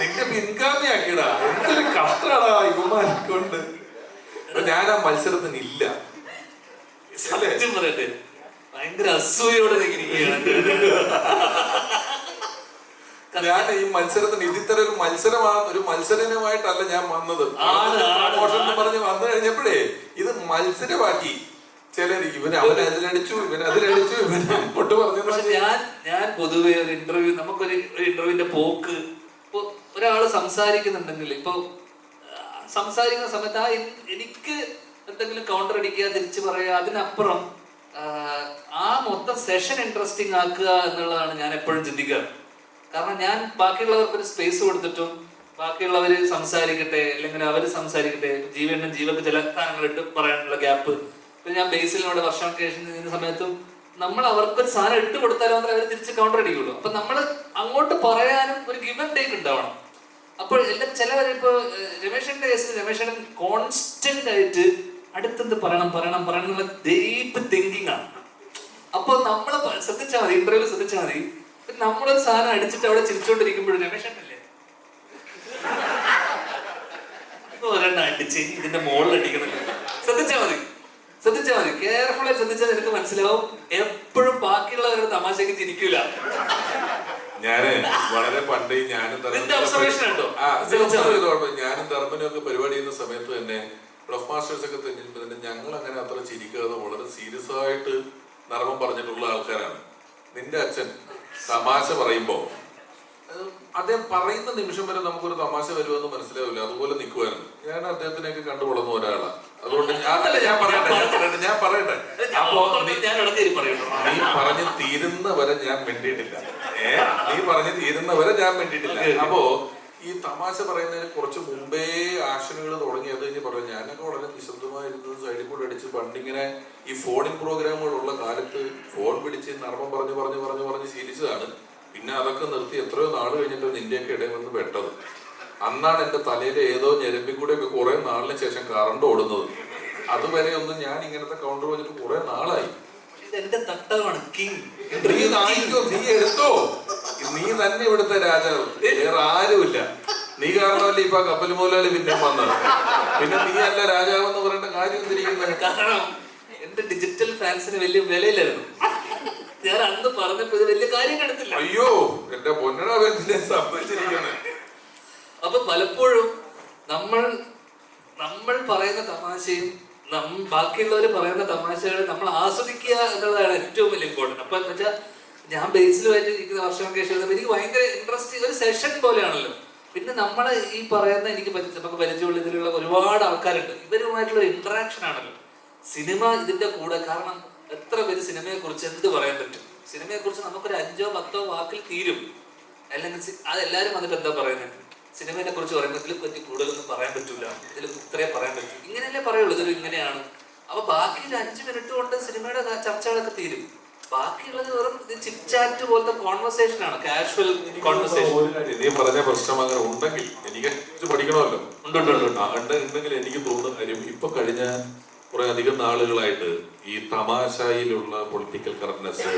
നിന്റെ പിൻഗാമി ആക്കിയടാ. എന്തൊരു കഷ്ടാടാ ഇവന്മാർക്കൊണ്ട്. ഞാൻ ആ മത്സരത്തിന് ഇല്ല. സത്യം പറയട്ടെ, ഭയങ്കര അസൂയോടെ ഞാൻ ഈ മത്സരത്തിന് ഇതിത്തരം ഒരു മത്സരമാണ്, ഒരു മത്സരമായിട്ടല്ല ഞാൻ വന്നത്. പറഞ്ഞ് വന്നു കഴിഞ്ഞപ്പോഴേ ഇത് മത്സരമാക്കി ചിലർ. അവൻ അതിലടിച്ചു, ഇവൻ അതിലടിച്ചു, ഇവൻ അങ്ങോട്ട് പറഞ്ഞു. പക്ഷെ ഞാൻ പൊതുവെ ഒരു ഇന്റർവ്യൂ, നമുക്കൊരു ഇന്റർവ്യൂവിന്റെ പോക്ക്, ഇപ്പൊ ഒരാള് സംസാരിക്കുന്നുണ്ടെങ്കിൽ, ഇപ്പൊ സംസാരിക്കുന്ന സമയത്ത് എനിക്ക് എന്തെങ്കിലും കൗണ്ടർ അടിക്കുക, തിരിച്ചു പറയുക, അതിനപ്പുറം ആ മൊത്തം സെഷൻ ഇൻട്രസ്റ്റിംഗ് ആക്കുക എന്നുള്ളതാണ് ഞാൻ എപ്പോഴും ചിന്തിക്കുക. കാരണം ഞാൻ ബാക്കിയുള്ളവർക്കൊരു സ്പേസ് കൊടുത്തിട്ടും ബാക്കിയുള്ളവര് സംസാരിക്കട്ടെ, അല്ലെങ്കിൽ അവര് സംസാരിക്കട്ടെ, ജീവനും ജീവക്ക് ചില കാര്യങ്ങളിട്ട് പറയാനുള്ള ഗ്യാപ്പ്. ഇപ്പൊ ഞാൻ ബേസിലിനോട് വർഷങ്ങൾക്ക് ശേഷം ചെയ്യുന്ന സമയത്തും നമ്മൾ അവർക്കൊരു സാധനം ഇട്ട് കൊടുത്താലും മാത്രമേ അവർ തിരിച്ച് കൗണ്ടർ അടിക്കുള്ളൂ. അപ്പൊ നമ്മൾ അങ്ങോട്ട് പറയാനും ഒരു ഗിവ് ആൻഡ് ടേക്ക് ഉണ്ടാവണം. അപ്പോൾ എല്ലാം ചിലവരിപ്പോ രമേശന്റെ കേസിൽ രമേശൻ കോൺസ്റ്റന്റ് ആയിട്ട് അടുത്തെന്ത് പറയണം എന്നുള്ള ഡീപ്പ് തിങ്കിങ് ആണ്. അപ്പൊ നമ്മൾ ശ്രദ്ധിച്ചാൽ മതി, ഇന്റർവ്യൂവിൽ ശ്രദ്ധിച്ചാൽ മതി, നമ്മളൊരു സാധനം അടിച്ചിട്ട് അവിടെ ചിരിച്ചോണ്ടിരിക്കുമ്പോഴും രമേശനല്ലേ ഒരെണ്ണം അടിച്ച് ഇതിന്റെ മുകളിൽ അടിക്കണം. ശ്രദ്ധിച്ചാൽ മതി, കെയർഫുള്ളായി ശ്രദ്ധിച്ചാൽ നിനക്ക് മനസ്സിലാവും. എപ്പോഴും ബാക്കിയുള്ളവരുടെ തമാശക്ക് ചിരിക്കൂല. ഞാന് വളരെ പണ്ട് ഞാനും ധർമ്മനും ഒക്കെ പരിപാടി ചെയ്യുന്ന സമയത്ത് തന്നെ ബ്ലഫ് മാസ്റ്റേഴ്സ് ഒക്കെ തന്നെ ഞങ്ങൾ അങ്ങനെ അത്ര ചിരിക്കാതെ വളരെ സീരിയസ് ആയിട്ട് നർമ്മം പറഞ്ഞിട്ടുള്ള ആൾക്കാരാണ്. നിന്റെ അച്ഛൻ തമാശ പറയുമ്പോ അദ്ദേഹം പറയുന്ന നിമിഷം വരെ നമുക്കൊരു തമാശ വരുമെന്ന് മനസ്സിലാവില്ല, അതുപോലെ നിൽക്കുവായിരുന്നു. ഞാൻ അദ്ദേഹത്തിനെയൊക്കെ കണ്ടു വളർന്ന ഒരാളാണ്. അതുകൊണ്ട് ഞാൻ പറയട്ടെ അപ്പോ നീ പറഞ്ഞു തീരുന്നവരെ ഞാൻ മിണ്ടിയിട്ടില്ല. അപ്പോ ഈ തമാശ പറയുന്നതിന് കുറച്ച് മുമ്പേ ആക്ഷനുകൾ തുടങ്ങിയത് കഴിഞ്ഞ് പറഞ്ഞു. ഞാനൊക്കെ വളരെ നിശബ്ദമായിരുന്നു, സൈഡിൽ കൂടെ അടിച്ച് പണ്ടിങ്ങനെ ഈ ഫോണിൻ പ്രോഗ്രാമുകളുള്ള കാലത്ത് ഫോൺ പിടിച്ച് നർമ്മം പറഞ്ഞ് ശീലിച്ചതാണ്. പിന്നെ അതൊക്കെ നിർത്തി എത്രയോ നാൾ കഴിഞ്ഞിട്ട് നിന്റെയൊക്കെ ഇടയിൽ വന്ന് പെട്ടത്. അന്നാണ് എന്റെ തലയിലെ ഏതോ ഞെരമ്പിൽ കൂടെ ഒക്കെ കുറെ നാളിന് ശേഷം കറണ്ട് ഓടുന്നത്. അതുവരെ ഒന്നും ഞാൻ ഇങ്ങനത്തെ കൗണ്ടർ വെച്ചിട്ട് കുറെ നാളായി. എന്റെ തട്ടമാണ് കിങ്. നീ എടുത്തോ, നീ തന്നെ ഇവിടുത്തെ രാജാവ്, വേറെ ആരുമില്ല. നീ കാരണമല്ലേ ഇപ്പൊ കപ്പൽ മുതലാളി പിന്നെ വന്നത്. പിന്നെ നീ അല്ല രാജാവ് എന്ന് പറയേണ്ട കാര്യം എന്തിരിക്കുന്നത്? കാരണം എന്റെ ഡിജിറ്റൽ ഫാൻസിന് വലിയ വിലയില്ലായിരുന്നു. ഞാൻ അന്ന് പറഞ്ഞപ്പോ ഇത് വലിയ കാര്യം എടുത്തില്ല. അയ്യോ എന്റെ പൊന്നടാ സംഭവിച്ചിരിക്കുകയാണ്. അപ്പൊ പലപ്പോഴും നമ്മൾ പറയുന്ന തമാശയും ബാക്കിയുള്ളവർ പറയുന്ന തമാശകൾ നമ്മൾ ആസ്വദിക്കുക എന്നുള്ളതാണ് ഏറ്റവും വലിയ ഇമ്പോർട്ടൻറ്റ്. അപ്പൊ എന്ന് വെച്ചാൽ ഞാൻ ബേസിലുമായിട്ട് ഇരിക്കുന്ന വർഷങ്ങൾക്ക് ശേഷം എനിക്ക് ഭയങ്കര ഇൻട്രസ്റ്റ്, ഒരു സെഷൻ പോലെയാണല്ലോ. പിന്നെ നമ്മളെ ഈ പറയുന്ന നമുക്ക് പരിചയമുള്ള ഇതിലുള്ള ഒരുപാട് ആൾക്കാരുണ്ട്, ഇവരുമായിട്ടുള്ള ഇന്ററാക്ഷൻ ആണല്ലോ സിനിമ ഇതിന്റെ കൂടെ. കാരണം എത്ര പേര് സിനിമയെ കുറിച്ച് എന്ത് പറയാൻ പറ്റും? സിനിമയെ കുറിച്ച് നമുക്കൊരു 5-10 വാക്കിൽ തീരും. അല്ലെങ്കിൽ അതെല്ലാരും വന്നിട്ട് എന്താ പറയുന്നത്, സിനിമയെ കുറിച്ച് പറയുമ്പോൾ ഇതിൽ പറ്റി കൂടുതലൊന്നും പറയാൻ പറ്റൂല, ഇതിൽ ഇത്രേ പറയാൻ പറ്റും, ഇങ്ങനെയല്ലേ പറയുള്ളൂ, ഇതൊരു ഇങ്ങനെയാണ്. അപ്പൊ ബാക്കി ഒരു 5 മിനിറ്റ് കൊണ്ട് സിനിമയുടെ ചർച്ചകളൊക്കെ തീരും. ബാക്കിയുള്ളത് വെറും ചിറ്റ് പോലത്തെ കോൺവെർസേഷൻ ആണ്, കാഷ്വൽ കോൺവെർസേഷൻ. നീ പറഞ്ഞ പ്രശ്നം അങ്ങനെ ഉണ്ടെങ്കിൽ എനിക്ക് പഠിക്കണമല്ലോ. ഉണ്ടെങ്കിൽ എനിക്ക് തോന്നുന്ന കാര്യം, ഇപ്പൊ കഴിഞ്ഞ കുറെ അധികം നാളുകളായിട്ട് ഈ തമാശയിലുള്ള പൊളിറ്റിക്കൽ കറക്റ്റ്നെസ്,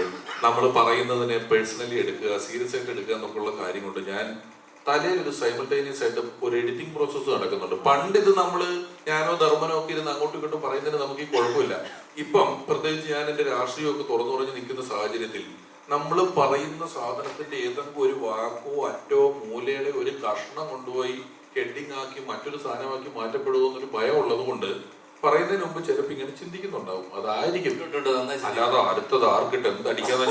നമ്മൾ പറയുന്നതിനെ പേഴ്സണലി എടുക്കുക, സീരിയസ് ആയിട്ട് എടുക്കുക എന്നൊക്കെയുള്ള കാര്യം കൊണ്ട് ഞാൻ തലയിൽ ഒരു സൈമൾട്ടേനിയസ് ആയിട്ട് ഒരു എഡിറ്റിംഗ് പ്രോസസ്സ് നടക്കുന്നുണ്ട്. പണ്ട് ഇത് ഞാനോ ധർമ്മനോ ഒക്കെ ഇരുന്ന് അങ്ങോട്ടും ഇങ്ങോട്ടും പറയുന്നതിന് നമുക്ക് ഈ കുഴപ്പമില്ല. ഇപ്പം പ്രത്യേകിച്ച് ഞാൻ എന്റെ രാഷ്ട്രീയമൊക്കെ തുറന്നു നിൽക്കുന്ന സാഹചര്യത്തിൽ നമ്മൾ പറയുന്ന സാധനത്തിന്റെ ഏതെങ്കിലും ഒരു വാക്കോ അറ്റോ മൂലയുടെ ഒരു കഷ്ണം കൊണ്ടുപോയി ഹെഡിങ് ആക്കി മറ്റൊരു സാധനമാക്കി മാറ്റപ്പെടുമോ എന്നൊരു ഭയം ഉള്ളത് കൊണ്ട് പറയുന്നതിന് മുമ്പ് ചിലപ്പോൾ ഇങ്ങനെ ചിന്തിക്കുന്നുണ്ടാവും. അതായിരിക്കും. അല്ലാതെ അടുത്തത് ആർക്കിട്ട് എന്തടിക്കാന്ന്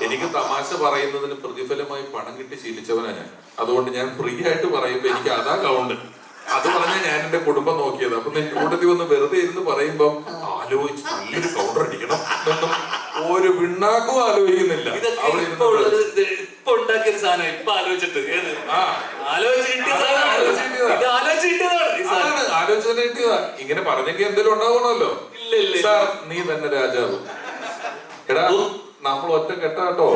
എനിക്ക് തമാശ പറയുന്നതിന് പ്രതിഫലമായി പണം കിട്ടി ശീലിച്ചവനാ ഞാൻ. അതുകൊണ്ട് ഞാൻ ഫ്രീ ആയിട്ട് പറയുമ്പോ എനിക്ക് അതാ കൗണ്ട്. അത് പറഞ്ഞാൽ ഞാൻ എന്റെ കുടുംബം നോക്കിയത്. അപ്പൊ നിന്റെ കൂട്ടത്തിൽ വന്ന് വെറുതെ ഇരുന്ന് പറയുമ്പം ആലോചിച്ച് നല്ലൊരു കൗണ്ടർ അടിക്കണം എന്നൊന്നും ഒരു പിണ്ണാക്കും ആലോചിക്കുന്നില്ല. ഇപ്പൊ ഉണ്ടാക്കിയൊരു സാധനം ഇപ്പൊ ആലോചിച്ചിട്ട് ആലോചന കിട്ടിയതാ. ഇങ്ങനെ പറഞ്ഞെങ്കിൽ എന്തെങ്കിലും ഉണ്ടാവണമല്ലോ. സാർ നീ തന്നെ രാജാവ്. എടാ നമ്മൾ ഒറ്റ കെട്ടാട്ടോ,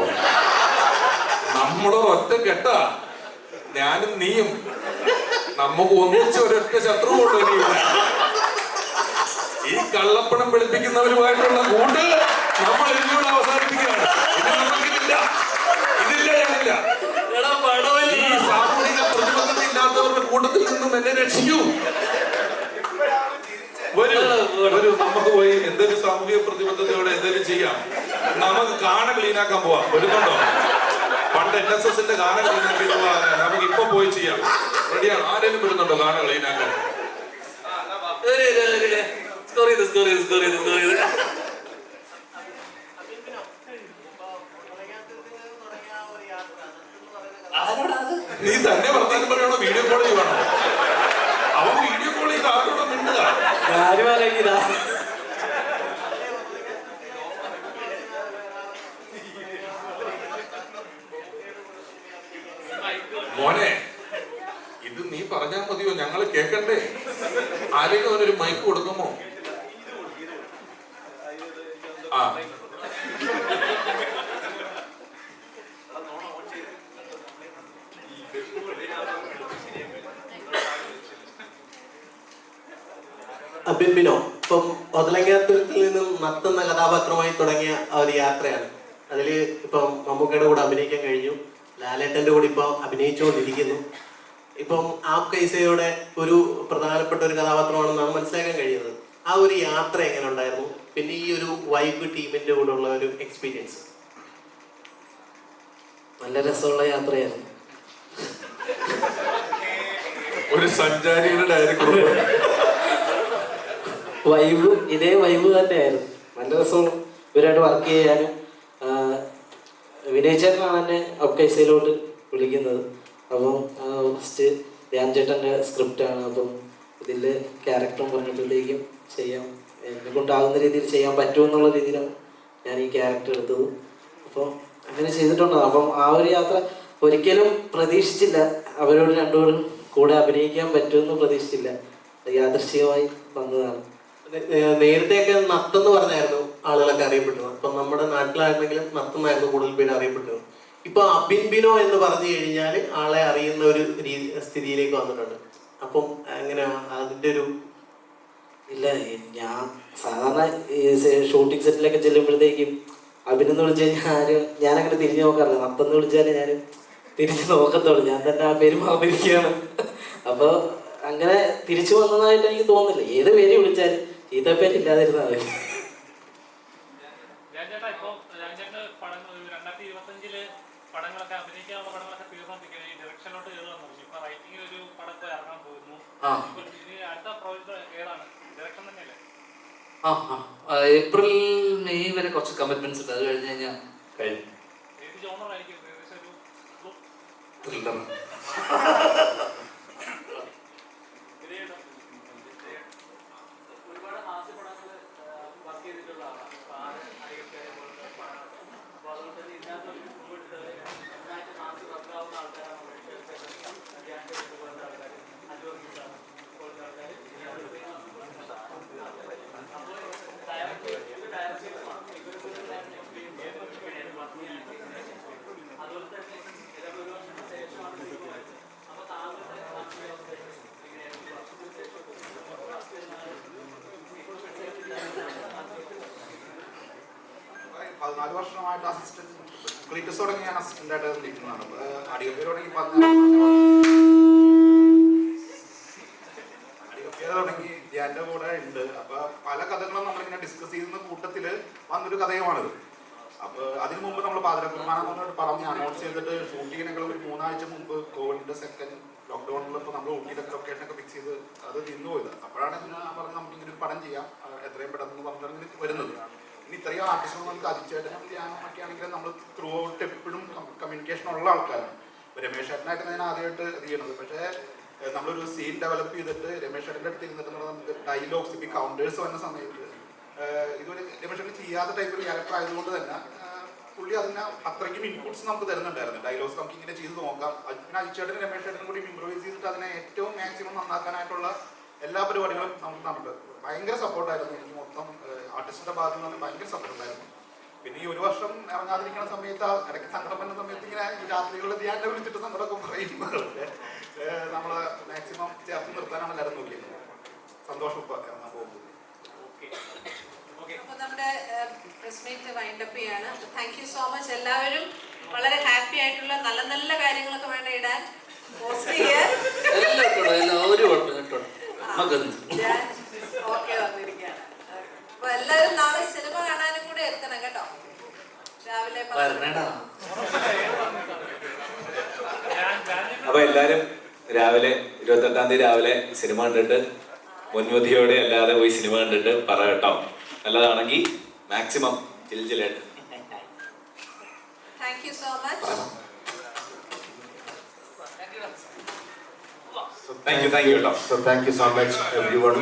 നമ്മളോ ഒറ്റ കെട്ടാ, ഞാനും നീയും. നമുക്ക് ഒന്നിച്ച് ഒരൊറ്റ ശത്രുവുള്ളൂ. ഈ കള്ളപ്പണം വെളുപ്പിക്കുന്നവരുമായിട്ടുള്ള കൂട്ട് നമ്മൾ ഇതിലൂടെ അവസാനിപ്പിക്കുകയാണ്. ഇതില്ല. ഈ സാമൂഹിക പ്രതിബദ്ധത ഇല്ലാത്തവരുടെ കൂട്ടത്തിൽ നിന്നും എന്നെ രക്ഷിക്കൂ. നമുക്ക് പോയി എന്തൊരു സാമൂഹിക പ്രതിബദ്ധതയോടെ എന്തെങ്കിലും ചെയ്യാം. നമുക്ക് കാണ ക്ലീനാക്കാൻ പോവാം. വരുന്നുണ്ടോ? പണ്ട് NSSന്റെ കാണ ക്ലീനാക്കി പോവാൻ നമുക്ക് ഇപ്പൊ പോയി ചെയ്യാം. റെഡിയാണ്? ആരെങ്കിലും വരുന്നുണ്ടോ കാണ ക്ലീനാക്കാൻ? നീ തന്നെ വർത്താനം പറയണോ വീഡിയോ കോൾ ചെയ്യുവാണോ? അവൻ വീഡിയോ കോൾ ചെയ്ത് ആരോടോ മിണ്ടുക. മോനെ ഇത് നീ പറഞ്ഞാൽ മതിയോ? ഞങ്ങള് കേക്കണ്ടേ? ആരെങ്കിലും അവനൊരു മൈക്ക് കൊടുക്കുമോ? ആ അബിൻബിനോ ഇപ്പം ഒതലങ്ങാത്തുരത്തിൽ നിന്നും നത്തുന്ന കഥാപാത്രമായി തുടങ്ങിയ ആ ഒരു യാത്രയാണ്. അതിൽ ഇപ്പം മമ്മൂക്കയുടെ കൂടെ അഭിനയിക്കാൻ കഴിഞ്ഞു, ലാലേട്ടൻ്റെ കൂടെ ഇപ്പം അഭിനയിച്ചുകൊണ്ടിരിക്കുന്നു. ഇപ്പം ആപ് കൈസയുടെ ഒരു പ്രധാനപ്പെട്ട ഒരു കഥാപാത്രമാണെന്നാണ് മനസ്സിലാക്കാൻ കഴിയുന്നത്. ആ ഒരു യാത്ര എങ്ങനെ ഉണ്ടായിരുന്നു? പിന്നെ ഈ ഒരു വൈബ് ടീമിന്റെ കൂടെ ഉള്ള ഒരു എക്സ്പീരിയൻസ്? നല്ല രസമുള്ള യാത്രയായിരുന്നു. ഒരു സഞ്ചാരിയുടെ ഡയറക്ടർ വൈബ് ഇതേ വൈബ് തന്നെയായിരുന്നു. നല്ല രസമാണ് ഇവരായിട്ട് വർക്ക് ചെയ്യാനും. വിനയ് ചേട്ടനാണ് എന്നെ അബ്കൈസയിലോട്ട് വിളിക്കുന്നത്. അപ്പം ഫസ്റ്റ് ധ്യാൻ ചേട്ടൻ്റെ സ്ക്രിപ്റ്റാണ്. അപ്പം ഇതിൽ ക്യാരക്ടറും പറഞ്ഞപ്പോഴത്തേക്കും എന്നെ കൊണ്ടാകുന്ന രീതിയിൽ ചെയ്യാൻ പറ്റുമെന്നുള്ള രീതിയിലാണ് ഞാൻ ഈ ക്യാരക്ടർ എടുത്തത്. അപ്പോൾ അങ്ങനെ ചെയ്തിട്ടുണ്ട്. അപ്പം ആ ഒരു യാത്ര ഒരിക്കലും പ്രതീക്ഷിച്ചില്ല. അവരോട് രണ്ടുപേരും കൂടെ അഭിനയിക്കാൻ പറ്റുമെന്ന് പ്രതീക്ഷിച്ചില്ല. യാദൃശ്ചികമായി വന്നതാണ്. നേരത്തെയൊക്കെ നത്തെന്ന് പറഞ്ഞായിരുന്നു ആളുകളൊക്കെ അറിയപ്പെട്ടത്. അപ്പം നമ്മുടെ നാട്ടിലായിരുന്നെങ്കിലും നത്തെന്നായിരുന്നു കൂടുതൽ പേര് അറിയപ്പെട്ടത്. ഇപ്പൊ അബിൻബിനോ എന്ന് പറഞ്ഞു കഴിഞ്ഞാൽ ആളെ അറിയുന്ന ഒരു സ്ഥിതിയിലേക്ക് വന്നിട്ടുണ്ട്. അപ്പം അങ്ങനെ അതിന്റെ ഒരു ഇല്ല, ഞാൻ സാധാരണ ഷൂട്ടിംഗ് സെറ്റിലൊക്കെ ചെല്ലുമ്പോഴത്തേക്കും അഭിനെന്ന് വിളിച്ചു കഴിഞ്ഞാൽ ഞാനങ്ങനെ തിരിഞ്ഞു നോക്കാറില്ല. നത്തെന്ന് വിളിച്ചാൽ ഞാൻ തിരിഞ്ഞു നോക്കത്തുള്ളൂ. ഞാൻ തന്നെ ആ പേര് മറന്നിരിക്കുകയാണ്. അപ്പോൾ അങ്ങനെ തിരിച്ചു വന്നതായിട്ട് എനിക്ക് തോന്നുന്നില്ല. ഏത് പേര് വിളിച്ചാലും ചീത്തപ്പേര് ഇല്ലാതിരുന്നാൽ മതി. ആ ഇനി അടുത്ത പ്രോജക്റ്റ് ഏതാണ്? ഡയറക്ഷൻ തന്നെയല്ലേ? ഏപ്രിൽ മെയ് വരെ കുറച്ച് കമ്മിറ്റ്മെന്റ്സ് ഉണ്ട്. അത് കഴിഞ്ഞ് കഴിഞ്ഞാൽ കഴിഞ്ഞു. ഏത് ജോണറായിരിക്കും? ഏകദേശം ഒരു ത്രില്ലർ. ഒരുപാട് ഹാസ്യപടങ്ങൾ വർക്ക് ചെയ്തിട്ടുള്ള ആളാണ്. അപ്പോൾ അതുകൊണ്ട് തന്നെ ഇതിനകത്തൊരു നന്നായിട്ട് ഹാസ്യ വർക്കാവുന്ന ആൾക്കാരാണ് പോലത്തെ ആൾക്കാർ, അജോർഗീസാണ് പോലത്തെ ആൾക്കാർ. അപ്പോൾ ഡയറക്ടേഴ്സുമാണ് അതുപോലെ തന്നെ ഏതാണ്ട് ഒരു വർഷത്തിന് ശേഷമാണ് സിനിമ. അപ്പോൾ താങ്കളുടെ എങ്ങനെയായിരുന്നു വർഷത്തിന് ശേഷം 14 വർഷമായിട്ട് അസിസ്റ്റന്റ് ക്ലീറ്റസ് തുടങ്ങി ഞാൻ അസിസ്റ്റന്റ് ആയിട്ട് നിൽക്കുന്നതാണ്. അടികപ്പേര് തുടങ്ങി തുടങ്ങി ധ്യാന്റെ കൂടെ ഉണ്ട്. അപ്പൊ പല കഥകളും നമ്മളിങ്ങനെ ഡിസ്കസ് ചെയ്യുന്ന കൂട്ടത്തില് വന്നൊരു കഥയുമാണിത്. അപ്പൊ അതിനു മുമ്പ് നമ്മൾ പാതിരക്കുർബാന എന്നൊരു പടം അനൗൺസ് ചെയ്തിട്ട് ഷൂട്ടിങ്ങിനൊക്കെ ഒരു 3 ആഴ്ച മുമ്പ് കോവിഡിന്റെ സെക്കൻഡ് ലോക്ക്ഡൌണിൽ ഇപ്പോൾ നമ്മൾ ഊട്ടിയുടെ ലൊക്കേഷനൊക്കെ ഫിക്സ് ചെയ്ത് അത് നിന്നുപോയത്. അപ്പോഴാണ് ഞാൻ പറഞ്ഞത് നമുക്ക് ഇങ്ങനെ ഒരു പടം ചെയ്യാം എത്രയും പെട്ടെന്ന് പറഞ്ഞിട്ടാണ് ഇങ്ങനെ വരുന്നത്. ഇനി ഇത്രയും ആർട്ടിസ്റ്റുകൾ നമുക്ക് അതിച്ചേട്ടനും ധ്യാനം ഒക്കെ ആണെങ്കിലും നമ്മൾ ത്രൂ ഔട്ട് എപ്പോഴും കമ്മ്യൂണിക്കേഷൻ ഉള്ള ആൾക്കാരാണ്. രമേശ് ചേട്ടനായിട്ട് ഞാൻ ആദ്യമായിട്ട് ഇത് ചെയ്യണത്. പക്ഷേ നമ്മളൊരു സീൻ ഡെവലപ്പ് ചെയ്തിട്ട് രമേശ് ചേട്ടൻ്റെ അടുത്ത് ഇരുന്നിട്ട് നമുക്ക് ഡയലോഗ്സ് ഇപ്പോൾ കൗണ്ടേഴ്സ് വന്ന സമയത്ത് ഇതൊരു രമേശ് ചേട്ടൻ ചെയ്യാത്ത ടൈപ്പ് ഒരു ക്യാരക്ടർ ആയതുകൊണ്ട് തന്നെ പുള്ളി അതിന് അത്രയ്ക്കും ഇൻപുട്സ് നമുക്ക് തരുന്നുണ്ടായിരുന്നു. ഡയലോഗ്സ് നമുക്ക് ഇങ്ങനെ ചെയ്ത് നോക്കാം. പിന്നെ അജിച്ചേട്ടനും രമേശ് ചേട്ടനും കൂടി ഇംപ്രൂവൈസ് ചെയ്തിട്ട് അതിനെ ഏറ്റവും മാക്സിമം നന്നാക്കാനായിട്ടുള്ള എല്ലാ പരിപാടികളും നമുക്ക് നടന്നത്. ഭയങ്കര സപ്പോർട്ടായിരുന്നു. എനിക്ക് മൊത്തം ആർട്ടിസ്റ്റിന്റെ ഭാഗത്ത് നിന്ന് ഭയങ്കര സപ്പോർട്ടുണ്ടായിരുന്നു. പിന്നെ ഈ ഒരു വർഷം ഇറങ്ങാതിരിക്കുന്ന സമയത്ത് ഇടയ്ക്ക് സങ്കടം വരുന്ന സമയത്ത് ഇങ്ങനെ രാത്രികളിൽ ധ്യാനം വിളിച്ചിട്ട് സങ്കടമൊക്കെ പറയുമ്പോൾ നമ്മളെ മാക്സിമം ചേർത്ത് നിർത്താനാണ് എല്ലാവരും നോക്കിയത്. സന്തോഷം ഇപ്പം ഇറങ്ങാൻ പോകുമ്പോൾ. അപ്പോൾ നമ്മുടെ പ്രസ് മീറ്റ് വൈൻഡപ്പ് ചെയ്യാണ്. Thank you so much. എല്ലാവരും വളരെ ഹാപ്പി ആയിട്ടുള്ള നല്ല നല്ല കാര്യങ്ങളൊക്കെ വേണ്ട ഇടാൻ പോസ്റ്റ് ചെയ്യാൻ. ഓക്കെ വന്നിരിക്കുകയാണ്. അപ്പൊ എല്ലാവരും നാളെ സിനിമ കാണാനും കൂടെ എത്തണം കേട്ടോ. രാവിലെ അപ്പൊ എല്ലാരും രാവിലെ 28-ാം തീയതി രാവിലെ സിനിമ കണ്ടിട്ട് മുൻവിധിയോടെ അല്ലാതെ പോയി സിനിമ കണ്ടിട്ട് പറ കേട്ടോ. നല്ലതാണെങ്കിൽ മാക്സിമം ചിൽച്ചിലായിട്ട്. Thank you so much. Thank you കേട്ടോ. So thank you so much everyone.